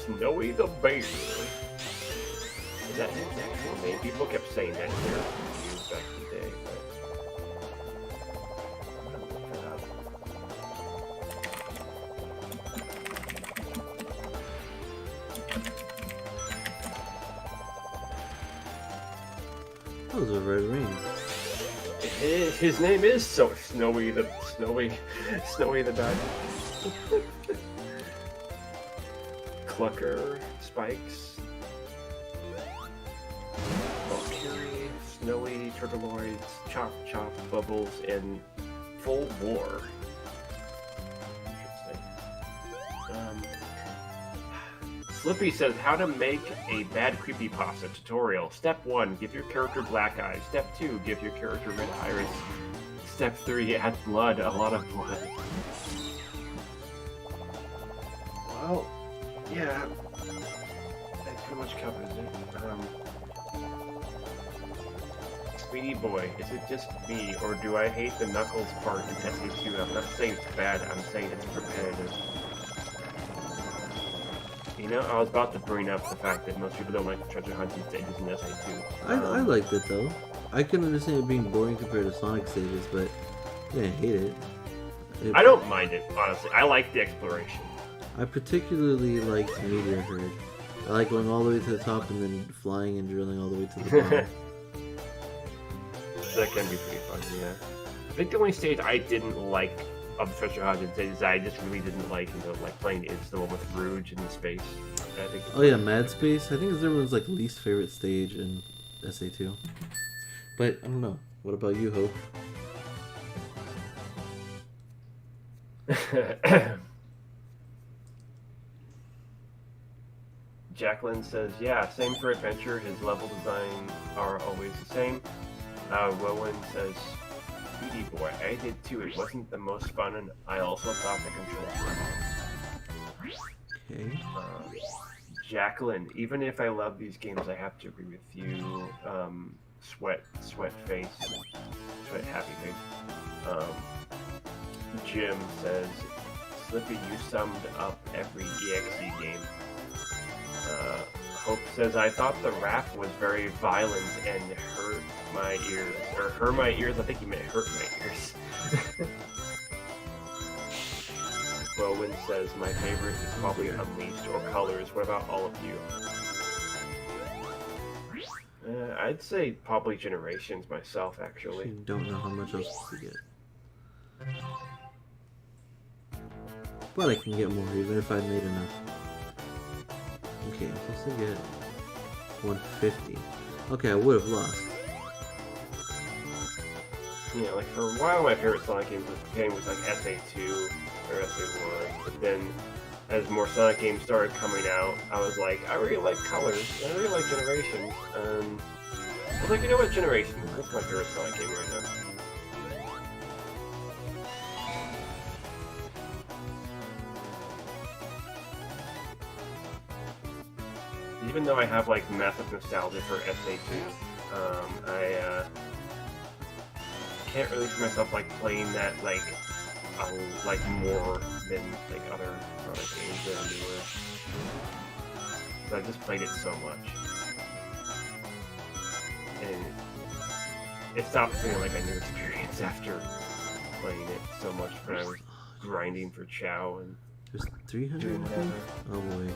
B: Snowy the Bear. Is that his actual name? People kept saying that here back in the day. But I'm gonna look that up.
A: That was a red ring.
B: His name is so Snowy the Dog. Clucker, Spikes, Valkyrie, Snowy, Turtleoids, Chop Chop, Bubbles, and Full War. Interesting. Slippy says how to make a bad creepypasta tutorial. Step 1, give your character black eyes. Step 2, give your character red iris. Step 3, add blood, a lot of blood. Well, yeah, that pretty much covers it. Sweetie boy, is it just me, or do I hate the Knuckles part in SE2? I'm not saying it's bad, I'm saying it's repetitive. You know, I was about to bring up the fact that most people don't like the treasure hunting stages in SA2.
A: I liked it though. I can understand it being boring compared to Sonic stages, but I didn't hate it.
B: I don't mind it, honestly. I like the exploration.
A: I particularly liked Meteor Herd. I like going all the way to the top and then flying and drilling all the way to the bottom.
B: That can be pretty fun, yeah. I think the only stage I didn't like of the treasure hunting stages I just really didn't like until like playing is the one with Rouge in space. I think
A: Oh yeah, Mad Space. I think it's everyone's like least favorite stage in SA2. But I don't know. What about you, Hope?
B: Jacqueline says, yeah, same for Adventure. His level design are always the same. Rowan says, Sweetie boy, I did too. It wasn't the most fun, and I also thought the controls were
A: Okay.
B: Jacqueline, even if I love these games, I have to agree with you. Sweat face, sweat happy face. Jim says, Slippy, you summed up every EXE game. Hope says, I thought the rap was very violent and hurt my ears. Or hurt my ears? I think he meant hurt my ears. Bowen says, my favorite is probably Unleashed or Colors. What about all of you? I'd say probably Generations myself, actually.
A: I don't know how much else to get. But I can get more even if I made enough. Okay, I'm supposed to get 150. Okay, I would have lost.
B: Yeah, like for a while my favorite Sonic game was like SA2 or SA1, but then as more Sonic games started coming out, I was like, I really like Colors, I really like Generations, and I was like, you know what, Generations, that's my favorite Sonic game right now. Even though I have like massive nostalgia for SA2, I can't really see myself like playing that like more than like other games that are newer. So I just played it so much, and it stopped feeling like a new experience after playing it so much when I was grinding for Chow and
A: There's 300. Oh boy.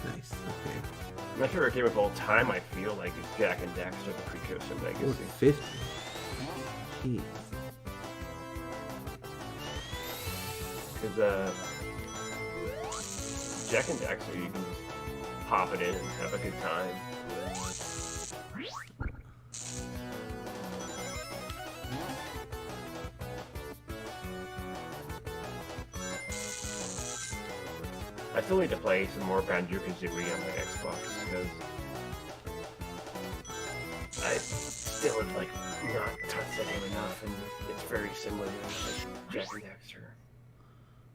A: Nice. Okay.
B: My favorite game of all time, I feel like, is Jack and Daxter: The Precursor Legacy.
A: 50. Jeez.
B: Because Jack and Daxter, you can just pop it in and have a good time. I still need to play some more Banjo-Kazooie on my Xbox, because I still have, like, not touched that game enough, and it's very similar to like, Jack and Daxter.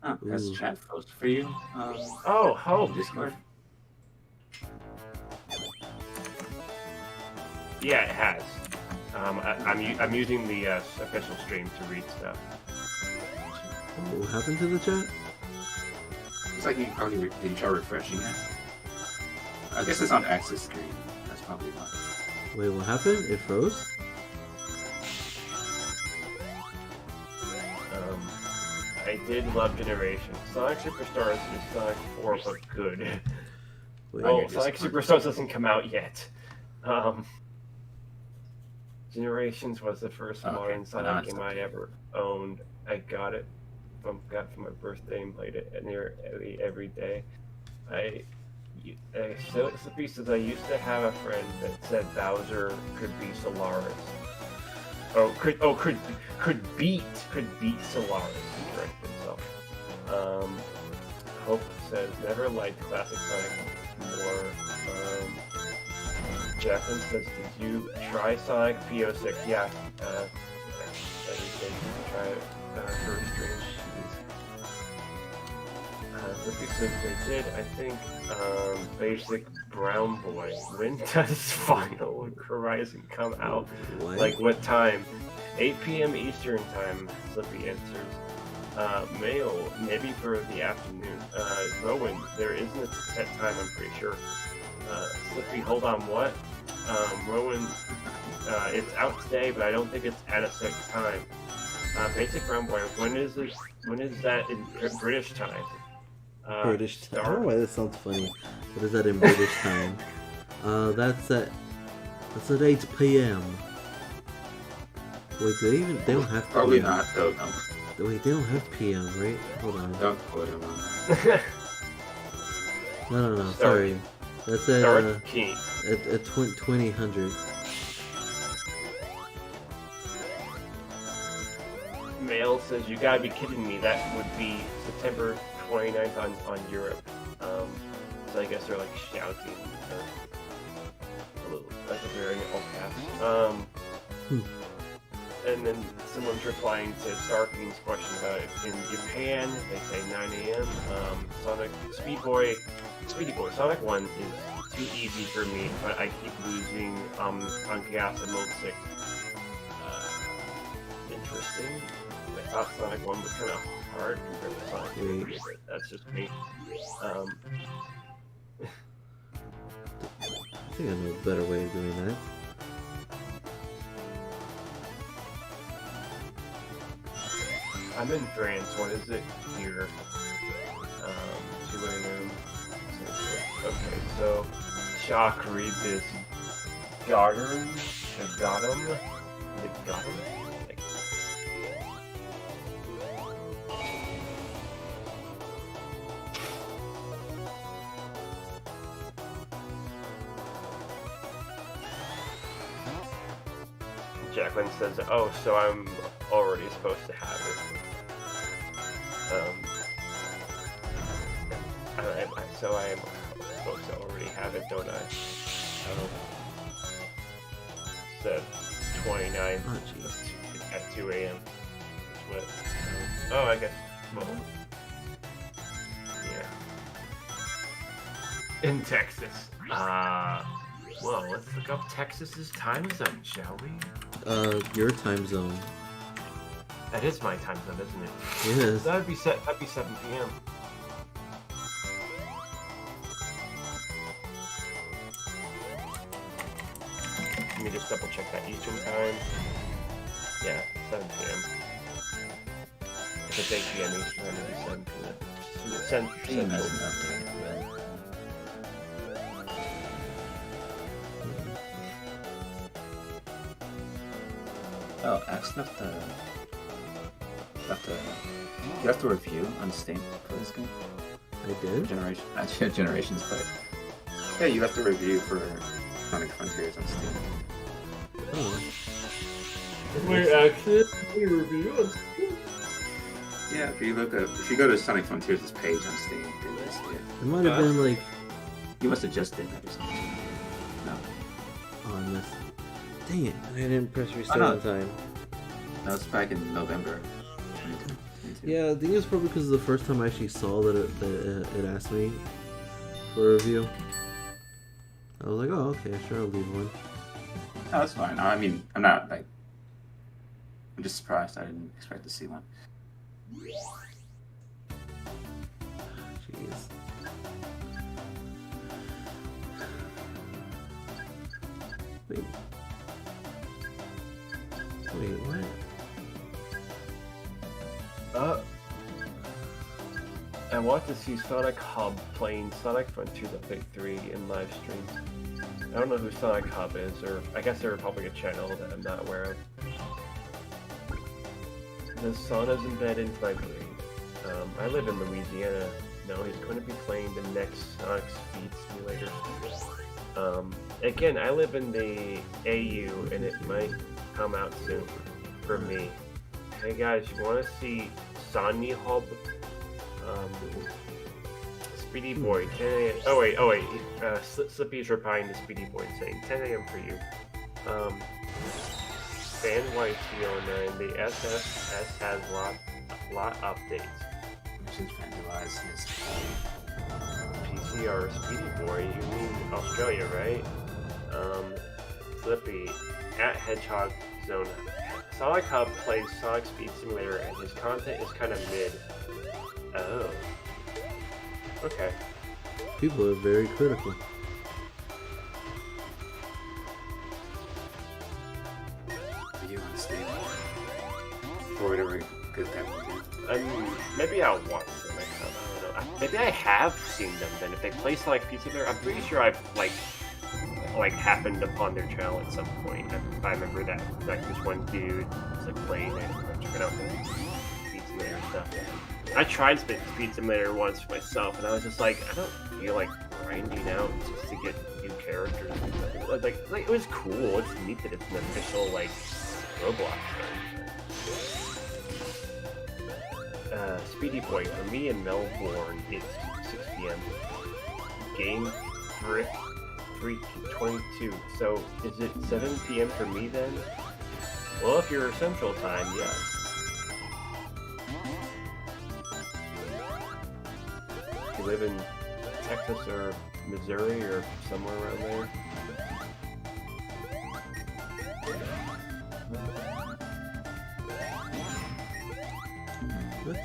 C: Oh, that's a chat post for you.
B: Oh, Hope!
C: Discord.
B: Yeah, it has. I'm using the official stream to read stuff.
A: What happened to the chat?
C: It's like you probably did you try refreshing it? I guess it's on access screen. That's probably why.
A: Wait, what happened? It froze?
B: I did love Generations. Sonic Superstars is Sonic 4, but good.
A: Wait,
B: Well, Sonic Superstars doesn't come out yet. Generations was the first modern Sonic game I ever owned. I got it for my birthday and played it nearly every day. Slippy says I used to have a friend that said Bowser could be Solaris. Could beat Solaris. He corrected himself. Hope says never liked classic Sonic more. Jacqueline says, did you try Sonic P06? Yeah, I did try it for Strange Shoes. Slippy says they did, I think, Basic Brown Boy. When does Final Horizon come out?
A: What?
B: Like what time? 8 p.m. Eastern time, Slippy answers. Mail, maybe for the afternoon. Rowan, there isn't a set time, I'm pretty sure. Slippy, hold on, what? Rowan, it's out today, but I don't think it's at a set time. Basic Brown Boy, when is that in British time?
A: British time. I don't know why that sounds funny. What is that in British time? That's at 8 p.m. Wait, they don't have PM.
C: Probably not, though. No.
A: Wait, they don't have PM, right? Hold on.
C: Don't quote him on that.
A: No. Sorry. That's at 2000.
B: Mail says, you gotta be kidding me. That would be September 29th on Europe. So I guess they're like shouting or a little, like a very old cast. And then someone's replying to Starking's question about it. In Japan, they say 9 a.m. Speedy Boy, Sonic 1 is too easy for me, but I keep losing on Chaos and Mode 6. Interesting. I thought Sonic 1 was kind of hard compared to Sonic 2, but that's just me.
A: I think I know a better way of doing that.
B: I'm in France. What is it here? 2 a.m. Okay, so Shock read this Gotham. Jacqueline says, oh, so I'm already supposed to have it. So I am supposed to already have it, don't I? Said 29 at 2 a.m. Oh, I guess. Well, yeah. In Texas. Well, let's look up Texas's time zone, shall we?
A: Your time zone.
B: That is my time zone, isn't it?
A: Yes.
B: That'd be 7 p.m. Let me just double check that Eastern time. Yeah, 7 p.m. If it's 8 p.m. Eastern time, it'd be 7 p.m.
C: Oh, X left you have to review on Steam for this game.
A: I did?
C: Actually, Generations, but yeah, you have to review for Sonic Frontiers on Steam.
A: Oh.
B: Wait, actually, we review on Steam?
C: Yeah, if you go to Sonic Frontiers' page on Steam, you will see it.
A: It might have been like...
C: You must have just did that or something. No.
A: Oh, I missed it. Dang it, I didn't press reset on time.
C: That was back in November.
A: Yeah, I think it's probably because the first time I actually saw that it asked me for a review. I was like, oh, okay, sure, I'll leave one.
C: No, that's fine. I mean, I'm not, like... I'm just surprised. I didn't expect to see one.
A: Jeez. Wait. Wait, what?
B: I want to see Sonic Hub playing Sonic Frontiers Update 3 in live stream. I don't know who Sonic Hub is, or I guess they're probably a channel that I'm not aware of. The sauna's embedded into my brain. I live in Louisiana. No, he's going to be playing the next Sonic Speed Simulator. Again, I live in the AU, and it might come out soon for me. Hey guys, you want to see Sony Hub? Speedy Boy, 10 a.m. Oh wait. Slippy's replying to Speedy Boy saying 10 a.m. for you. Fan YT09, the SSS has lot updates.
C: Should vandalize his
B: PCR Speedy Boy, you mean Australia, right? Slippy, at Hedgehog Zone. Sonic Hub plays Sonic Speed Simulator and his content is kind of mid. Oh. Okay.
A: People are very critical.
C: Are you on stage? Or whatever good that would be.
B: Maybe I'll watch them. I don't know. Maybe I have seen them then. If they play Sonic Speed Simulator, I'm pretty sure I've like happened upon their channel at some point. I remember that like this one dude was like playing it and checking out the Speed Simulator stuff. I tried Speed Simulator once for myself, and I was just like, I don't feel like grinding out just to get new characters. Like it was cool. It's neat that it's an official like Roblox thing. Speedy Boy, for me in Melbourne, it's 6 p.m. Game Drift 322. So is it 7 p.m. for me then? Well, if you're Central Time, yes. If you live in Texas or Missouri or somewhere around there.
A: What?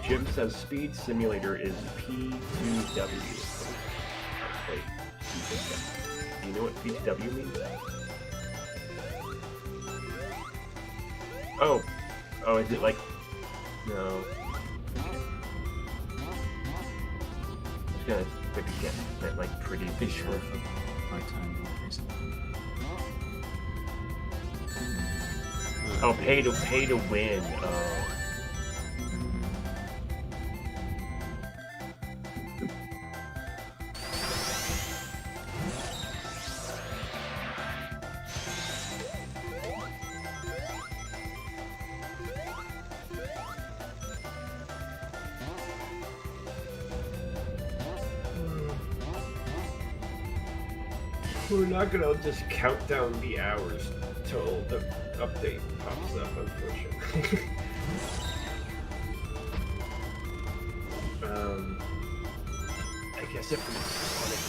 B: Jim says Speed Simulator is P2W. Wait, do you know what P2W means? Oh, is it like, no. I was gonna maybe guess that like pretty
C: Be sure for part-time recently.
B: Oh, pay to win. Oh. We're not gonna just count down the hours till the update pops up, unfortunately. I guess if we wanted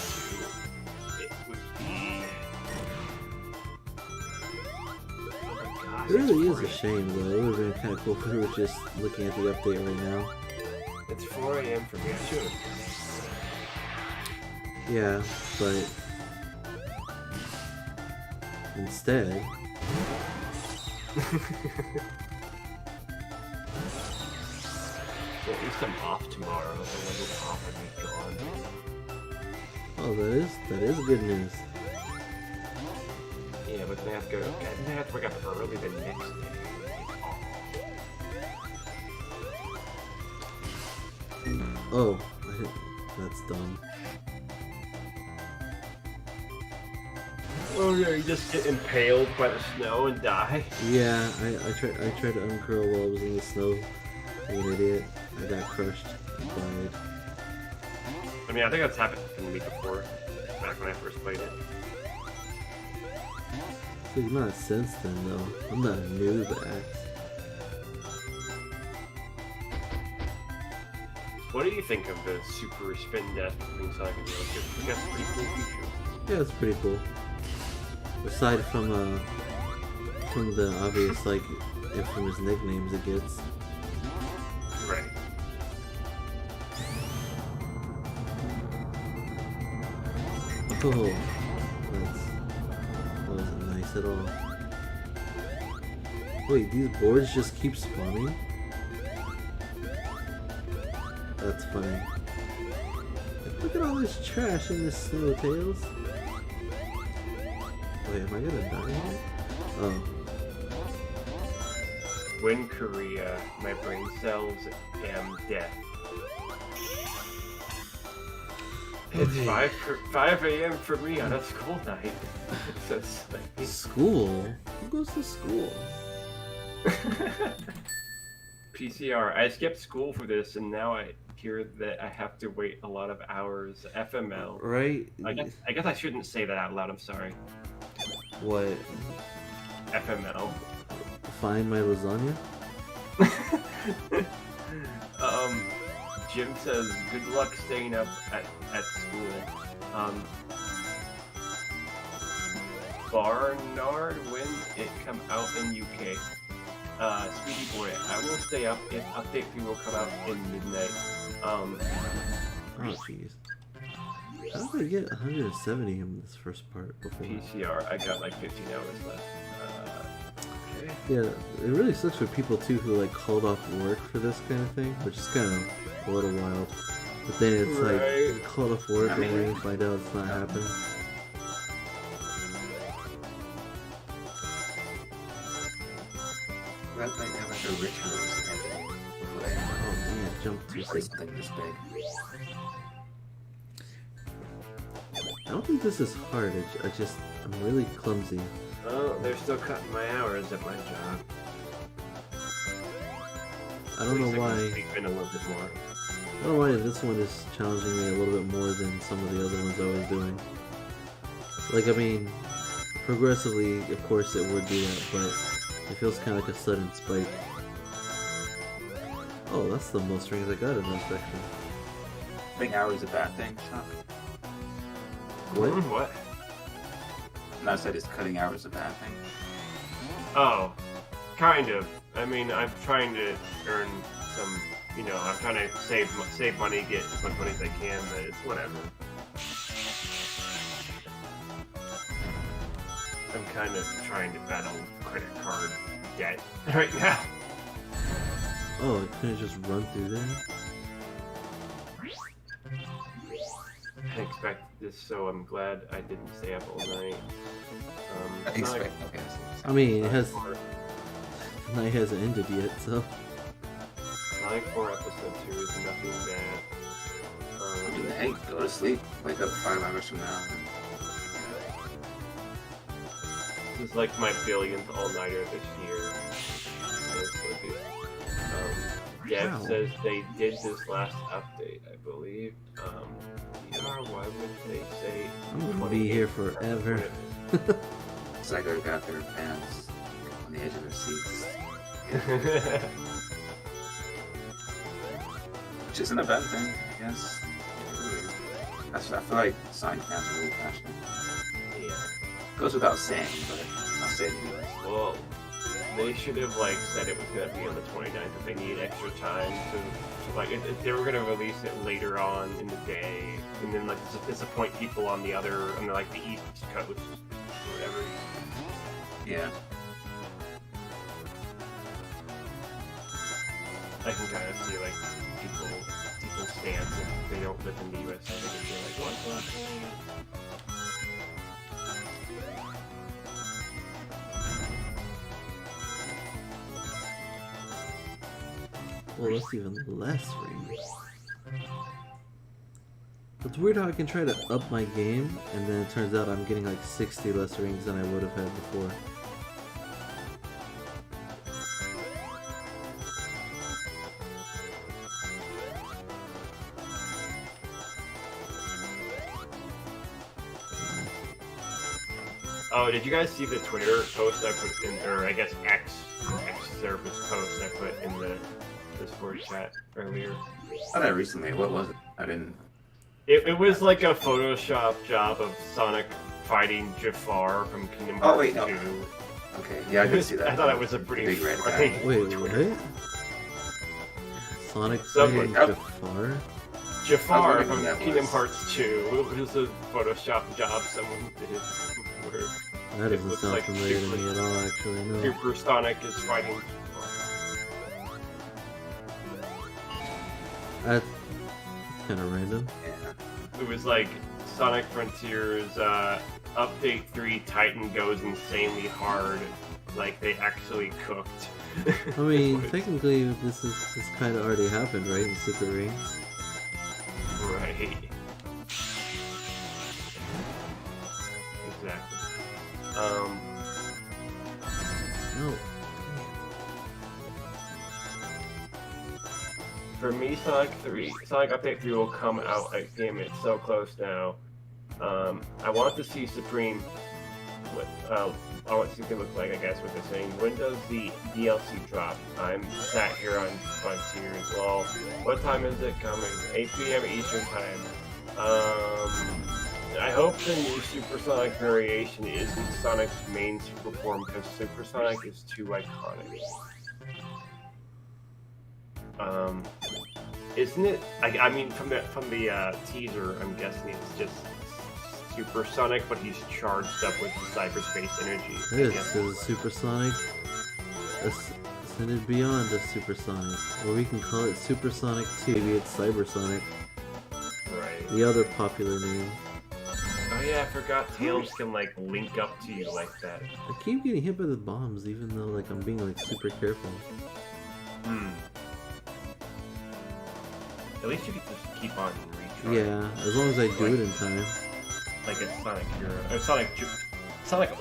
B: to, it would be. Oh my gosh.
A: It really
B: it's
A: is a shame though. It would have been kind of cool if we were just looking at the update right now.
B: It's 4 a.m. for me. I should.
A: Yeah, but instead.
B: Well, at least I'm off tomorrow. If I wasn't off, I'd be gone.
A: Oh, that is good news.
B: Yeah, but then I have to go. Then I have to wake up early the next day.
A: Oh, that's dumb.
B: Oh yeah, you just get impaled by the snow and die.
A: Yeah, I tried to uncurl while I was in the snow. Like an idiot. I got crushed. Died.
B: I mean, I think that's happened to me before, back when I first played it.
A: So not since then though. I'm not a noob act.
B: What do you think of the super spin death between Sonic and Tails? I think that's a pretty cool feature.
A: Yeah, it's pretty cool. Aside from the obvious like infamous nicknames it gets.
B: Right.
A: Oh, that wasn't nice at all. Wait, these boards just keep spawning? That's funny. Like, look at all this trash in this snow, Tails. Wait, am I gonna die here? Oh.
B: When Korea, my brain cells am death. It's
A: Okay.
B: 5 a.m. for me on a school night. So sleepy.
A: School? Who goes to school?
B: PCR. I skipped school for this, and now I hear that I have to wait a lot of hours. FML.
A: Right?
B: I guess I shouldn't say that out loud. I'm sorry.
A: What?
B: FML.
A: Find my lasagna?
B: Jim says, good luck staying up at school. Barnard, when it come out in UK? Speedy boy, I will stay up if update 3 will come out in midnight.
A: Oh, jeez. How did I get 170 in this first part before?
B: PCR, I got like 15 hours left. Okay.
A: Yeah, it really sucks for people too who like called off work for this kind of thing, which is kind of a little wild. But then it's like you called off work and then you find out it's not happening.
C: That might have like a rituals ending before they
A: Oh man, jump too
C: play
A: soon.
C: something this big.
A: I don't think this is hard. I'm really clumsy.
B: Oh, they're still cutting my hours at my job.
A: I don't know why.
B: In a little bit more.
A: I don't know why this one is challenging me a little bit more than some of the other ones I was doing. Like, I mean, progressively, of course it would do that, but it feels kind of like a sudden spike. Oh, that's the most rings I got in that section.
C: Cutting hours is a bad thing, Chuck?
A: What?
B: What?
C: No, I said is cutting hours a bad thing?
B: Oh, kind of. I mean, I'm trying to earn some, I'm trying to save money, get as much money as I can, but it's whatever. I'm kind of trying to battle credit card debt right now.
A: Oh, I couldn't just run through there?
B: I expect this, so I'm glad I didn't stay up all night.
C: I
B: it's not
C: expect, okay.
A: I mean, it has...
B: for-
A: The night hasn't ended yet, so...
B: Like 4 episode 2 is nothing bad.
C: I mean, hey, go to sleep. Wake up 5 hours from now.
B: This is like my billionth all-nighter this year. So sleepy. Dev
A: Wow.
B: says they did this last update, I believe. PR, why would they say...
A: I'm gonna be here forever.
C: SEGA got their fans on the edge of their seats. Which isn't a bad thing, I guess. I feel like sign fans are really passionate.
B: Yeah.
C: Goes without saying, but I'll say it anyways.
B: Well, they should have said it was gonna be on the 29th if they need extra time to if they were gonna release it later on in the day, and then disappoint people on the East Coast or whatever.
C: Yeah.
B: I can kind of see people's stance if they don't live in the US. I think it'd be like, what the heck?
A: Well, that's even less rings. It's weird how I can try to up my game, and then it turns out I'm getting like 60 less rings than I would have had before.
B: Oh, did you guys see the Twitter post I put in, or I guess X service post I put in the Discord chat earlier?
C: I saw that recently. What was it? I didn't.
B: It was like a Photoshop job of Sonic fighting Jafar from Kingdom Hearts
C: Oh, wait, no.
B: 2.
C: Okay, yeah, I did see that.
B: I thought it was a pretty
C: Big red
B: funny.
C: guy.
A: Wait, what? Sonic
B: Someone-
A: fighting Jafar?
B: Jafar
C: wondering
B: from
C: who that
B: Kingdom
C: was.
B: Hearts 2. It was a Photoshop job someone did where
A: That
B: it
A: doesn't
B: looks
A: sound
B: like
A: familiar to me at all, actually. No.
B: Super Sonic is fighting.
A: That's kind of random.
C: Yeah.
B: It was like Sonic Frontiers Update 3 Titan goes insanely hard. Like they actually cooked.
A: I mean, technically, this kind of already happened, right? In Secret Rings.
B: Right. Exactly.
A: No.
B: For me, Sonic Update 3 will come out. Like, damn, it's so close now. I want to see Supreme. I want to see what they look like. I guess what they're saying. When does the DLC drop? I'm sat here on Frontiers. Well, what time is it coming? 8 p.m. Eastern time. I hope the new Supersonic variation isn't Sonic's main super form because Supersonic is too iconic. Isn't it? I mean, from the teaser, I'm guessing it's just Supersonic, but he's charged up with the cyberspace energy.
A: This is Supersonic ascended beyond a Supersonic, or we can call it Supersonic 2. Maybe it's Cybersonic,
B: Right.
A: the other popular name.
B: Oh yeah, I forgot Tails can like link up to you like that.
A: I keep getting hit by the bombs, even though like I'm being like super careful.
B: At least you can just keep on retrying.
A: Yeah, as long as I do it in time.
B: Like it's Sonic Hero. Or Sonic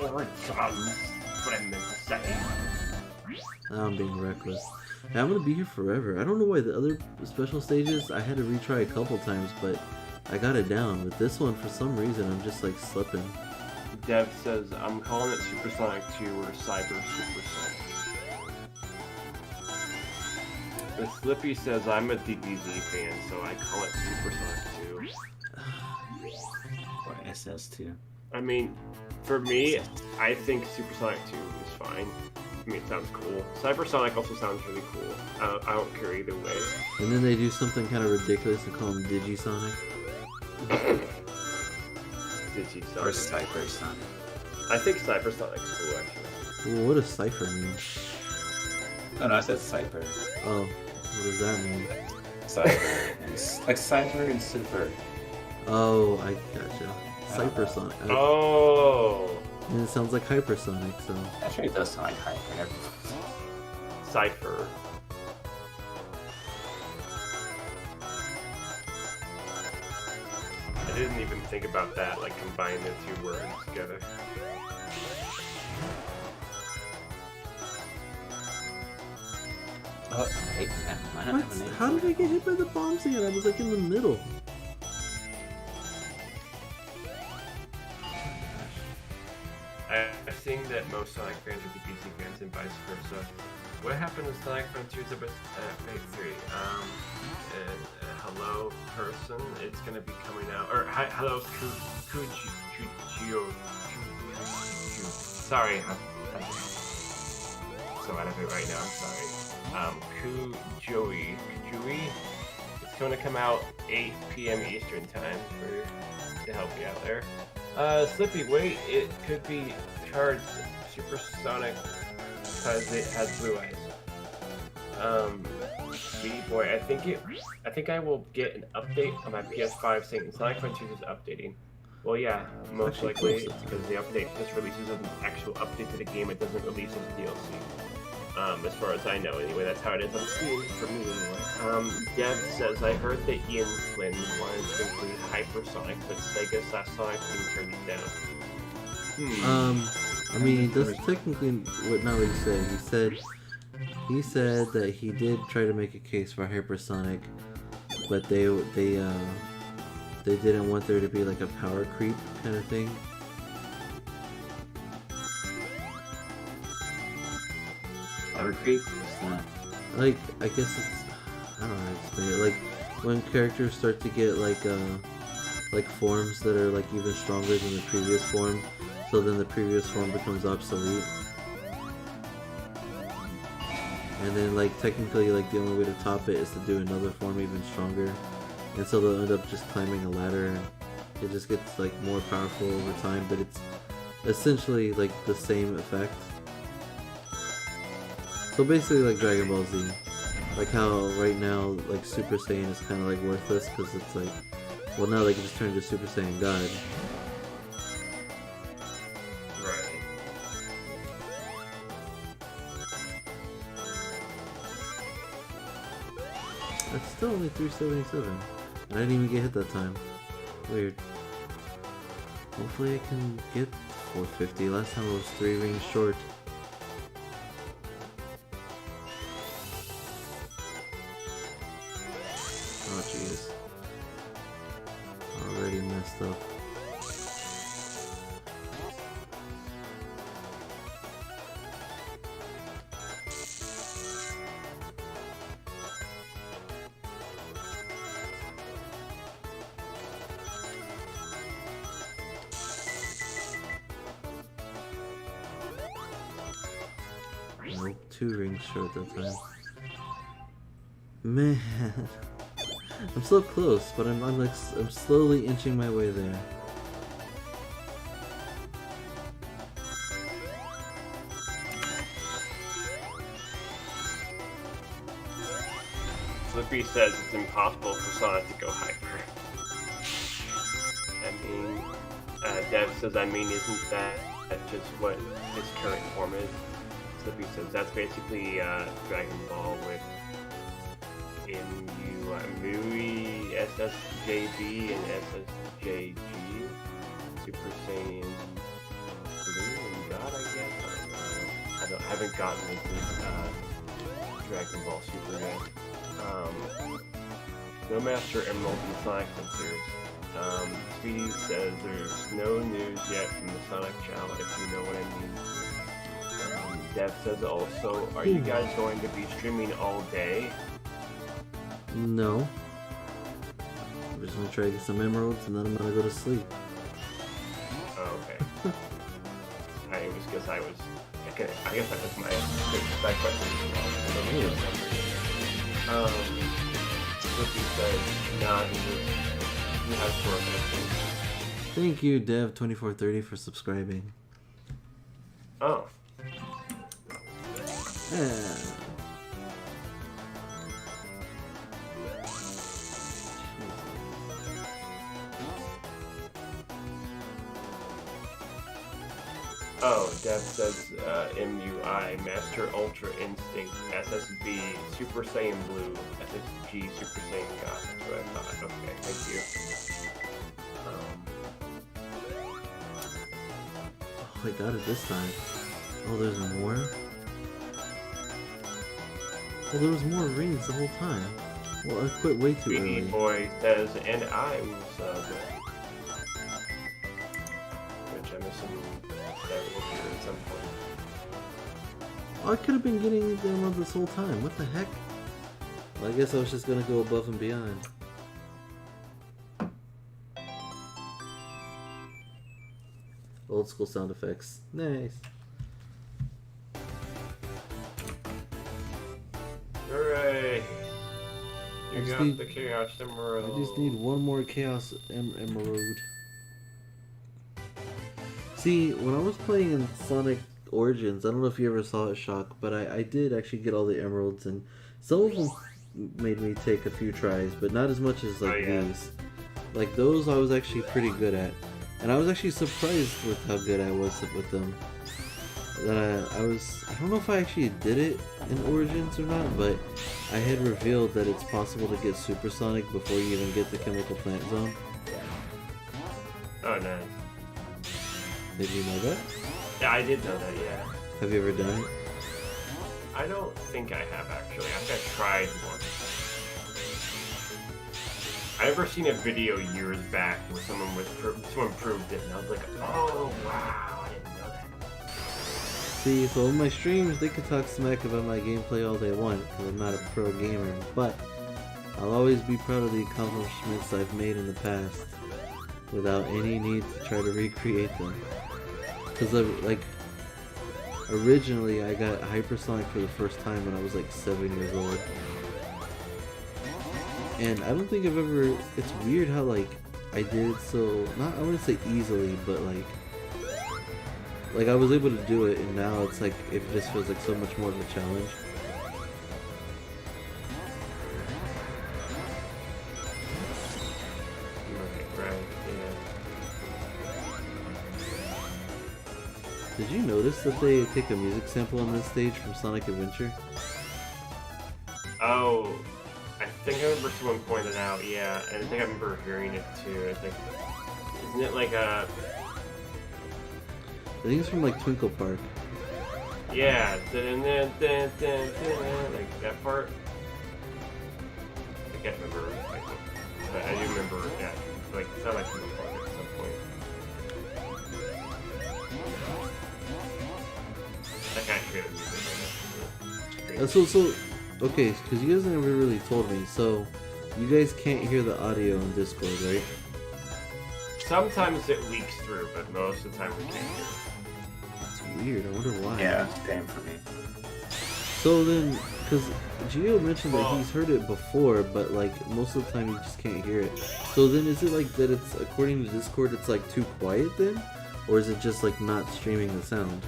B: Origins. That's what I meant to say.
A: Now I'm being reckless. And I'm gonna be here forever. I don't know why the other special stages I had to retry a couple times, but I got it down. With this one, for some reason, I'm just like slipping.
B: Dev says, I'm calling it Supersonic 2 or Cyber Supersonic. The Slippy says, I'm a DBZ fan, so I call it Supersonic 2.
C: Or SS2.
B: I mean, for me, I think Supersonic 2 is fine. I mean, it sounds cool. Cybersonic also sounds really cool. I don't care either way.
A: And then they do something kind of ridiculous and call him Digisonic.
B: Digisonic.
C: Or Cybersonic.
B: I think Cybersonic's cool, actually.
A: Well, what does Cypher mean?
C: Oh no, I said Cyber.
A: Oh, what does that mean?
C: Cyber. Like Cyber and Super.
A: Oh, I gotcha. Cybersonic.
B: Oh!
A: And it sounds like hypersonic, so.
C: Actually, it does sound like Hyper.
B: Cypher. I didn't even think about that, like combining the two words together.
C: Oh, hey, why not
A: What?
C: have a name?
A: How did I get hit by the bombs again? I was like in the middle.
B: I've seen that most Sonic fans are DBZ fans and vice versa. What happened to Sonic Frontiers Fate 3? Hello, person. It's gonna be coming out. Or hi, hello, Kujio. Sorry, I'm so out of it right now. I'm sorry. Kujoi. It's gonna come out 8 p.m. Eastern time to help you out there. Slippy, wait, it could be charged Supersonic because it has blue eyes. Speedy boy, I think I will get an update on my PS5 saying Sonic Frontiers is updating. Well, yeah, most
A: Actually,
B: likely
A: close
B: it's because the update just releases an actual update to the game. It doesn't release as DLC. As far as I know, anyway, that's how it is on Steam for me, anyway. Dev says, I heard that Ian Flynn wanted to include Hypersonic, but Sega Sonic didn't turn it down.
A: I mean, that's technically not what he said. He said that he did try to make a case for hypersonic, but they didn't want there to be like a power creep kind of thing.
C: Power creep? What's that?
A: Like, I guess it's, I don't know how to explain it. Like when characters start to get like forms that are like even stronger than the previous form, so then the previous form becomes obsolete. And then like technically like the only way to top it is to do another form even stronger. and so they'll end up just climbing a ladder, and it just gets like more powerful over time. But it's essentially like the same effect. So basically, like Dragon Ball Z, like how right now like Super Saiyan is kind of like worthless because it's like, well, now they can just turn into Super Saiyan God. That's still only 377. And I didn't even get hit that time. Weird. Hopefully I can get 450. Last time I was 3 rings short. Oh jeez. Already messed up. Nope, 2 rings short that time. Man, I'm so close, but I'm slowly inching my way there.
B: Slippy says it's impossible for Sonic to go hyper. I mean, Dev says, isn't that just what his current form is? Slippy says that's basically Dragon Ball with Mui, SSJB, and SSJG. Super Saiyan Blue and God, I guess. I haven't gotten into Dragon Ball Super yet. No Master Emerald and Sonic Sensors. Speedy says there's no news yet from the Sonic Channel, if you know what I mean. Dev says also, are you guys going to be streaming all day?
A: No. I'm just gonna try to get some emeralds and then I'm gonna go to sleep.
B: Oh, okay. I guess that was my that question as well. Slippy says, nah, he has 4 connections.
A: Thank you, Dev2430, for subscribing.
B: Oh.
A: Yeah.
B: Oh, Dev says MUI, Master Ultra Instinct, SSB, Super Saiyan Blue, SSG, Super Saiyan God. That's what I thought. Okay, thank you.
A: Oh, I got it this time. Oh, there's more? Well, there was more rings the whole time. Well, I quit way too early.
B: Boy says, and I was which I'm assuming that will appear at some point.
A: Oh, I could have been getting the emerald this whole time. What the heck? Well, I guess I was just gonna go above and beyond. Old school sound effects. Nice.
B: Hooray! You
A: I just
B: got
A: need-
B: the Chaos Emerald.
A: I just need one more Chaos Emerald. See, when I was playing in Sonic Origins, I don't know if you ever saw it, Shock, but I did actually get all the emeralds, and some of them made me take a few tries, but not as much as like these. Like those I was actually pretty good at. And I was actually surprised with how good I was with them. That I don't know if I actually did it in Origins or not, but I had revealed that it's possible to get Supersonic before you even get the Chemical Plant Zone.
B: Oh, nice.
A: Did you know that?
B: Yeah, I did know that, yeah.
A: Have you ever done it?
B: I don't think I have, actually. I think I tried once. I ever seen a video years back where someone proved it, and I was like, oh, wow, I didn't know that.
A: See, so in my streams, they can talk smack about my gameplay all they want, because I'm not a pro gamer, but I'll always be proud of the accomplishments I've made in the past, without any need to try to recreate them. Because, like, originally I got Hypersonic for the first time when I was like 7 years old. And I don't think I've ever. It's weird how like I did it so not I wouldn't say easily, but like I was able to do it, and now it's like it just feels like so much more of a challenge.
B: Right.
A: Did you notice that they take a music sample on this stage from Sonic Adventure?
B: Oh, I think I remember someone pointed out. Yeah, and I think I remember hearing it too. I think isn't it like a?
A: I think it's from like Twinkle Park.
B: Yeah, dun, dun, dun, dun, dun, like that part. I can't remember, like, but I do remember that. Like, it sounded like Twinkle Park at some point. I can't hear the music.
A: So, okay, because you guys never really told me. So, you guys can't hear the audio on Discord, right?
B: Sometimes it leaks through, but most of the time we can't hear it.
A: It's weird. I wonder why.
C: Yeah, same for me.
A: So then, because Gio mentioned that he's heard it before, but like most of the time you just can't hear it. So then, is it like that? It's according to Discord, it's like too quiet then, or is it just like not streaming the sound?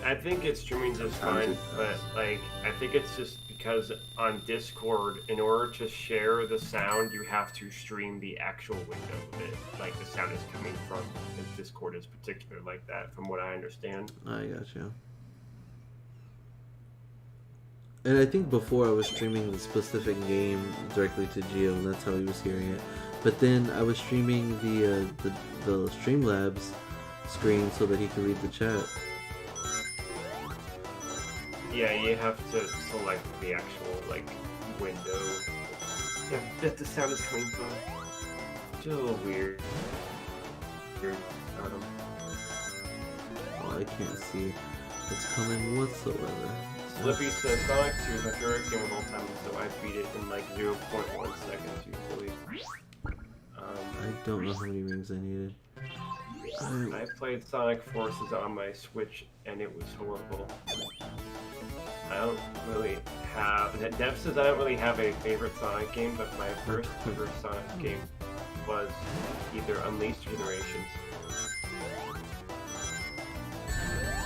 B: I think it's streaming just fine, but like I think it's just because on Discord, in order to share the sound, you have to stream the actual window that like the sound is coming from. And Discord is particular like that, from what I understand.
A: I gotcha. And I think before I was streaming the specific game directly to Gio, and that's how he was hearing it. But then I was streaming the Streamlabs screen so that he could read the chat.
B: Yeah, you have to select the actual like window that the sound is coming from. It's a little weird.
A: Oh, I can't see it's coming whatsoever.
B: Slippy says Sonic 2 is my favorite game of all time, so I beat it in like 0.1 seconds usually.
A: I don't know how many rings I needed.
B: I played Sonic Forces on my Switch and it was horrible. I don't really have... Dev says I don't really have a favorite Sonic game, but my first ever Sonic game was either Unleashed Generations.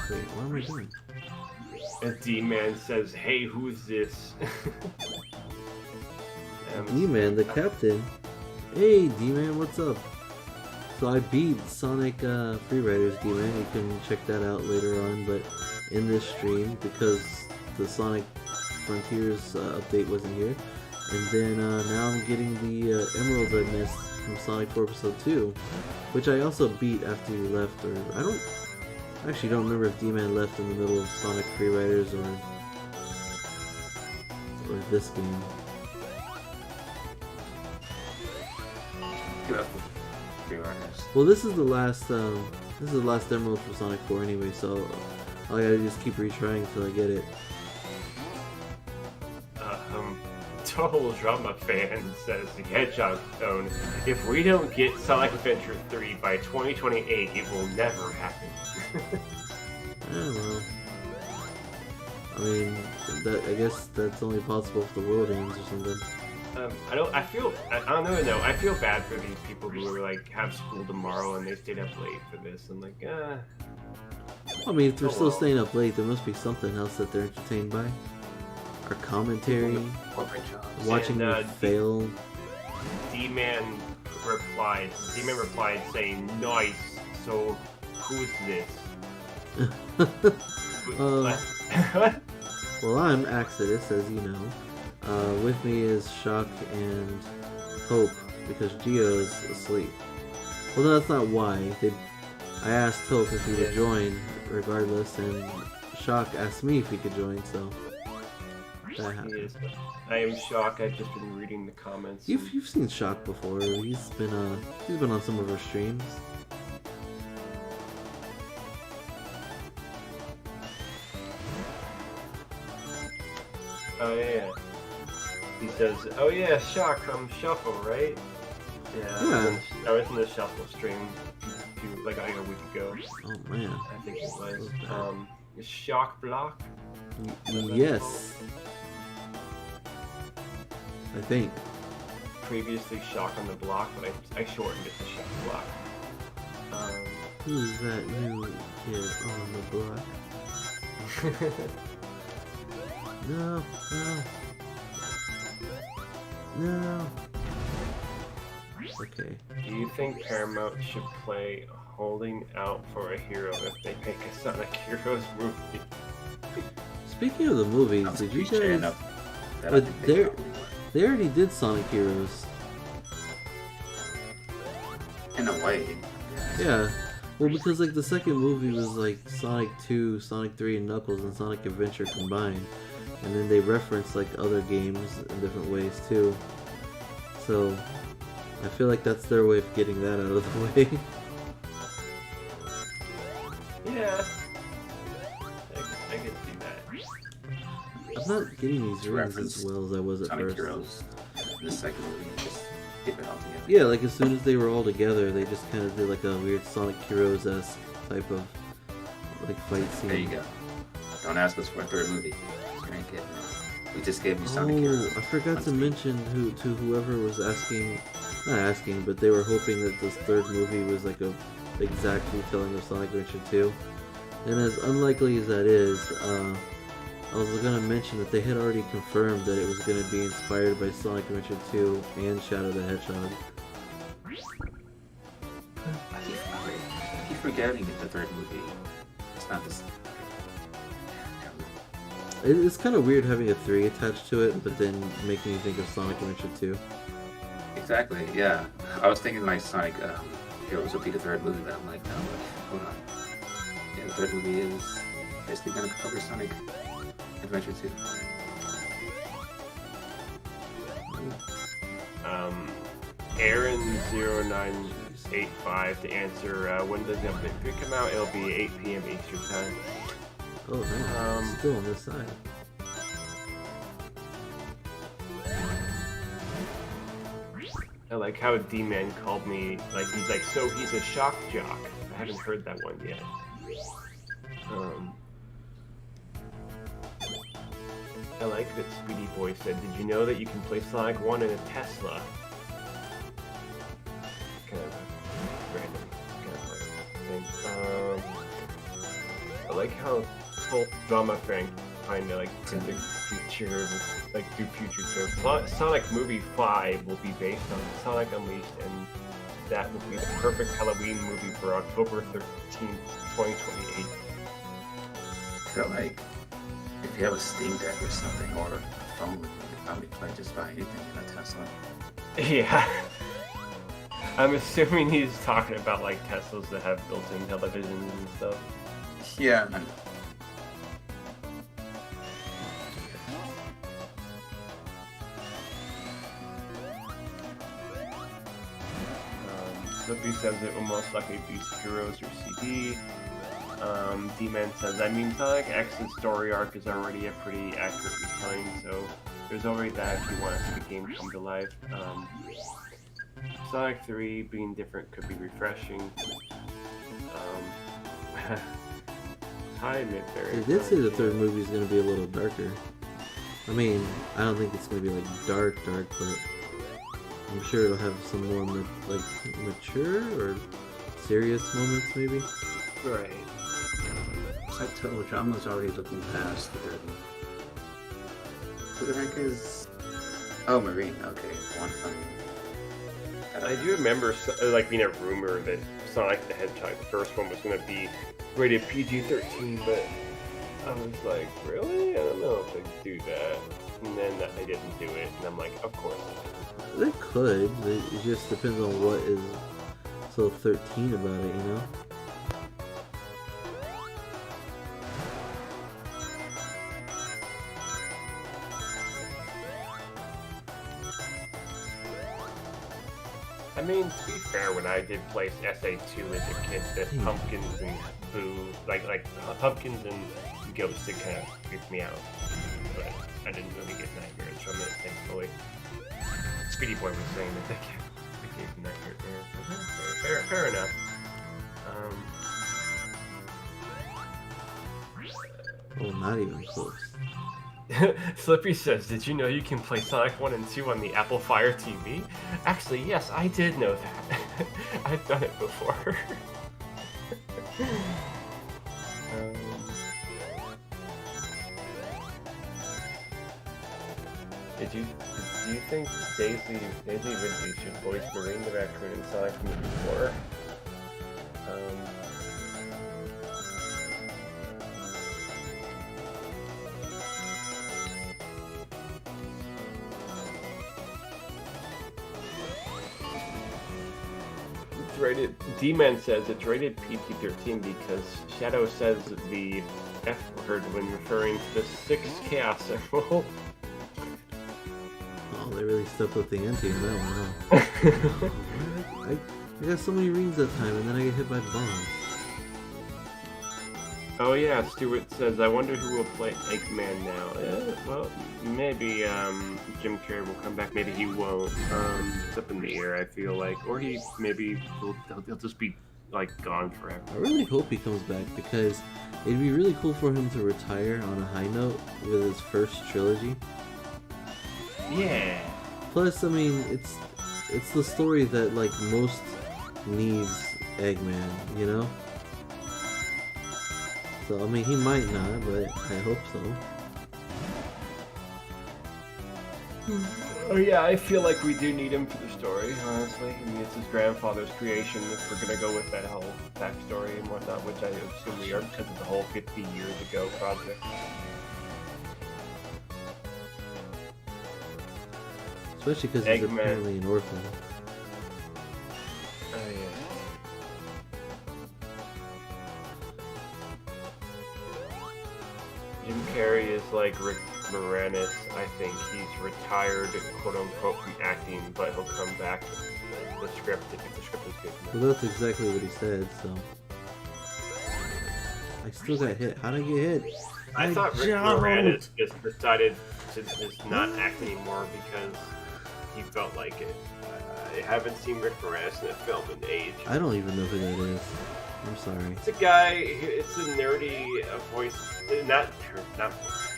A: Wait, what am I doing?
B: And D-Man says, hey, who's this?
A: D-Man, the captain. Hey, D-Man, what's up? So I beat Sonic Freeriders, D-Man. You can check that out later on, but in this stream, because the Sonic Frontiers update wasn't here. And then now I'm getting the Emeralds I missed from Sonic 4 Episode 2, which I also beat after you left, or I actually don't remember if D-Man left in the middle of Sonic Freeriders or this game. Well, this is the last Emerald for Sonic 4 anyway, so I gotta just keep retrying until I get it.
B: Total Drama fan says the Hedgehog Zone. If we don't get Sonic Adventure 3 by 2028, it will never happen.
A: Yeah, well, I mean, I guess that's only possible if the world ends or something.
B: I don't know. I feel bad for these people who are like have school tomorrow and they stayed up late for this. I'm like,
A: I mean, if they're still staying up late, there must be something else that they're entertained by. Our commentary, watching me fail.
B: D-Man replied saying, "Nice. So, who's this?"
A: Well, I'm Exodus, as you know. With me is Shock and Hope, because Gio is asleep. Well, no, that's not why. I asked Hope if he would join, regardless, and Shock asked me if he could join, so that happened.
B: I am Shock. I've just been reading the comments.
A: You've seen Shock before. He's been on some of our streams.
B: Oh yeah. He says, "Oh yeah, Shock from Shuffle, right?" Yeah. I was in the Shuffle stream like a week ago.
A: Oh man.
B: I think it was. Shock Block.
A: Yes. I think.
B: Previously Shock on the Block, but I shortened it to Shock Block.
A: Who's that new kid on the block? No, no. No. Okay.
B: Do you think Paramount should play Holding Out for a Hero if they make a Sonic Heroes movie?
A: Speaking of the movies, did you guys... But they already did Sonic Heroes.
C: In a way.
A: Yeah. Well, because like the second movie was like Sonic 2, Sonic 3, and Knuckles and Sonic Adventure combined. And then they referenced like other games in different ways too. So I feel like that's their way of getting that out of the way.
B: Yeah. I can see that.
A: I'm not getting these rings as well as I was at
C: Sonic
A: first.
C: Heroes. The second movie just keep it all together.
A: Yeah, like as soon as they were all together, they just kind of did like a weird Sonic Heroes-esque type of like fight scene.
C: There you go. Don't ask us for a third movie. You ain't getting it. We just gave you Sonic
A: Oh,
C: Heroes.
A: I forgot to mention to whoever was asking, not asking, but they were hoping that this third movie was like a exact retelling of Sonic Adventure 2. And as unlikely as that is, I was gonna mention that they had already confirmed that it was gonna be inspired by Sonic Adventure 2 and Shadow the Hedgehog.
C: I keep forgetting that the third movie. It's not this.
A: It's kind of weird having a 3 attached to it, but then making you think of Sonic Adventure 2.
C: Exactly, yeah. I was thinking like Sonic Heroes would be the third movie, but I'm like, no, hold on. Yeah, the third movie is basically gonna cover Sonic Adventure 2.
B: Aaron0985 to answer, when does the update 3 come out? It'll be 8 p.m. Eastern time.
A: Oh no, it's still on this side.
B: I like how D-Man called me, like, he's like, so he's a shock jock. I haven't heard that one yet. I like that Speedy Boy said, did you know that you can play Sonic 1 in a Tesla? Kind of a random kind of thing. I like how Drama Frank kind of like predict future, like do future jokes. Sonic Movie 5 will be based on Sonic Unleashed, and that will be the perfect Halloween movie for October 13th, 2028.
C: I feel like if you have a Steam Deck or something, or a phone, you could probably play just about anything in a Tesla.
B: Yeah. I'm assuming he's talking about like Teslas that have built-in televisions and stuff.
C: Yeah, man.
B: Sophie says it will most likely be Heroes or CD. D-Man says, I mean, Sonic X's story arc is already a pretty accurate retelling, so there's already that if you want to see the game come to life. Sonic 3 being different could be refreshing. Hi, Midberry.
A: They did say the third movie is going to be a little darker. I mean, I don't think it's going to be like dark, but I'm sure it'll have some more like mature or serious moments, maybe.
B: Right.
C: So Total Drama's already looking past the third one. Who the heck is... Oh, Marine. Okay, one funny.
B: I do remember like being a rumor that Sonic the Hedgehog, the first one, was going to be rated PG-13, but I was like, really? I don't know if they do that. And then they didn't do it, and I'm like, of course.
A: They could. It just depends on what is so 13 about it, you know?
B: I mean, to be fair, when I did play SA2 as a kid, the pumpkins and Boo, like pumpkins and ghosts, did kind of freak me out. But I didn't really get nightmares from it, thankfully. Speedy Boy was saying that they gave nightmares. Fair enough.
A: Oh, not even close.
B: Slippy says, did you know you can play Sonic 1 and 2 on the Apple Fire TV? Actually, yes, I did know that. I've done it before. Do you think Daisy Ridley should voice Marine the Raccoon in Sonic Movie 4? It's rated. D-Man says it's rated PG-13 because Shadow says the F word when referring to the 6 Chaos Emerald.
A: Oh, they really stepped up the ante on that one, huh? I got so many rings that time, and then I get hit by bombs.
B: Oh yeah, Stuart says, I wonder who will play Eggman now. Well, maybe Jim Carrey will come back, maybe he won't. It's up in the air, I feel like. Or he'll just be, like, gone forever.
A: I really hope he comes back, because it'd be really cool for him to retire on a high note with his first trilogy.
B: Yeah.
A: Plus, I mean, it's the story that, like, most needs Eggman, you know? So, I mean, he might not, but I hope so.
B: Oh yeah, I feel like we do need him for the story, honestly. I mean, it's his grandfather's creation if we're gonna go with that whole backstory and whatnot, which I assume we are because of the whole 50 years ago project.
A: Especially because he's apparently an orphan.
B: Oh yeah. Jim Carrey is like Rick Moranis. I think he's retired, quote unquote, from acting, but he'll come back to the script if the script is good.
A: Well, that's exactly what he said, so. I still got hit. How'd I get hit?
B: I thought Rick Moranis just decided to just not act anymore because he felt like it. I haven't seen Rick Moranis in a film in age.
A: I don't even know who that is. I'm sorry.
B: It's a guy. It's a nerdy voice. Not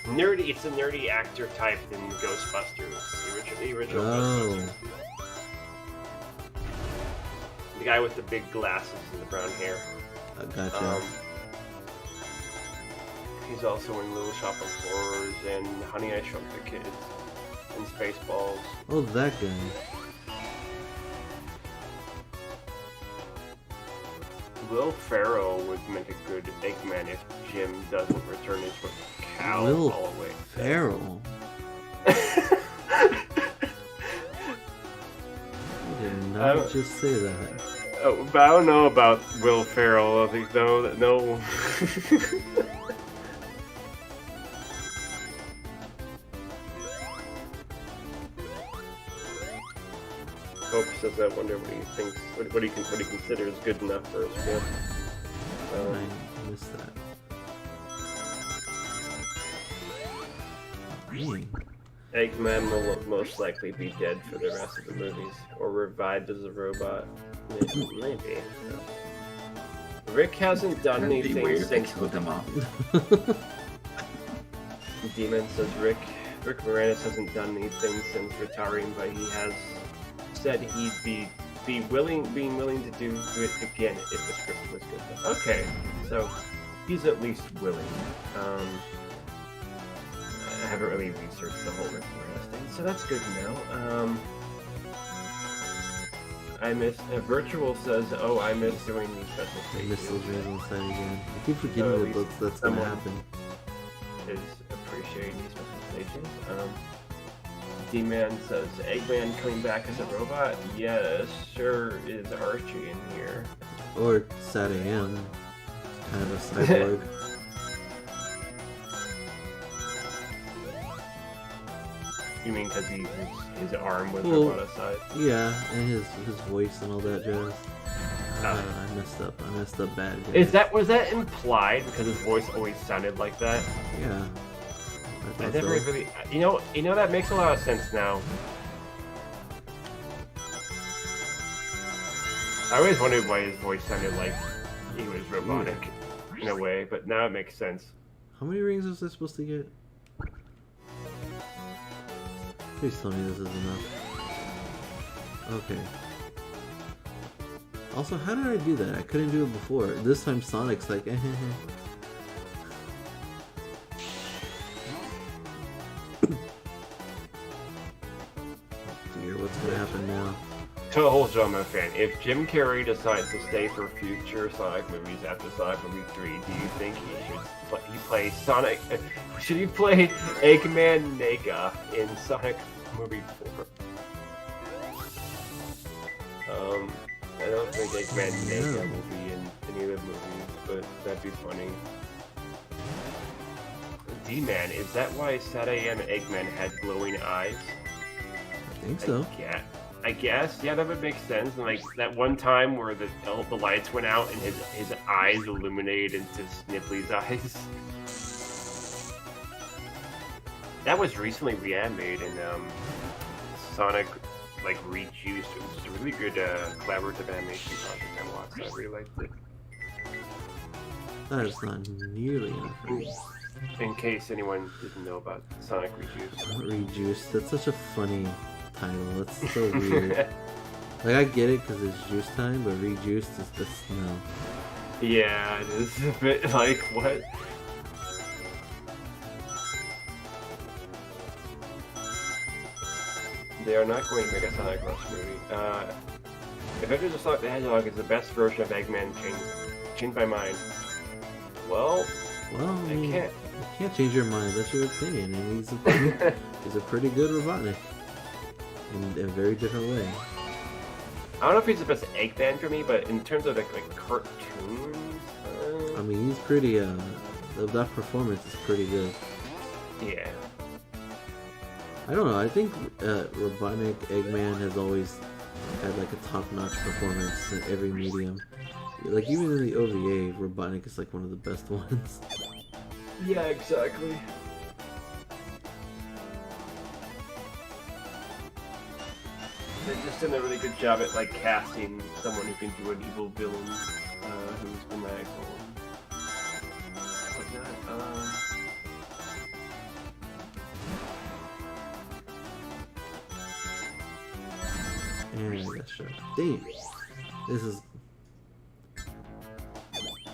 B: nerdy. It's a nerdy actor type in Ghostbusters. The original Ghostbusters. The guy with the big glasses and the brown hair.
A: I gotcha.
B: He's also in Little Shop of Horrors and Honey, I Shrunk the Kids and Spaceballs.
A: Oh, that guy.
B: Will Ferrell would make a good Eggman if Jim doesn't return his cow
A: Will
B: all the way.
A: Ferrell? I did not just say that.
B: Oh, but I don't know about Will Ferrell. I think though, no. Hope says, I wonder what he thinks, what he considers good enough for his script.
A: I missed that. Dang.
B: Eggman will most likely be dead for the rest of the movies, or revived as a robot. Maybe. Rick hasn't done anything since. Demon says Rick Moranis hasn't done anything since retiring, but he has said he'd being willing to do it again if the script was good. Okay, so he's at least willing. I haven't really researched the whole Rick Moranis thing, so that's good to know. I miss Virtual says, "Oh, I miss doing these special stages."
A: I miss those random side again. I keep forgetting that that's gonna happen.
B: Is appreciating these special stages. D-Man says, Eggman coming back as a robot? Yes, sure is Archie in here.
A: Or Sad AM. Kind of a cyborg.
B: You mean because his arm was roboticized?
A: Yeah, and his voice and all that jazz. I messed up bad. Guys.
B: Was that implied because his voice always sounded like that?
A: Yeah.
B: I never really, you know that makes a lot of sense now. I always wondered why his voice sounded like he was robotic in a way, but now it makes sense.
A: How many rings was I supposed to get? Please tell me this is enough. Okay. Also, how did I do that? I couldn't do it before. This time Sonic's like, Dear, what's gonna happen now?
B: To a whole drama fan, if Jim Carrey decides to stay for future Sonic movies after Sonic Movie 3, do you think he should play Sonic? Should he play Eggman Nega in Sonic Movie 4? I don't think Eggman Nega will be in any of the movies, but that'd be funny. D-Man, is that why Saturday and Eggman had glowing eyes?
A: I think so.
B: I guess, yeah, that would make sense. And like that one time where the lights went out and his eyes illuminated into Snipply's eyes. That was recently reanimated in Sonic like Rejuiced. It was just a really good collaborative animation project I watched. I really liked it.
A: That is not nearly enough for me.
B: In case anyone didn't know about Sonic Rejuiced.
A: Rejuiced. That's such a funny title. That's so weird. Like, I get it because it's juice time, but rejuiced is just no.
B: Yeah, it is a bit like, what? They are not going to make a Sonic Rush movie. If Adventures of Sonic the Hedgehog is the best version of Eggman, change my mind. Well, I can't.
A: You can't change your mind. That's your opinion, and he's a pretty good Robotnik. In a very different way.
B: I don't know if he's the best Eggman for me, but in terms of like cartoons,
A: I mean, he's pretty. That performance is pretty good.
B: Yeah.
A: I don't know. I think Robotnik Eggman has always had like a top-notch performance in every medium. Like even in the OVA, Robotnik is like one of the best ones.
B: Yeah, exactly. They just did a really good job at like casting someone who can do an evil villain who's maniacal and whatnot.
A: And I got shot. Damn. This is.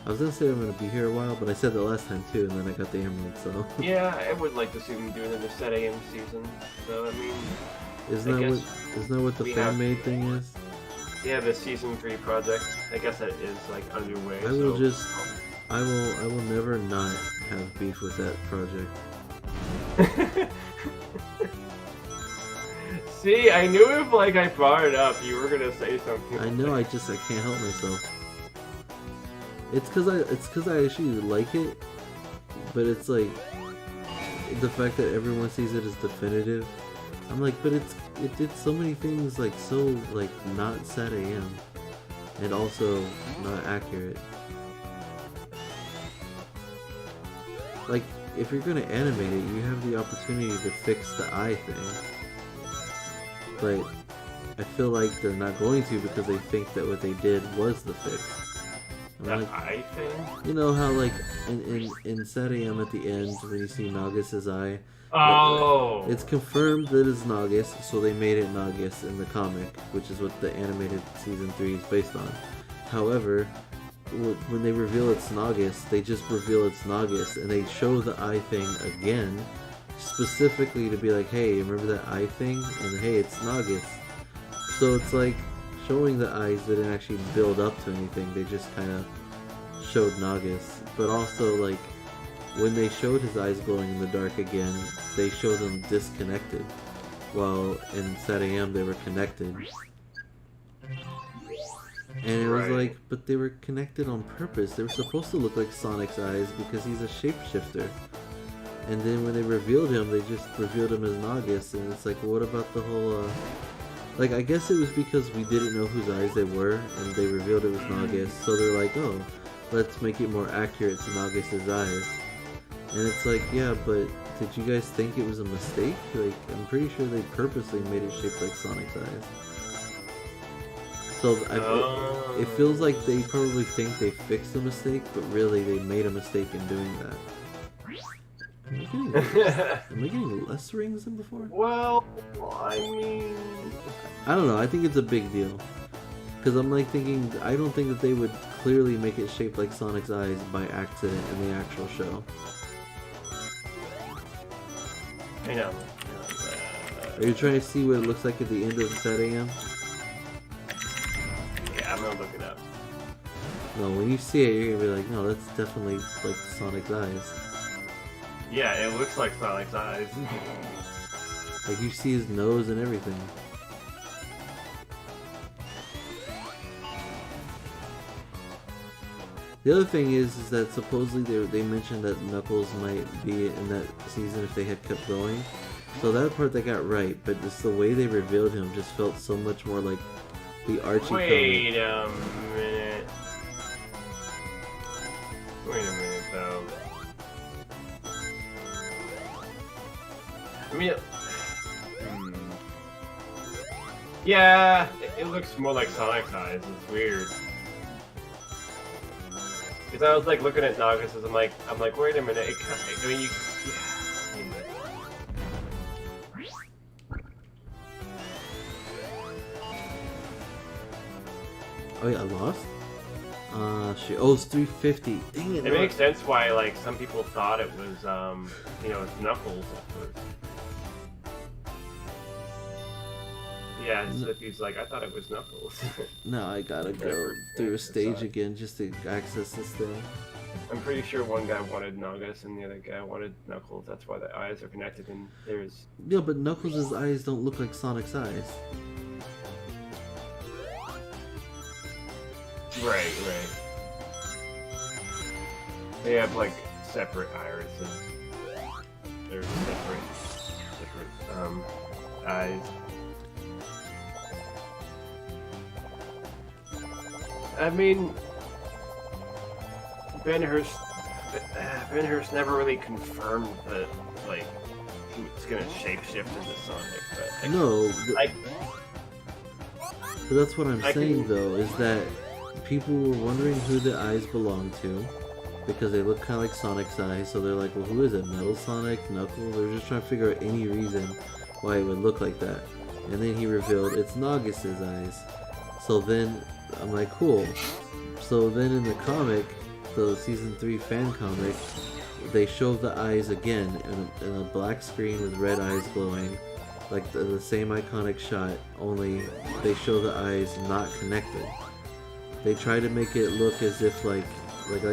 A: I was gonna say I'm gonna be here a while, but I said that last time too, and then I got the emerald, so.
B: Yeah, I would like to see them do another Set AM season. So I mean.
A: Isn't that what the fan-made thing is?
B: Yeah, the season 3 project. I guess that is like underway.
A: I will never not have beef with that project.
B: See, I knew if like I brought it up, you were gonna say something.
A: I know. I can't help myself. It's cause I actually like it, but it's like the fact that everyone sees it as definitive. I'm like, but it did so many things like so like not Sat AM, and also not accurate. Like, if you're gonna animate it, you have the opportunity to fix the eye thing. But I feel like they're not going to because they think that what they did was the fix.
B: The eye thing?
A: You know how like in Sat AM at the end when you see Nagus's eye.
B: Oh.
A: It's confirmed that it's Nagus, so they made it Nagus in the comic, which is what the animated season 3 is based on. However, when they reveal it's Nagus, they just reveal it's Nagus, and they show the eye thing again, specifically to be like, hey, remember that eye thing? And hey, it's Nagus. So it's like showing the eyes didn't actually build up to anything, they just kind of showed Nagus. But also, like, when they showed his eyes glowing in the dark again, they showed them disconnected, while in Sat AM they were connected. And it was like, but they were connected on purpose. They were supposed to look like Sonic's eyes because he's a shapeshifter. And then when they revealed him, they just revealed him as Nagus, and it's like, well, what about the whole, like, I guess it was because we didn't know whose eyes they were, and they revealed it was Nagus, so they're like, oh, let's make it more accurate to Nagus's eyes. And it's like, yeah, but did you guys think it was a mistake? Like, I'm pretty sure they purposely made it shaped like Sonic's eyes. So it feels like they probably think they fixed a mistake, but really they made a mistake in doing that. Am I getting less rings than before?
B: Well, I mean,
A: I don't know. I think it's a big deal. Because I'm like thinking, I don't think that they would clearly make it shaped like Sonic's eyes by accident in the actual show.
B: I know.
A: Are you trying to see what it looks like at the end of Set AM?
B: Yeah, I'm gonna look it up.
A: No, when you see it, you're gonna be like, no, that's definitely like Sonic's eyes.
B: Yeah, it looks like Sonic's eyes.
A: Like you see his nose and everything. The other thing is that supposedly they mentioned that Knuckles might be in that season if they had kept going. So that part they got right, but just the way they revealed him just felt so much more like the Archie comic.
B: Wait a minute. Wait a minute, though. I mean, yeah, it looks more like Sonic's eyes. It's weird. Because I was like looking at Nagas, I'm like, wait a minute. I mean,
A: Oh yeah, I lost? Shit. Oh, it's 350. Dang it.
B: It makes sense why, like, some people thought it was, you know, it's Knuckles at first. Yeah, Zippy's like, I thought it was Knuckles.
A: No, I gotta go through a stage again just to access this thing.
B: I'm pretty sure one guy wanted Nagas and the other guy wanted Knuckles. That's why the eyes are connected, and there's...
A: Yeah, but Knuckles' eyes don't look like Sonic's eyes.
B: Right. They have, like, separate irises. They're separate, eyes. I mean, Ben Hurst never really confirmed that, like, he was gonna shapeshift into Sonic, but...
A: No, but that's what I'm saying, though, is that people were wondering who the eyes belong to, because they look kind of like Sonic's eyes, so they're like, well, who is it? Metal Sonic? Knuckles? They're just trying to figure out any reason why it would look like that. And then he revealed it's Nagus' eyes. So then, I'm like, cool. So then in the comic, the Season 3 fan comic, they show the eyes again in a black screen with red eyes glowing, like the same iconic shot, only they show the eyes not connected. They try to make it look as if like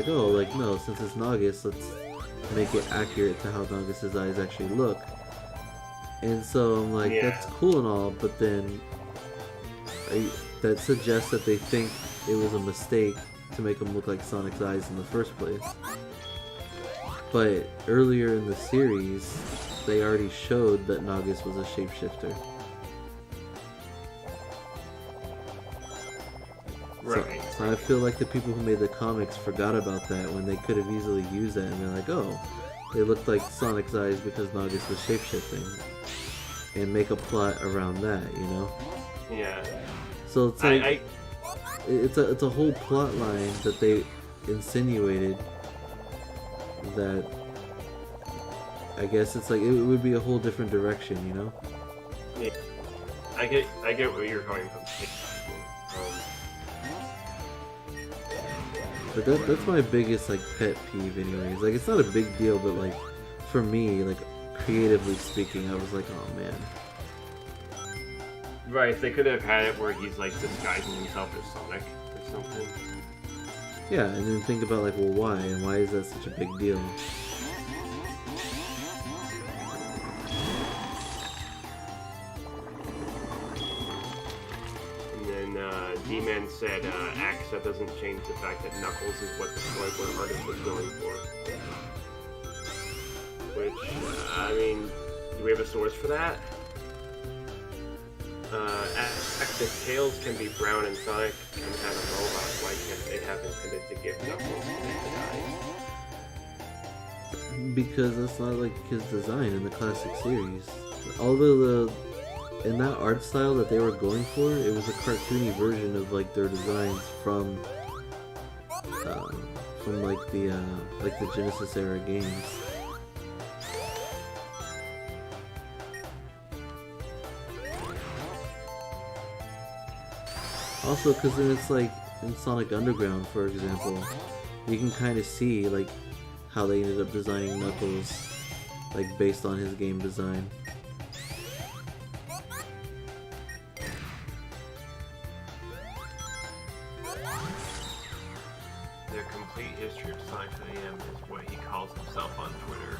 A: oh, like no, since it's Nagus, let's make it accurate to how Nagus' eyes actually look. And so I'm like, that's cool and all, but then that suggests that they think it was a mistake to make them look like Sonic's eyes in the first place. But earlier in the series, they already showed that Nagus was a shapeshifter.
B: Right.
A: So I feel like the people who made the comics forgot about that when they could have easily used that, and they're like, oh, they looked like Sonic's eyes because Nagus was shapeshifting, and make a plot around that, you know?
B: Yeah.
A: So it's like it's a whole plot line that they insinuated that I guess it's like it would be a whole different direction, you know?
B: Yeah. I get where you're coming from.
A: But that's my biggest like pet peeve anyways. Like it's not a big deal, but like for me, like creatively speaking, I was like, oh man.
B: Right, they could have had it where he's like disguising himself as Sonic or something.
A: Yeah, and then think about like, well, why? And why is that such a big deal?
B: And then D-Man said, Axa doesn't change the fact that Knuckles is what the storyboard artist was going for. Which, I mean, do we have a source for that? Axa's tails can be brown and Sonic can have a robot. Why can't they have intended to give Knuckles the eyes?
A: Because that's not like his design in the classic series. Although in that art style that they were going for, it was a cartoony version of like their designs from like the Genesis era games. Also, because then it's like in Sonic Underground, for example, you can kind of see like how they ended up designing Knuckles, like based on his game design.
B: The complete history of Sonic AM is what he calls himself on Twitter.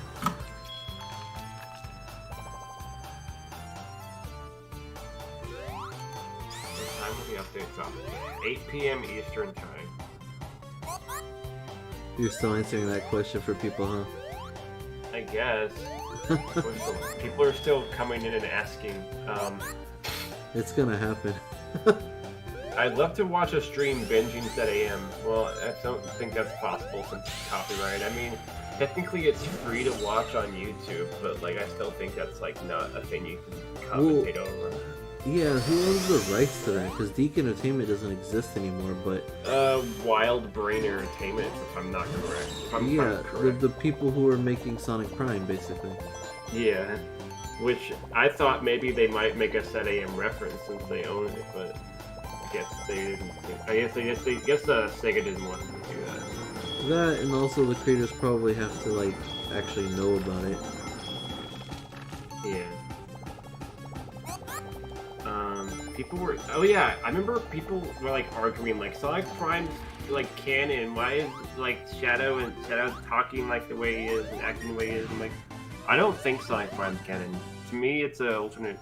B: The time of the update's off. 8 p.m. Eastern time.
A: You're still answering that question for people, huh?
B: I guess. People are still coming in and asking.
A: It's gonna happen.
B: I'd love to watch a stream binging at AM. Well, I don't think that's possible since it's copyright. I mean, technically it's free to watch on YouTube, but like I still think that's like not a thing you can commentate over.
A: Yeah, who owns the rights to that? Because Deke Entertainment doesn't exist anymore, but...
B: Wild Brain Entertainment, if I'm not correct. If I'm correct.
A: The people who are making Sonic Prime, basically.
B: Yeah, which I thought maybe they might make a Set AM reference since they own it, but I guess they didn't. I guess Sega didn't want them to do that.
A: That, and also the creators probably have to, like, actually know about it.
B: Yeah. People were. Oh yeah, I remember people were like arguing like Sonic Prime's like canon. Why is like Shadow talking like the way he is and acting the way he is? And like, I don't think Sonic Prime's canon. To me, it's an alternate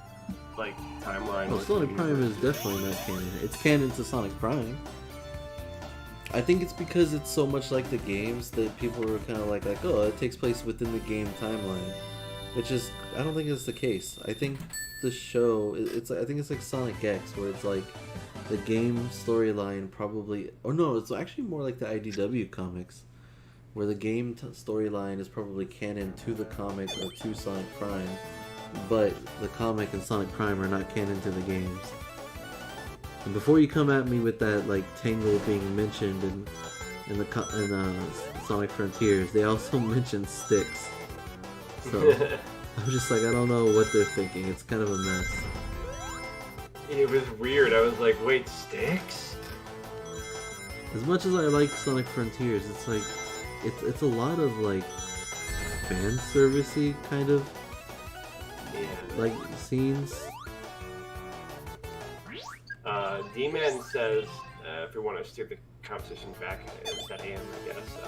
B: like timeline.
A: Well, Sonic Prime is definitely not canon. It's canon to Sonic Prime. I think it's because it's so much like the games that people are kind of like, oh, it takes place within the game timeline, which is, I don't think it's the case. I think the show, I think it's like Sonic X, where it's like the game storyline probably, or no, it's actually more like the IDW comics, where the game storyline is probably canon to the comic or to Sonic Prime, but the comic and Sonic Prime are not canon to the games. And before you come at me with that, like, Tangle being mentioned in Sonic Frontiers, they also mentioned Styx. So, I'm just like, I don't know what they're thinking. It's kind of a mess.
B: It was weird. I was like, wait, Styx?
A: As much as I like Sonic Frontiers, it's like, it's a lot of, like, fan servicey kind of, like, scenes.
B: D-Man says, if we want to steer the competition back, it's Set AM, I guess.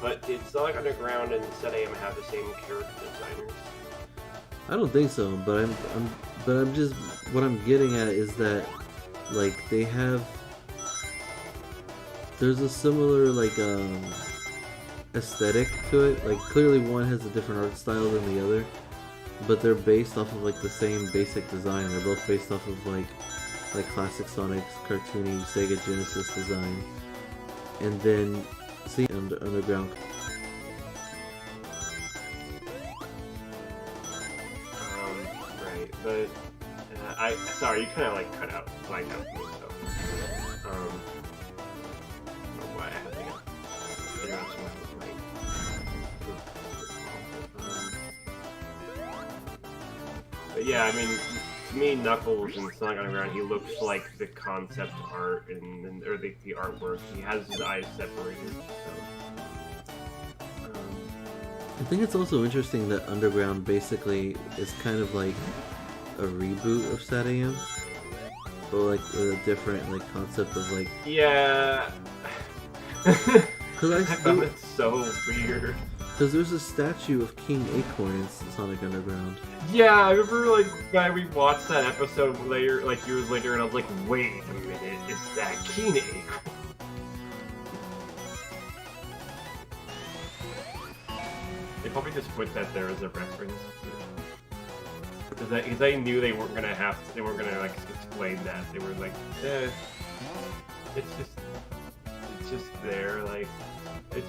B: But did Sonic Underground and Set AM have the same character designers?
A: I don't think so, but I'm just, what I'm getting at is that, like, they have, there's a similar, like, aesthetic to it. Like, clearly one has a different art style than the other, but they're based off of, like, the same basic design. They're both based off of, like classic Sonic's cartoony Sega Genesis design. And then, see, Underground.
B: Right, but, sorry, you kind of, like, cut out, blanked out for me, so, I don't know why I had to figure out something right. But yeah, I mean, to me, Knuckles in Sonic Underground, he looks like the concept art or the artwork. He has his eyes separated. So.
A: I think it's also interesting that Underground basically is kind of like a reboot of Set AM, but like with a different like concept of like.
B: Yeah.
A: Because I
B: found it so weird.
A: Because there's a statue of King Acorn in Sonic Underground.
B: Yeah, I remember, like, when we watched that episode later, like, years later, and I was like, wait a minute, is that King Acorn? They probably just put that there as a reference. Because they knew they weren't gonna like, explain that. They were like, it's just there, like...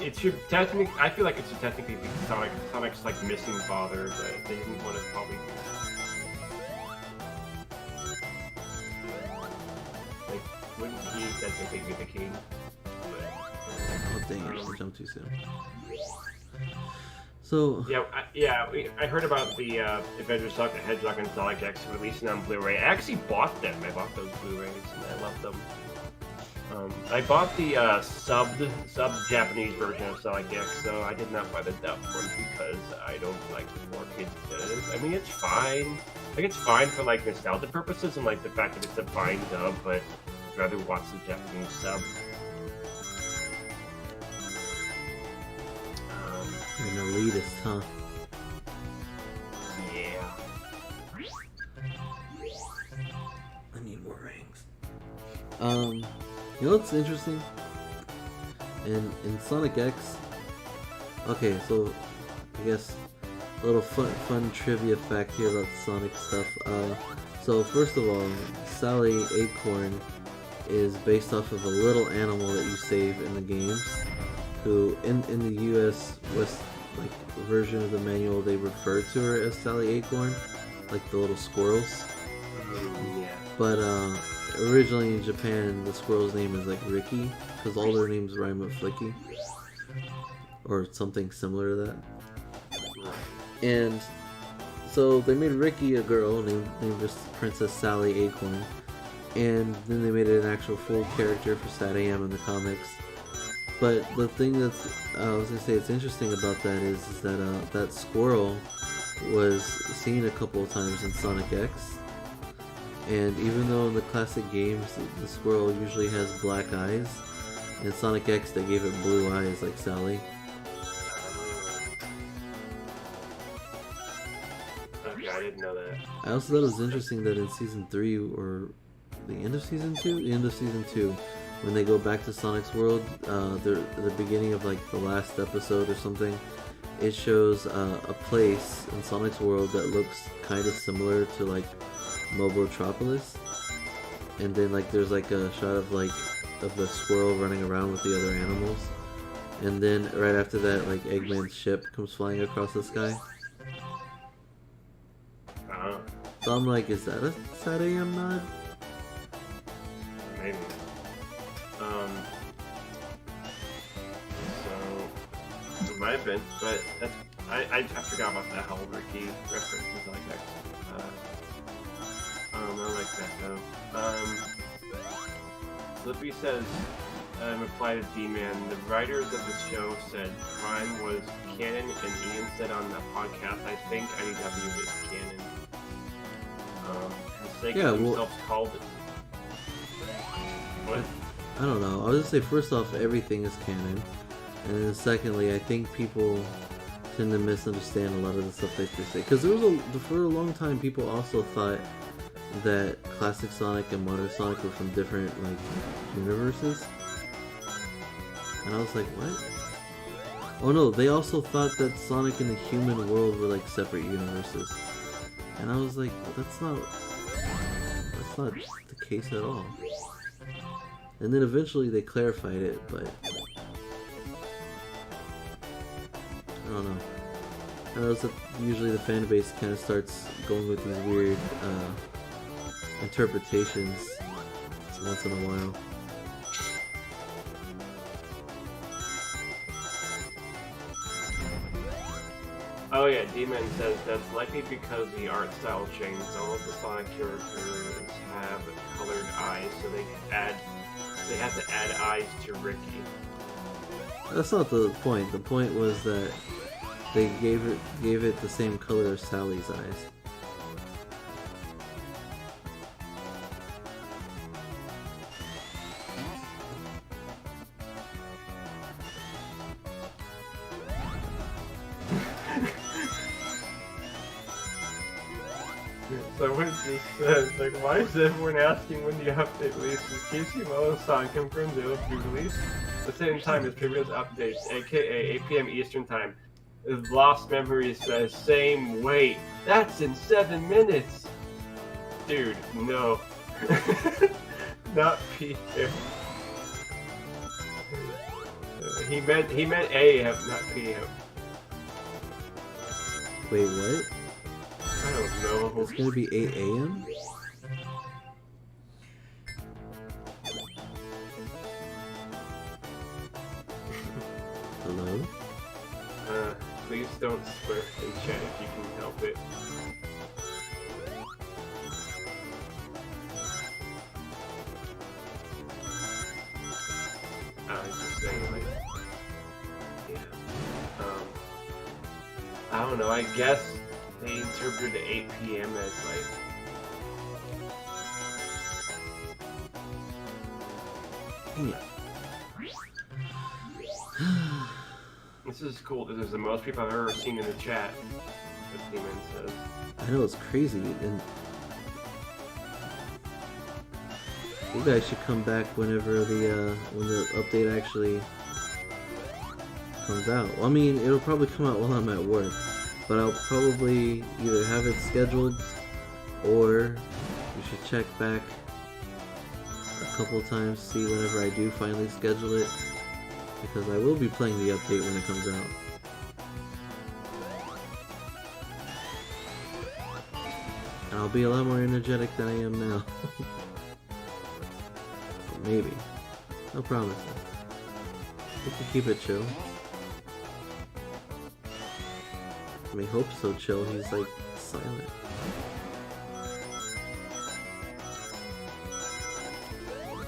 B: It should technically, I feel like it should technically be Sonic's like missing father, but they didn't want to probably do that. Like, wouldn't he technically be the king? But,
A: oh dang, I jumped too soon. So
B: I heard about the Adventures of Sonic the Hedgehog and Sonic X releasing on Blu-ray. I actually bought them. I bought those Blu-rays and I love them. I bought the subbed Japanese version of Sonic X, so I did not buy the dubbed one because I don't like the 4K does. I mean, it's fine. Like, it's fine for like nostalgia purposes and like the fact that it's a fine dub, but I'd rather watch the Japanese sub.
A: You're an elitist, huh?
B: Yeah.
A: I need more rings. You know what's interesting? In Sonic X. Okay, so I guess a little fun trivia fact here about Sonic stuff. So first of all, Sally Acorn is based off of a little animal that you save in the games. Who in the U.S. West version of the manual, they refer to her as Sally Acorn, like the little squirrels.
B: Yeah.
A: But originally in Japan, the squirrel's name is like Ricky, because all their names rhyme with Flicky, or something similar to that. And so they made Ricky a girl named just Princess Sally Acorn, and then they made it an actual full character for Sad AM in the comics. But the thing that's, I was gonna say, it's interesting about that is that that squirrel was seen a couple of times in Sonic X, and even though in the classic games the squirrel usually has black eyes, in Sonic X they gave it blue eyes like Sally.
B: Okay, I didn't know that.
A: I also thought it was interesting that in Season 3, or the end of Season 2? The end of Season 2. When they go back to Sonic's world, the beginning of like the last episode or something, it shows a place in Sonic's world that looks kind of similar to like Mobotropolis, and then like there's like a shot of the squirrel running around with the other animals, and then right after that, like Eggman's ship comes flying across the sky. So I'm like, is that a Sad AM nod?
B: Maybe. So it might have been, but that's I forgot about that whole Ricky references like that. I like that though. Slippy says, reply to D-Man, the writers of the show said Prime was canon, and Ian said on the podcast, I think IDW is canon. SEGA themselves called it. What?
A: I don't know. I was gonna say, first off, everything is canon, and then secondly, I think people tend to misunderstand a lot of the stuff that they say. Because for a long time, people also thought that classic Sonic and modern Sonic were from different universes, and I was like, what? Oh no, they also thought that Sonic and the human world were like separate universes, and I was like, well, that's not the case at all. And then eventually they clarified it, but I don't know. I know that usually the fan base kind of starts going with these weird interpretations once in a while.
B: Oh yeah, D-Man says that's likely because the art style changed. All of the Sonic characters have colored eyes, so they had to add eyes to Ricky.
A: That's not the point. The point was that they gave it the same color as Sally's eyes.
B: So what this says, why is everyone asking when the update releases? Casey Mo and Sonic confirmed they will be released at the same time as previous updates, aka 8 PM Eastern Time. If Lost Memories says same wait, that's in 7 minutes! Dude, no. Not PM. He meant AM, not PM.
A: Wait, what?
B: I don't know.
A: It's gonna be 8 AM?
B: Hello? Please don't it. I was just saying, like, yeah. I don't know. I guess they interpreted 8 p.m. as like. This is cool. This is the most people I've ever seen in the chat. 15 minutes says.
A: I know, it's crazy, and you guys should come back whenever when the update actually comes out. Well, I mean, it'll probably come out while I'm at work, but I'll probably either have it scheduled or you should check back a couple times, see whenever I do finally schedule it, because I will be playing the update when it comes out. And I'll be a lot more energetic than I am now. Maybe. No promises. We can keep it chill. I mean, Hope's so chill, he's like silent.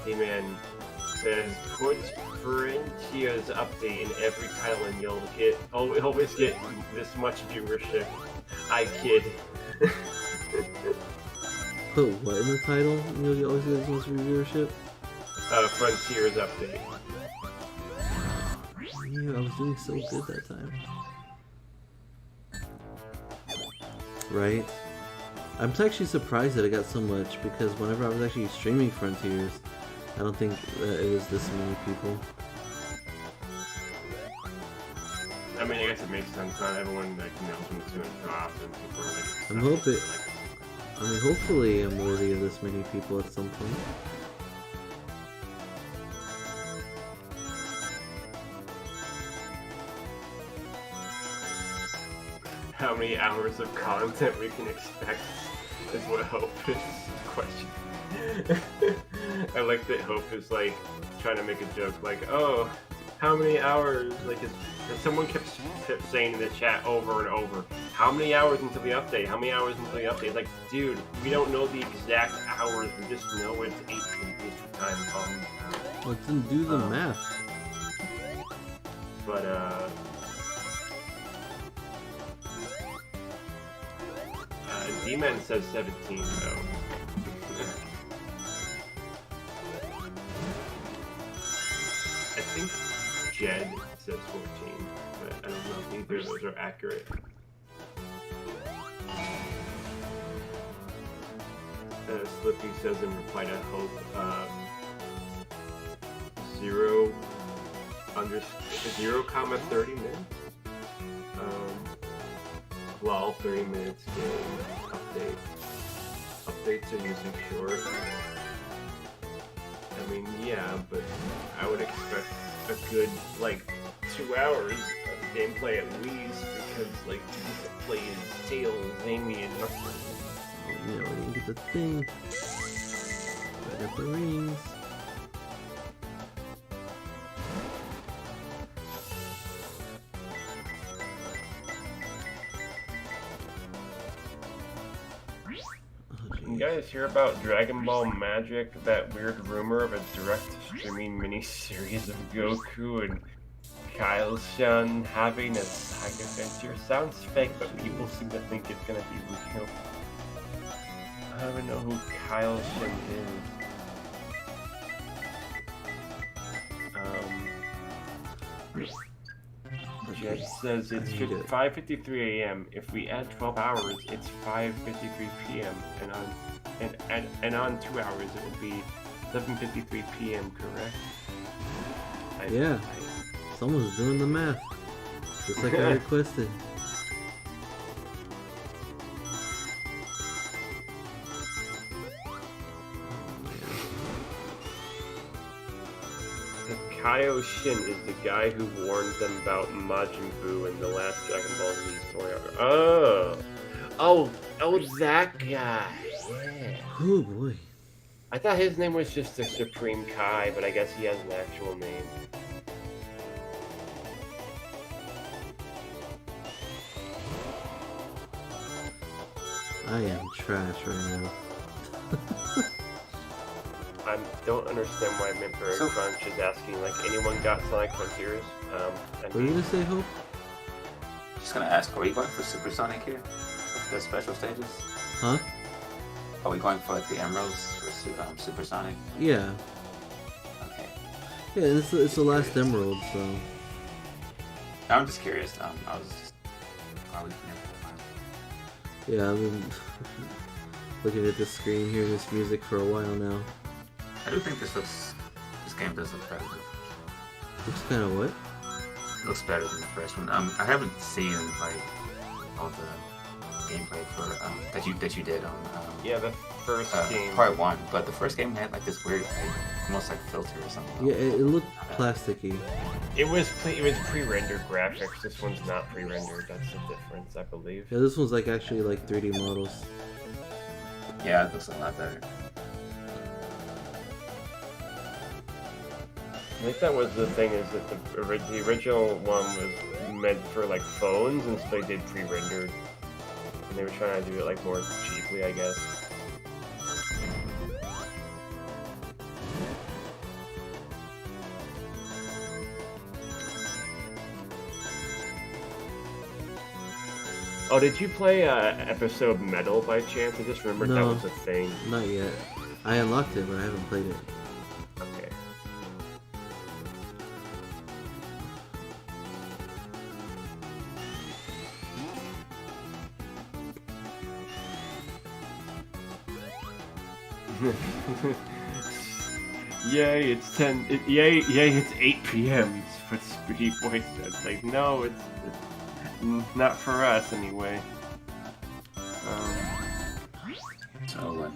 B: D-Man says, put Frontiers update in every title and you'll always get this much viewership. I kid.
A: Put what in the title? You'll always get this much viewership?
B: Frontiers update.
A: Yeah, I was doing so good that time. Right? I'm actually surprised that I got so much, because whenever I was actually streaming Frontiers, I don't think that it was this many people.
B: I mean, I guess it makes sense. Not everyone like knows when it's going to drop, and people are like.
A: I mean, hopefully I'm worthy of this many people at some point.
B: How many hours of content we can expect is what Hope is question. I like that Hope is like trying to make a joke like, oh, how many hours? Like, someone kept saying in the chat over and over, how many hours until the update? How many hours until the update? Like, dude, we don't know the exact hours. We just know it's 8 p.m. Eastern time.
A: Well, then do the math.
B: But D-Man says 17 though. I think Jed says 14, but I don't know if either of those are accurate. Slippy says in reply to Hope, 0,30 minutes. Lol, 30 minutes game update. Updates are usually short. I mean, yeah, but I would expect a good, like, 2 hours of gameplay at least, because, like, you can play as Tails, Amy, and Knuckles.
A: You know, you get the thing. I got the rings.
B: You guys hear about Dragon Ball Magic? That weird rumor of a direct streaming miniseries of Goku and Kyle-san having a saga adventure? Sounds fake, but people seem to think it's gonna be real. I don't even know who Kyle-san is. Jed says it's 5:53 a.m. If we add 12 hours, it's 5:53 p.m. and on 2 hours it will be 7:53 p.m. Correct?
A: Yeah. Someone's doing the math, just like I requested.
B: Kaioshin is the guy who warned them about Majin Buu in the last Dragon Ball Z story arc. Oh, that guy. Yeah.
A: Oh boy.
B: I thought his name was just the Supreme Kai, but I guess he has an actual name.
A: I am trash right now.
B: I don't understand why Member Crunch is asking, like, anyone got Sonic Frontiers?
A: What are you gonna say, Hope?
C: Just gonna ask, are we going for Supersonic here? The special stages?
A: Huh?
C: Are we going for like the Emeralds for Supersonic?
A: Yeah.
C: Okay.
A: Yeah, it's the last Emerald, so.
C: I'm just curious. I was just. Are we never?
A: Yeah, I've been looking at this screen, hearing this music for a while now.
C: I do think this game does look better.
A: Looks kind of what?
C: It looks better than the first one. I haven't seen like all the gameplay for that you did on
B: yeah, the first game,
C: part 1, but the first game had like this weird, like, almost like filter or something.
A: Yeah, it looked plasticky.
B: It was pre-rendered graphics. This one's not pre-rendered. That's the difference, I believe.
A: Yeah, this one's like actually like 3D models.
C: Yeah, it looks a lot better.
B: I think that was the thing, is that the original one was meant for like phones, and so they did pre-rendered, and they were trying to do it like more cheaply, I guess. Oh, did you play episode Metal by chance? I just remembered that was a thing.
A: Not yet. I unlocked it, but I haven't played it.
B: Okay. Yay, it's 10. Yay, it's 8 p.m. But Speedy Boy said, like, no, it's not for us anyway.
C: So what?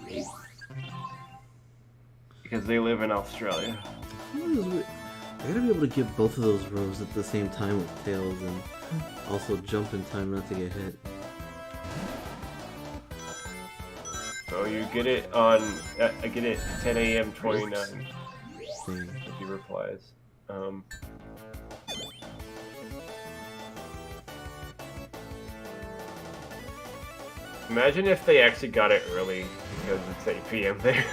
B: Because they live in Australia.
A: I gotta be able to get both of those rows at the same time with tails, and also jump in time not to get hit.
B: So you get it on. I get it 10 a.m. 29. If he replies. Imagine if they actually got it early because it's 8 p.m. there.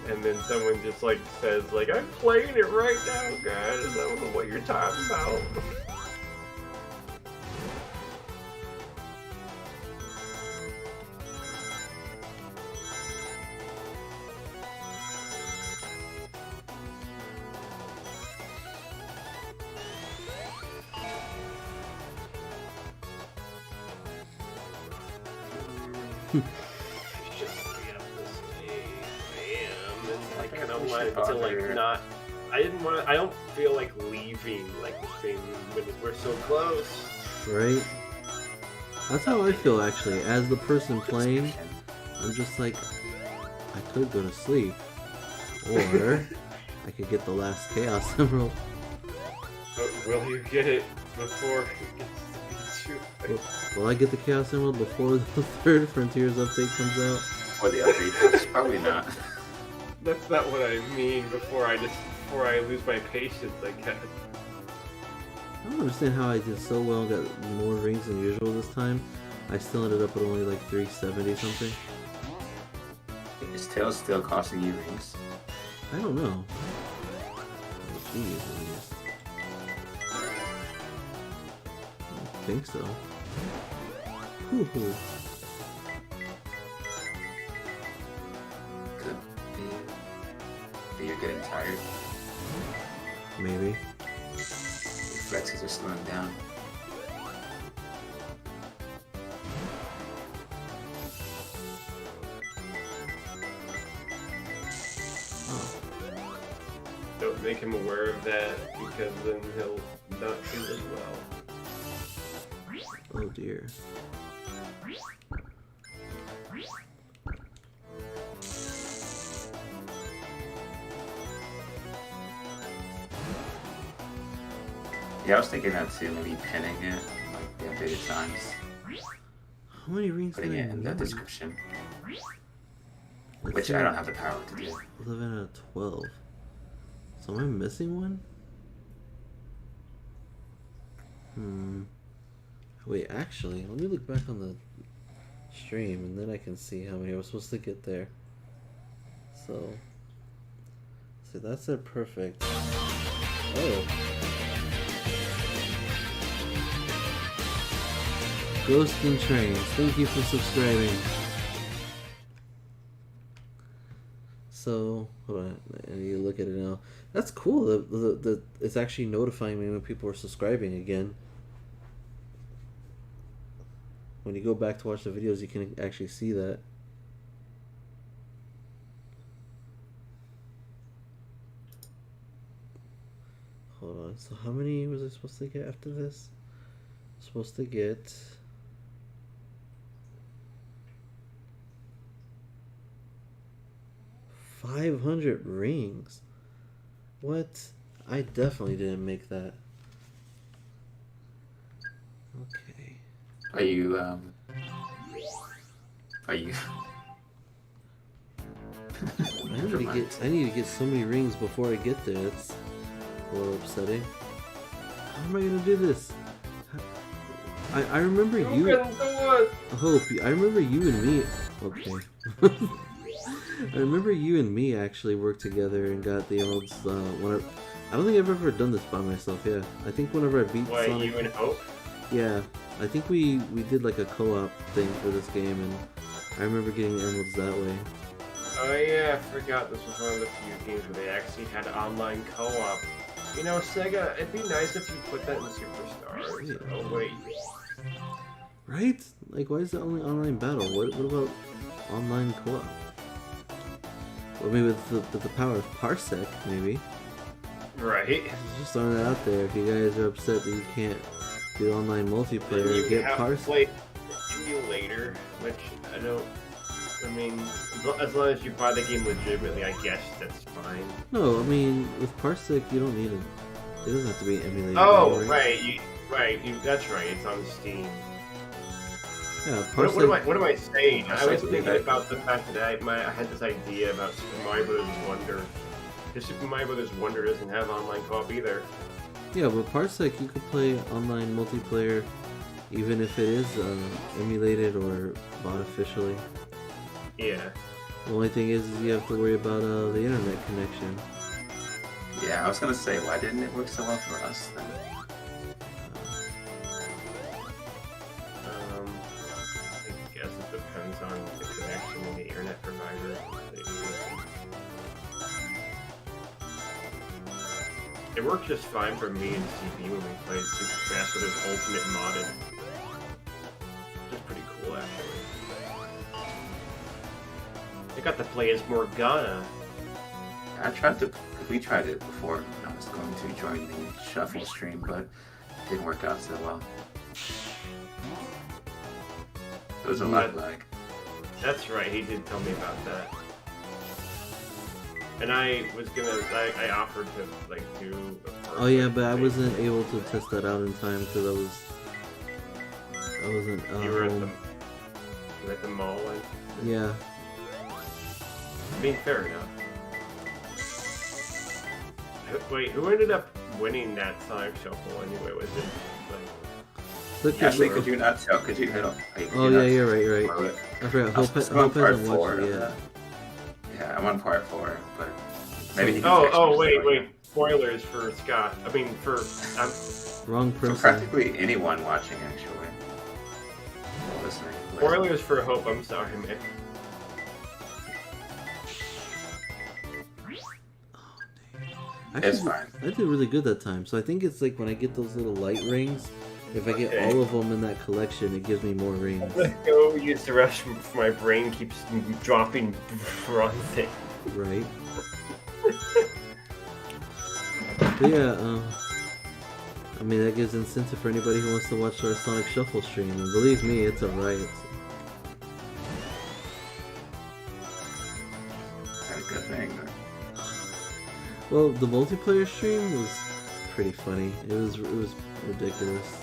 B: And then someone just like says like, I'm playing it right now, guys. I don't know what you're talking about. I don't feel like leaving like the thing when we're so close.
A: Right? That's how I feel actually. As the person playing, I'm just like, I could go to sleep. Or I could get the last Chaos Emerald.
B: But will you get it before it gets to be too late?
A: Will I get the Chaos Emerald before the third Frontiers update comes out?
C: Or the update? Probably not.
B: That's not what I mean. Before I lose my patience, I guess.
A: I don't understand how I did so well, got more rings than usual this time. I still ended up with only like 370 something.
C: Is Tails still costing you rings?
A: I don't know. Jeez, at least. I don't think so. Whew.
C: Could be. But you're getting tired.
A: Maybe.
C: Your flexes are slowing down.
B: Don't make him aware of that, because then he'll not do as well.
A: Oh dear.
C: Yeah, I was thinking that too, maybe pinning it, like the updated times.
A: How many rings
C: Putting
A: did I
C: it in the
A: need?
C: description.
A: Let's
C: Which
A: see.
C: I don't have the power to do.
A: 11 out of 12. So am I missing one? Wait, actually, let me look back on the stream and then I can see how many I was supposed to get there. So that's it, perfect. Oh. Ghost and Trains, thank you for subscribing. So, hold on, I need to look at it now. That's cool. The it's actually notifying me when people are subscribing again. When you go back to watch the videos, you can actually see that. Hold on. So how many was I supposed to get after this? Supposed to get 500 rings. What? I definitely didn't make that. Okay.
C: Are you
A: I need to get so many rings before I get there. That's a little upsetting. How am I gonna do this? I remember you. Hope. I remember you and me. Okay. I remember you and me actually worked together and got the emeralds. I don't think I've ever done this by myself. Yeah, I think whenever I beat Sonic.
B: You and Hope?
A: Yeah, I think we did like a co-op thing for this game, and I remember getting emeralds that way.
B: Oh yeah, I forgot this was one of the few games where they actually had online co-op. You know, SEGA, it'd be nice if you put that in Superstars.
A: Yeah.
B: Oh wait.
A: Right? Like, why is it only online battle? What about online co-op? Well, maybe with the power of Parsec, maybe.
B: Right.
A: Just throwing that out there. If you guys are upset that you can't do online multiplayer,
B: You
A: get
B: have to
A: Parsec.
B: play emulator, which I mean, as long as you buy the game legitimately, I guess that's fine.
A: No, I mean, with Parsec, you don't need it. It doesn't have to be emulated.
B: Oh, right. That's right. It's on Steam.
A: Yeah, Parsec.
B: What am I saying? I was thinking about the fact that I had this idea about Super Mario Bros. Wonder. Because Super Mario Bros. Wonder doesn't have online co-op either.
A: Yeah, but Parsec, you could play online multiplayer even if it is emulated or bought officially.
B: Yeah.
A: The only thing is you have to worry about the internet connection.
C: Yeah, I was gonna say, why didn't it work so well for us then?
B: I guess it depends on the connection and the internet provider. It worked just fine for me and CB when we played Super Smash Bros. Ultimate modded. Which is pretty cool, actually. I got to play as Morgana.
C: We tried it before when I was going to join the Shuffle stream, but it didn't work out so well. It was a lot like.
B: That's right, he did tell me about that. And I was gonna, I offered to, like, do a
A: Oh yeah, but I wasn't able to test that out in time because I wasn't
B: You were
A: home.
B: at the mall, and
A: Yeah.
B: I mean, fair enough. Wait, who ended up winning that Sonic Shuffle anyway? Was it like?
C: Actually, could you not tell? Could you hit up?
A: Oh yeah, you're right. You're right. I forgot. Hope hasn't watched it yet.
C: Yeah, I'm on part 4, but maybe he can
B: wait. Spoilers for Scott. I mean, for
A: wrong person.
C: For practically anyone watching, actually. Listening.
B: Spoilers for Hope. I'm sorry, man.
C: It's fine.
A: I did really good that time. So I think it's like when I get those little light rings, if I get all of them in that collection, it gives me more rings.
B: Let's go use the restroom before my brain keeps dropping wrong thing.
A: Right. But yeah, I mean, that gives incentive for anybody who wants to watch our Sonic Shuffle stream. And believe me, it's a riot.
C: That's a good thing.
A: Well, the multiplayer stream was pretty funny. It was ridiculous.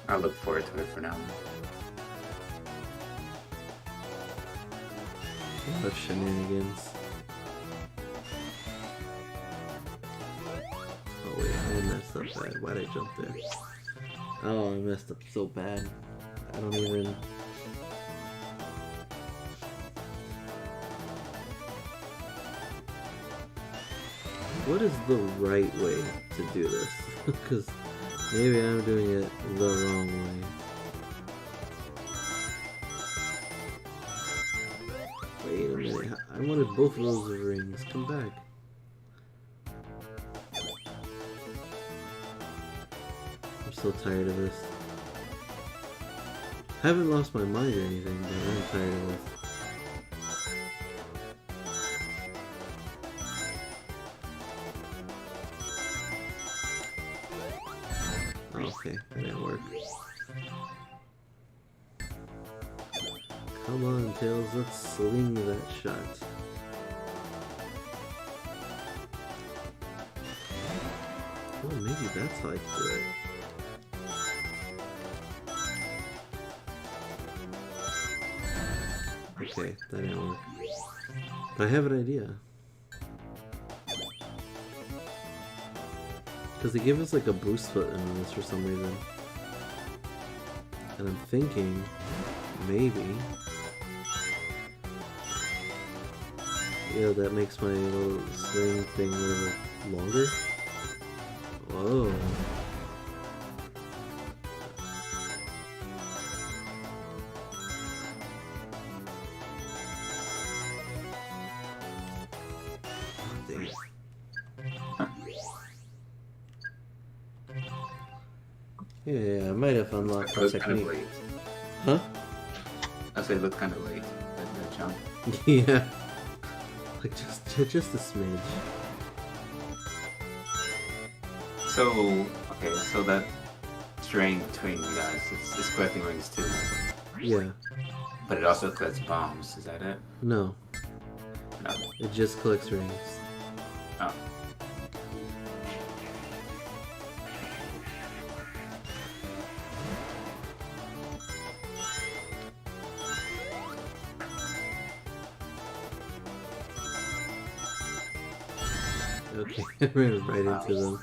C: I look forward to it for now.
A: A lot of shenanigans. Oh, up bad. Why'd I jump there? Oh, I messed up so bad. I don't even... What is the right way to do this? Because maybe I'm doing it the wrong way. Wait a minute. I wanted both of those rings. Come back. I'm so tired of this. I haven't lost my mind or anything, but I'm tired of this. Okay, that didn't work. Come on, Tails, let's sling that shot. Oh, maybe that's how I do it. Okay, that didn't work. But I have an idea. Because they give us like a boost button on this for some reason. And I'm thinking, maybe... Yeah, that makes my little swing thing a little longer. Whoa. Yeah, I might have unlocked the technique.
C: Kind of late.
A: Huh?
C: I say it looked kind of late, that jump.
A: Yeah. Like just a smidge.
C: So, okay, so that string between you guys, it's collecting rings too.
A: Yeah.
C: But it also collects bombs, is that it?
A: No.
C: No.
A: It just collects rings.
C: Oh.
A: Okay, I ran right into them.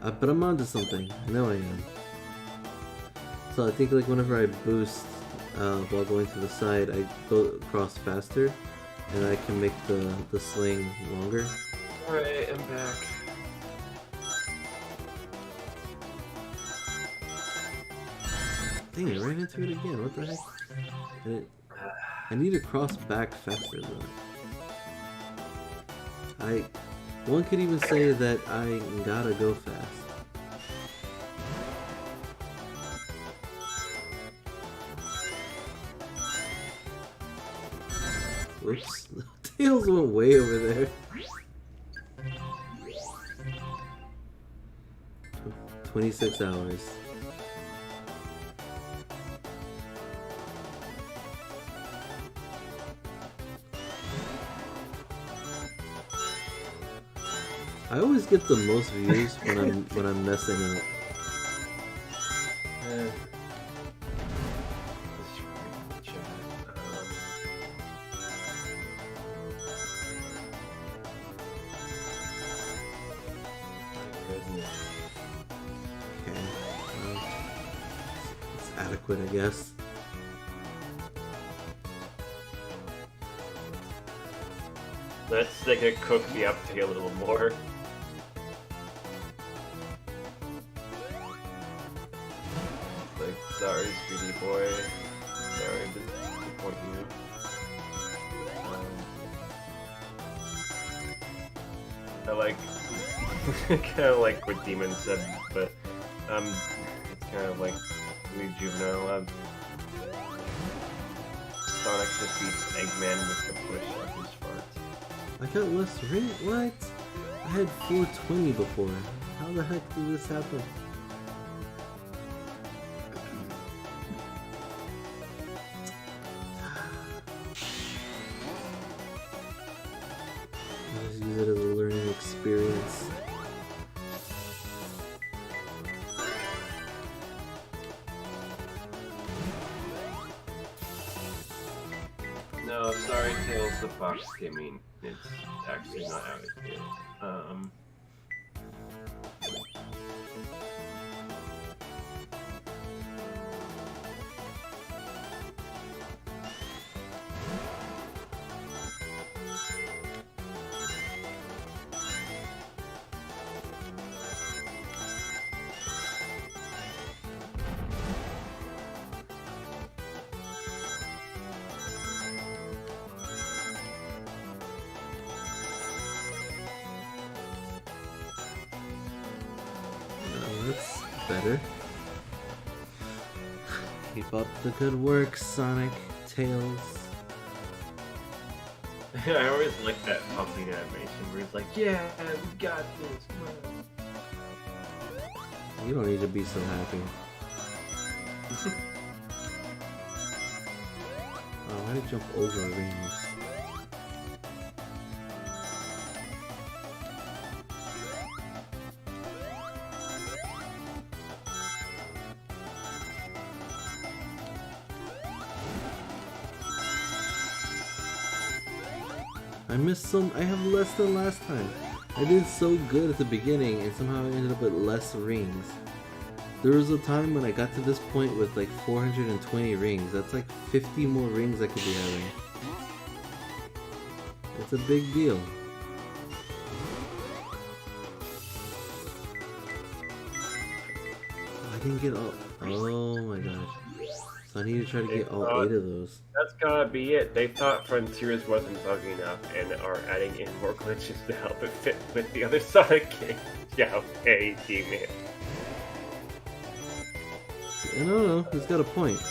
A: But I'm onto something. I know I am. So I think like whenever I boost while going to the side, I go across faster, and I can make the sling longer.
B: Alright, I'm back.
A: Dang, I ran into it again. What the heck? I need to cross back faster though. One could even say that I gotta go fast. Whoops. Tails went way over there. 26 hours. I always get the most views when I'm messing up. Okay, well, it's adequate, I guess.
B: Let's like cook the uptake a little more. Like, sorry, sweetie boy. Sorry to disappoint you. I like, kind of like what Demon said, but it's kind of like really juvenile. Sonic defeats Eggman with the push of his farts.
A: I got less ring. What? I had 420 before. How the heck did this happen? I just use it as a learning experience.
B: No, sorry, Tails the Fox Gaming. It's actually not out of here.
A: That's better. Keep up the good work, Sonic. Tails.
B: I always like that pumping animation where he's like, yeah, we got this. Come on.
A: You don't need to be so happy. Oh, why did I jump over rings? I missed some. I have less than last time. I did so good at the beginning and somehow I ended up with less rings. There was a time when I got to this point with like 420 rings. That's like 50 more rings I could be having. It's a big deal. I didn't get all. Oh my gosh. So I need to try to get all 8 of those.
B: That's gotta be it. They thought Frontiers wasn't buggy enough and are adding in more glitches to help it fit with the other Sonic games. Yeah, okay, D-Man.
A: I don't know, he's got a point.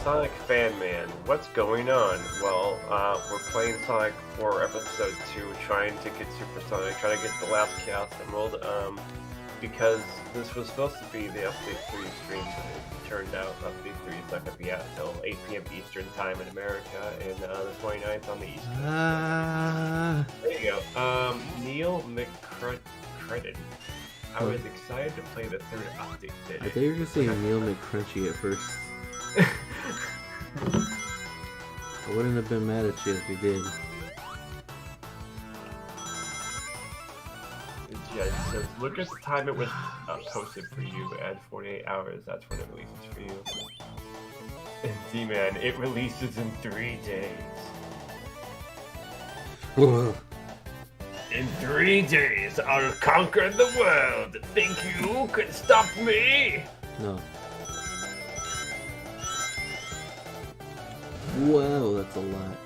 B: Sonic Fan Man, what's going on? Well, we're playing Sonic 4 Episode 2, trying to get Super Sonic, trying to get the last Chaos Emerald, because this was supposed to be the Update 3 stream, but it turned out Update 3 is not going to be out until 8 p.m. Eastern Time in America, and the 29th on the East Coast. There you go. Neil McCredden. I was excited to play the third update today.
A: I thought you were going to say Neil McCrunchy at first. I wouldn't have been mad at you if you did.
B: Yeah, it says, look at the time it was posted for you. Add 48 hours, that's when it releases for you. And D-Man, it releases in 3 days. In 3 days, I'll conquer the world. Think you could stop me?
A: No. Whoa, that's a lot.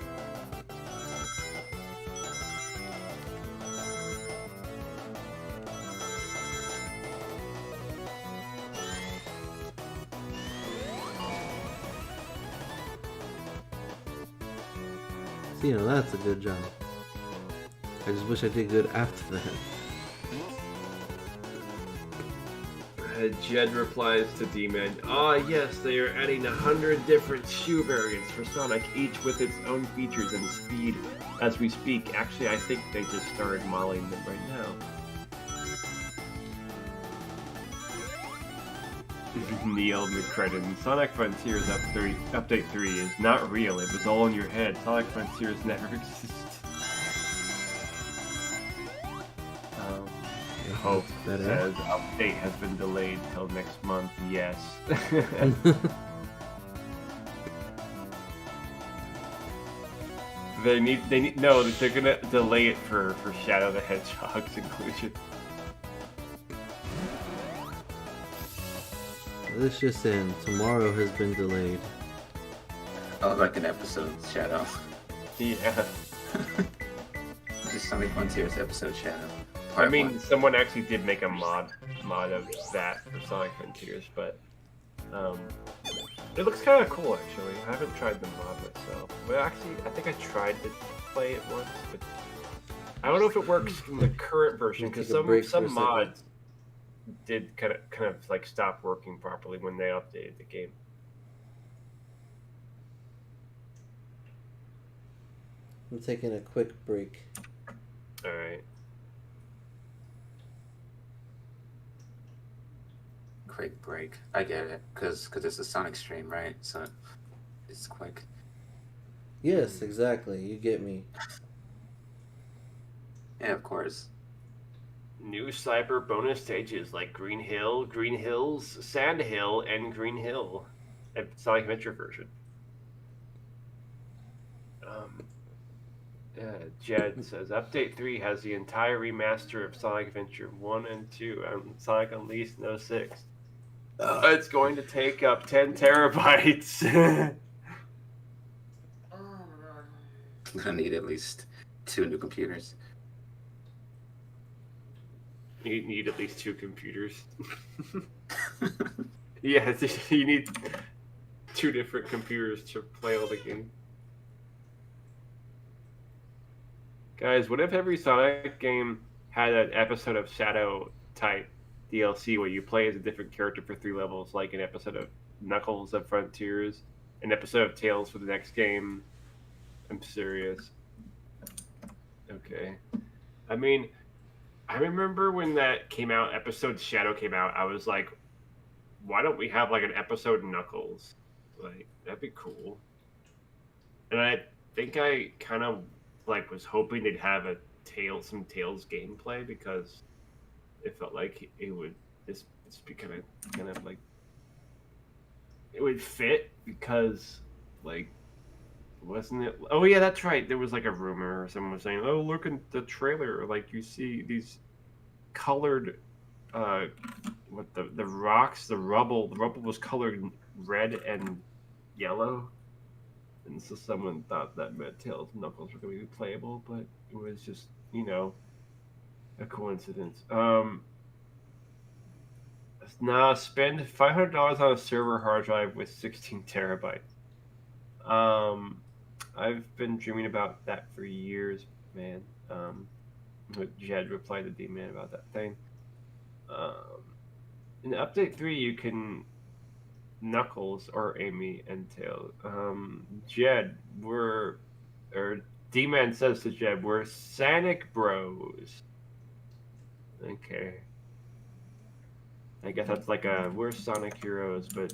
A: See, you know, that's a good job. I just wish I did good after that.
B: Jed replies to D-Man, yes, they are adding 100 different shoe variants for Sonic, each with its own features and speed as we speak. Actually, I think they just started modeling them right now. Neil McCredden, Sonic Frontiers Update 3 is not real, it was all in your head. Sonic Frontiers never existed. Hope says update has been delayed till next month. Yes. They need no. They're gonna delay it for Shadow the Hedgehog's inclusion.
A: This just in. Tomorrow has been delayed.
C: Oh, like an episode Shadow.
B: Yeah.
C: Just Sonic Frontiers episode Shadow.
B: I mean, someone actually did make a mod of that for Sonic Frontiers, but it looks kind of cool actually. I haven't tried the mod myself. Well, actually, I think I tried to play it once, but I don't know if it works in the current version because some mods did kind of like stop working properly when they updated the game.
A: I'm taking a quick break.
B: All right.
C: Quick break. I get it, because it's a Sonic stream, right? So it's quick.
A: Yes, exactly. You get me.
C: Yeah, of course.
B: New cyber bonus stages like Green Hill, Green Hills, Sand Hill, and Green Hill. Sonic Adventure version. Jed says, Update 3 has the entire remaster of Sonic Adventure 1 and 2 on Sonic Unleashed No 6. It's going to take up 10 terabytes.
C: I'm gonna need at least 2 new computers.
B: You need at least 2 computers. Yeah, you need 2 different computers to play all the games. Guys, what if every Sonic game had an episode of Shadow type DLC where you play as a different character for 3 levels, like an episode of Knuckles of Frontiers, an episode of Tails for the next game? I'm serious. Okay. I mean, I remember when that came out, episode Shadow came out, I was like, why don't we have like an episode Knuckles? Like, that'd be cool. And I think I kind of like was hoping they'd have some Tails gameplay, because it felt like it would this be kind of like it would fit, because like, wasn't it? Oh yeah, that's right. There was like a rumor, or someone was saying, "Oh, look at the trailer! Like you see these colored, what the rocks, the rubble. The rubble was colored red and yellow." And so someone thought that meant Tails and Knuckles were going to be playable, but it was just, a coincidence. Now spend $500 on a server hard drive with 16 terabytes. I've been dreaming about that for years, man. Jed replied to D-Man about that thing. In Update 3, you can Knuckles or Amy and Tails. Jed, D-Man says to Jed, we're Sonic Bros. Okay. I guess that's like we're Sonic Heroes, but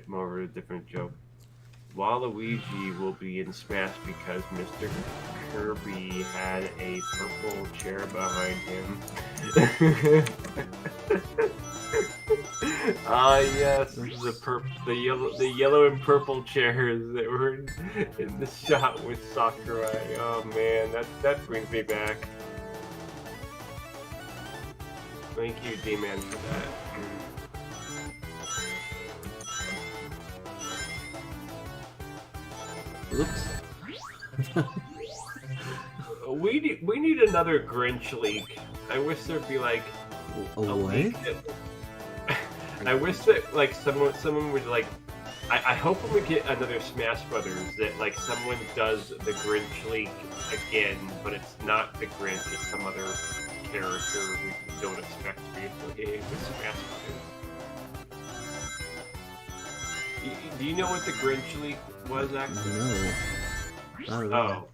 B: more of a different joke. Waluigi will be in Smash because Mr. Kirby had a purple chair behind him. Yes, the yellow and purple chairs that were in the shot with Sakurai. Oh man, that brings me back. Thank you, D-Man, for that.
A: Oops.
B: We need another Grinch leak. I wish there'd be like
A: a what?
B: I wish that like someone would like. I hope when we get another Smash Brothers that like someone does the Grinch leak again, but it's not the Grinch, it's some other character we don't expect to be affiliated with Smash Brothers. Do you know what the Grinch leak was actually?
A: No.
B: Oh.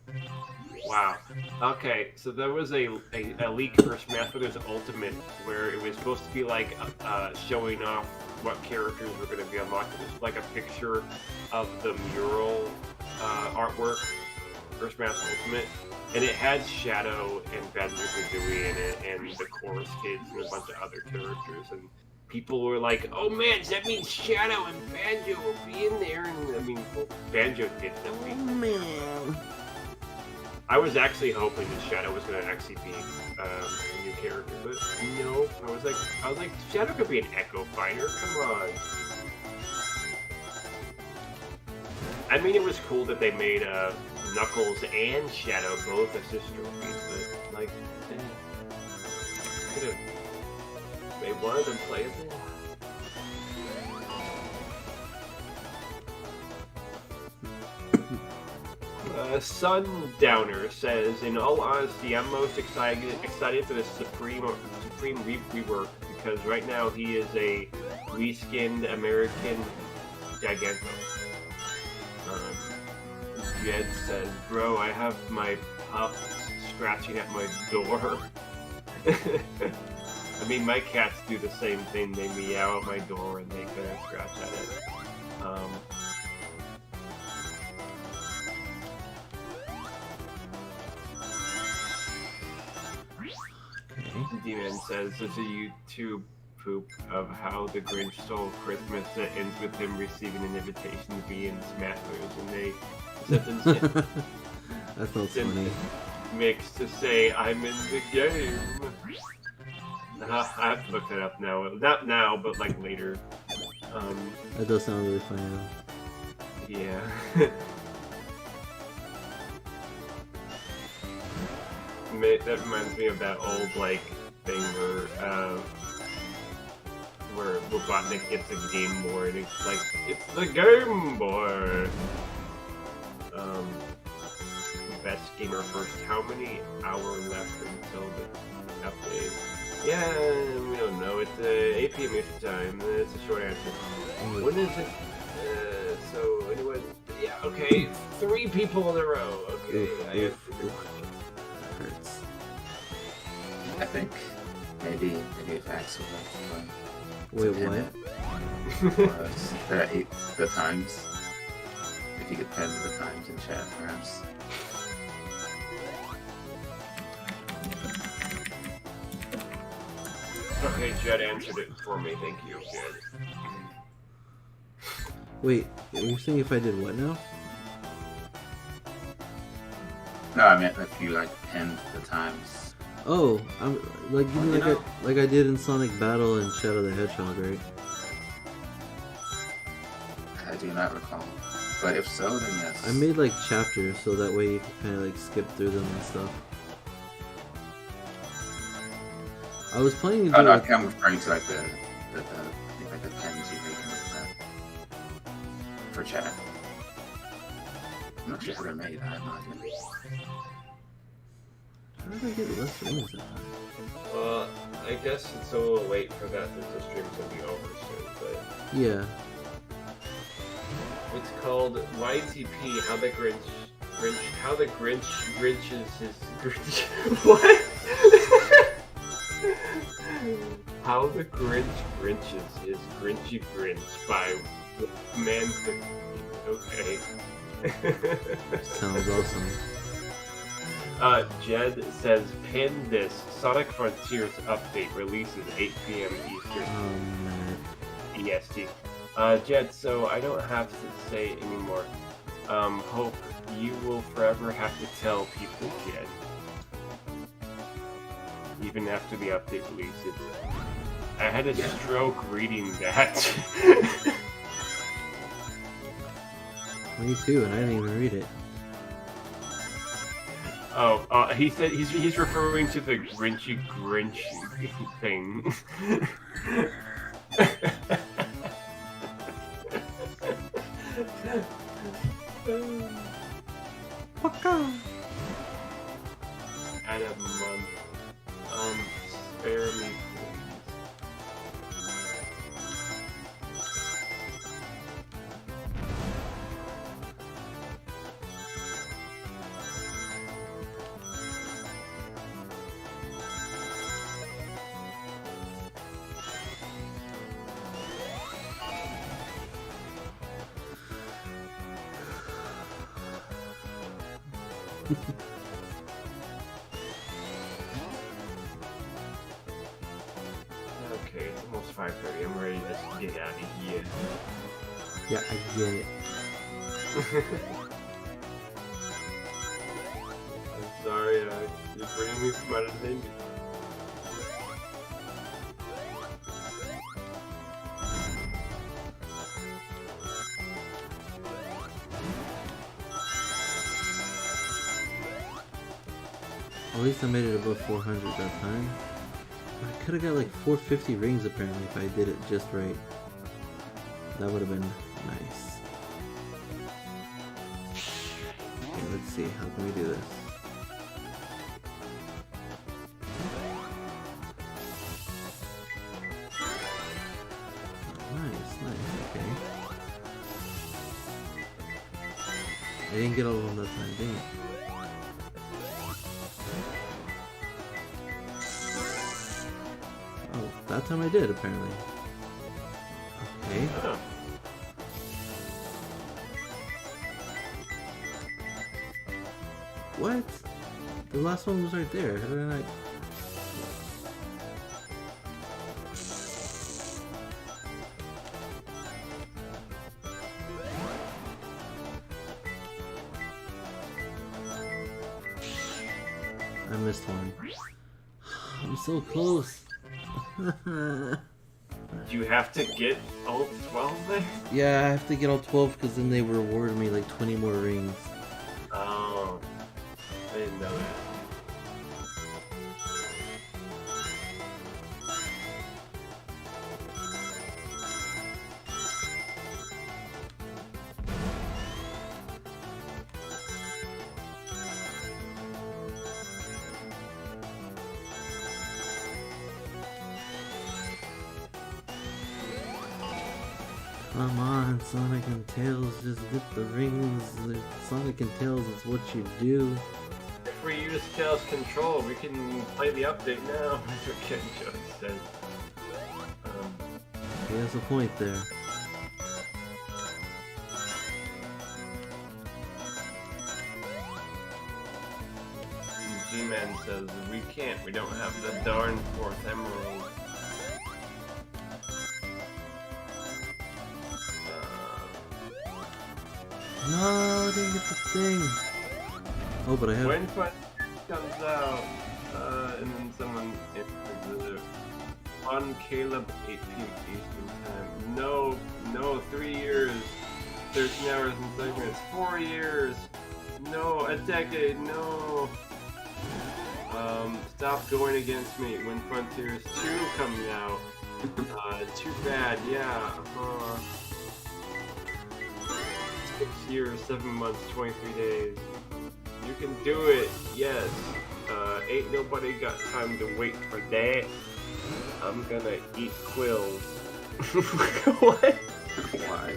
B: Wow. Okay, so there was a leak for Smash Bros. Ultimate where it was supposed to be like showing off what characters were going to be unlocked. It was like a picture of the mural artwork for Smash Ultimate, and it had Shadow and Banjo-Kazooie in it, and the Chorus Kids and a bunch of other characters, and people were like, "Oh man, does that mean Shadow and Banjo will be in there?" And I mean, well, Banjo did. Oh
A: man.
B: I was actually hoping that Shadow was going to actually be a new character, but no. I was like, Shadow could be an Echo Fighter. Come on. I mean, it was cool that they made Knuckles and Shadow both as sister trophies, but like, could have made one of them playable. Sundowner says, in all honesty, I'm most excited for the Supreme rework, because right now he is a reskinned American Giganto. Jed says, bro, I have my pup scratching at my door. I mean, my cats do the same thing. They meow at my door and they kind of scratch at it. D-Man says there's a YouTube poop of how the Grinch stole Christmas that ends with him receiving an invitation to be in Smash Bros. And they
A: that sounds funny.
B: Mix to say I'm in the game. I have to look that up now. Not now, but like later.
A: That does sound really funny though.
B: Yeah. that reminds me of that old like thing where Robotnik gets a Game Boy and it's like, it's the Game Boy. Best gamer first. How many hours left until the update? Yeah, we don't know. It's 8 p.m. Eastern time. It's a short answer. When is it? So anyone? Yeah. Okay. 3 people in a row. Okay. I have to
A: Hurts.
C: I think maybe if Axel
A: Wait, what?
C: the times. If you could pen the times in chat, perhaps.
B: Okay, Jed answered it for me. Thank you, Jed.
A: Wait, you're saying if I did what now?
C: No, I meant if you like penned the times.
A: Oh, I'm like you know, like I did in Sonic Battle and Shadow the Hedgehog, right?
C: I do not recall. But if so, then yes.
A: I made like chapters so that way you can kind of like skip through them and stuff. I was planning to do
C: no, I'm referring to like the pens you make for chat. I'm not sure if they're made. I have no idea.
A: How did I get less rings that time?
B: Well, I guess it's a little late for that since the stream's gonna be over soon, but
A: Yeah.
B: it's called YTP. How the Grinches his Grinch. What? How the Grinches his Grinchy Grinch by Man. Okay.
A: Sounds awesome.
B: Jed says, pin this. Sonic Frontiers update releases 8 p.m. Eastern.
A: Man.
B: EST. Jed, so I don't have to say anymore. Hope you will forever have to tell people, Jed. Even after the update releases. I had a stroke reading that.
A: Me too, and I didn't even read it.
B: Oh, he said he's referring to the Grinchy Grinch thing. At a month. Spare me, Okay, it's almost 5:30. I'm ready to get out of here.
A: Yeah, I get it.
B: I'm sorry, you're bringing me from out of danger.
A: At least I made it above 400 that time. I could have got like 450 rings apparently if I did it just right. That would have been nice. Okay, let's see. How can we do this? Nice. Okay. I didn't get all of them that time, dang it. Oh, that time I did, apparently. Okay. What? The last one was right there. How did I not... I missed one. I'm so close.
B: Do you have to get all 12 there?
A: Yeah, I have to get all 12 because then they reward me like 20 more rings.
B: Oh, I didn't know that.
A: Come on, Sonic and Tails, just get the rings. Sonic and Tails, it's what you do.
B: If we use Tails Control, we can play the update now. That's what Ken just said.
A: He has a point there.
B: G-Man says, we can't, we don't have the darn 4th emerald.
A: No, I didn't get the thing. Oh, but I have...
B: When Fun comes out, and then someone on Caleb 18 Eastern Time. No, 3 years, 13 hours and segments, 4 years, no, a decade, no. Stop going against me when Frontiers 2 coming out. Too bad, yeah. 6 years, 7 months, 23 days. You can do it, yes. Ain't nobody got time to wait for that. I'm gonna eat quills. What?
C: Why?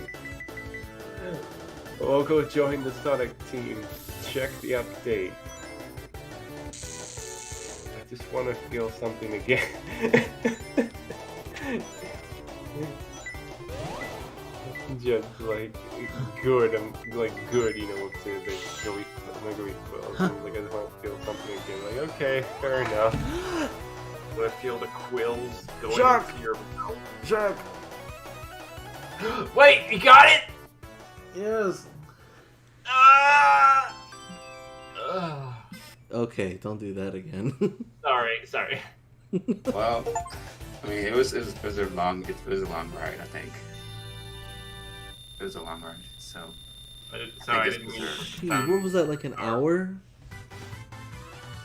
B: I'll go join the Sonic team. Check the update. I just want to feel something again. Just like good, I'm like good, you know, to the go eat, I'm gonna go eat quills. I'm like, I just want to feel something again. Like, okay, fair enough. I want to feel the quills going into your mouth.
A: Shark!
B: Wait, you got it?
A: Yes!
B: Ah!
A: Okay, don't do that again.
B: Sorry.
C: Well, I mean, it was a long ride. I think it was a long ride. So
B: I didn't mean
A: Jeez, what was that, like an hour?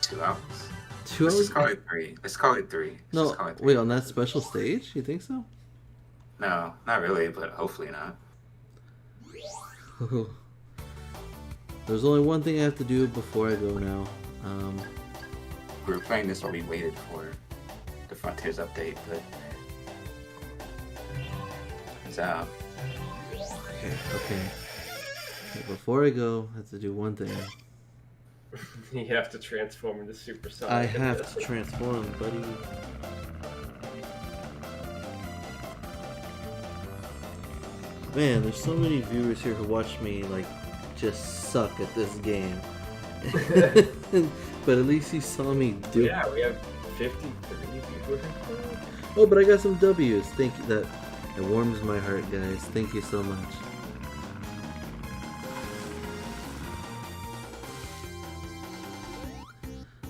C: 2 hours.
A: 2
C: Let's
A: hours?
C: just call it 3. Let's call it 3. Let's
A: No,
C: just call it 3.
A: wait, on that special stage? You think so?
C: No, not really, but hopefully not.
A: There's only one thing I have to do before I go now.
C: We were playing this while we waited for the Frontiers update, but it's out.
A: Okay. Before I go, I have to do one thing.
B: You have to transform into Super Sonic.
A: I have to transform, buddy. Man, there's so many viewers here who watch me, like, just suck at this game. But at least you saw me do it.
B: Yeah, we have 53 viewers.
A: Oh, but I got some W's. Thank you. That warms my heart, guys. Thank you so much.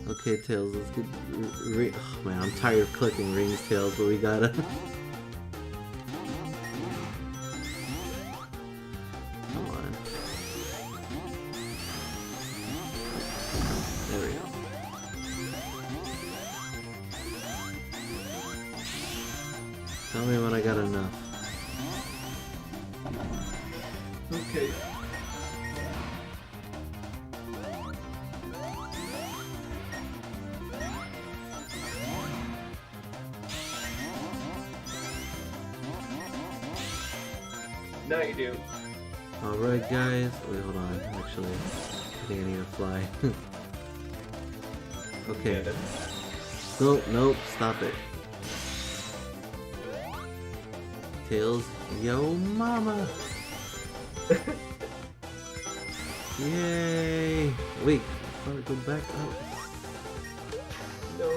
A: Okay, Tails, let's get... Oh, man, I'm tired of clicking rings, Tails, but we gotta... Come on. There we go. Tell me when I got enough.
B: Okay. Now you do.
A: Alright, guys. Wait, hold on. Actually, I think I need to fly. Okay. Nope, stop it. Tails, yo mama! Yay! Wait, I want to go back up.
B: No,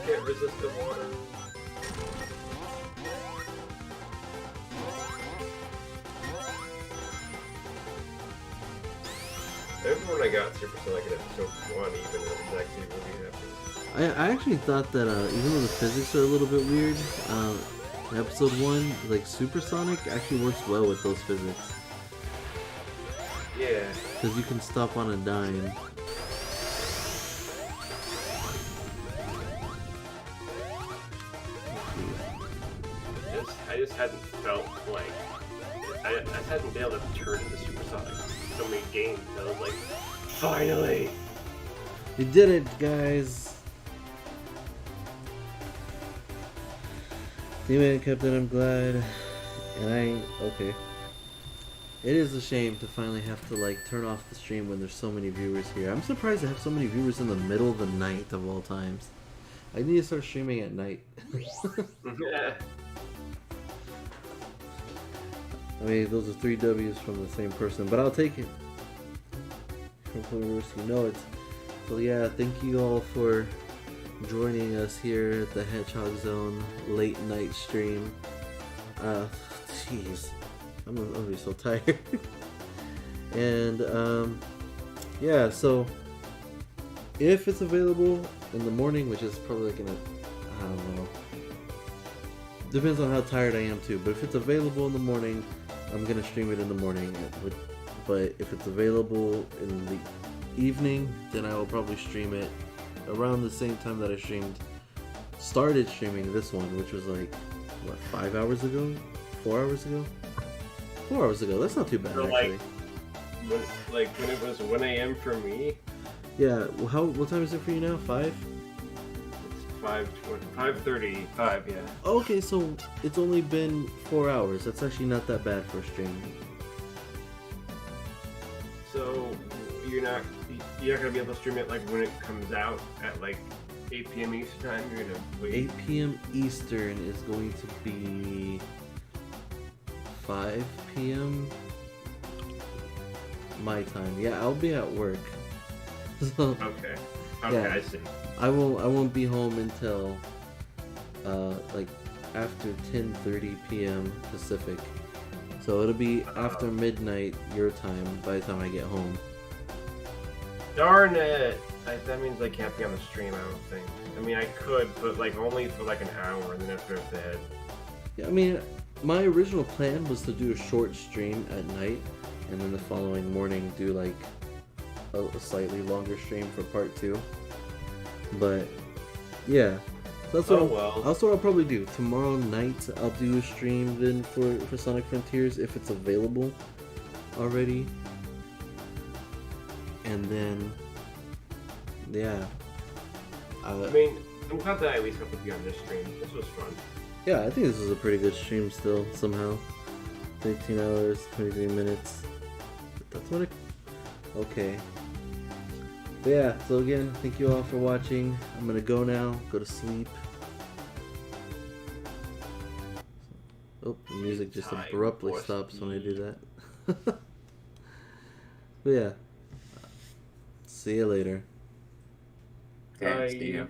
B: can't resist the water. Everyone I got Super Sonic in episode 1 even was actually really happy.
A: I actually thought that even though the physics are a little bit weird, in episode 1, like Super Sonic actually works well with those physics.
B: Yeah.
A: Because you can stop on a dime.
B: I just hadn't felt like I just hadn't been able to turn into Super Sonic so many games. I was like, finally!
A: We did it, guys! Damn it, Captain, I'm glad. And okay. It is a shame to finally have to like turn off the stream when there's so many viewers here. I'm surprised I have so many viewers in the middle of the night of all times. I need to start streaming at night. I mean, those are 3 W's from the same person, but I'll take it. From you know it. So yeah, thank you all for joining us here at the Hedgehog Zone late night stream. Jeez, I'm gonna be so tired. And yeah, so if it's available in the morning, which is probably like I don't know. Depends on how tired I am too. But if it's available in the morning, I'm gonna stream it in the morning. But if it's available in the evening, then I will probably stream it around the same time that I started streaming this one, which was like what, 5 hours ago, 4 hours ago, 4 hours ago. That's not too bad,
B: So,
A: actually.
B: Like when it was 1 a.m. for me.
A: Yeah. What time is it for you now? 5?
B: It's 5:35. Yeah.
A: Okay, so it's only been 4 hours. That's actually not that bad for a stream.
B: So you're not gonna be able to stream it like when it comes out at like 8 p.m. Eastern time. You're gonna wait.
A: 8 p.m. Eastern is going to be 5 p.m. my time. Yeah, I'll be at work. So,
B: Okay,
A: yeah,
B: I see.
A: I won't be home until like after 10:30 p.m. Pacific. So it'll be after midnight your time by the time I get home.
B: Darn it! That means I can't be on the stream. I don't think. I mean, I could, but like only for like an hour, and then after I have to head.
A: Yeah, I mean, my original plan was to do a short stream at night, and then the following morning do like a slightly longer stream for part 2. But yeah, so that's what I'll probably do. Tomorrow night I'll do a stream then for Sonic Frontiers if it's available already. And then yeah.
B: I mean, I'm glad that I at least got to be on this stream. This was fun.
A: Yeah, I think this is a pretty good stream still somehow. 13 hours, 23 minutes. That's what it... Okay. But yeah, so again, thank you all for watching. I'm gonna go now, go to sleep. Oh, the music just abruptly stops when I do that. But yeah. See you later.
C: Okay, see you.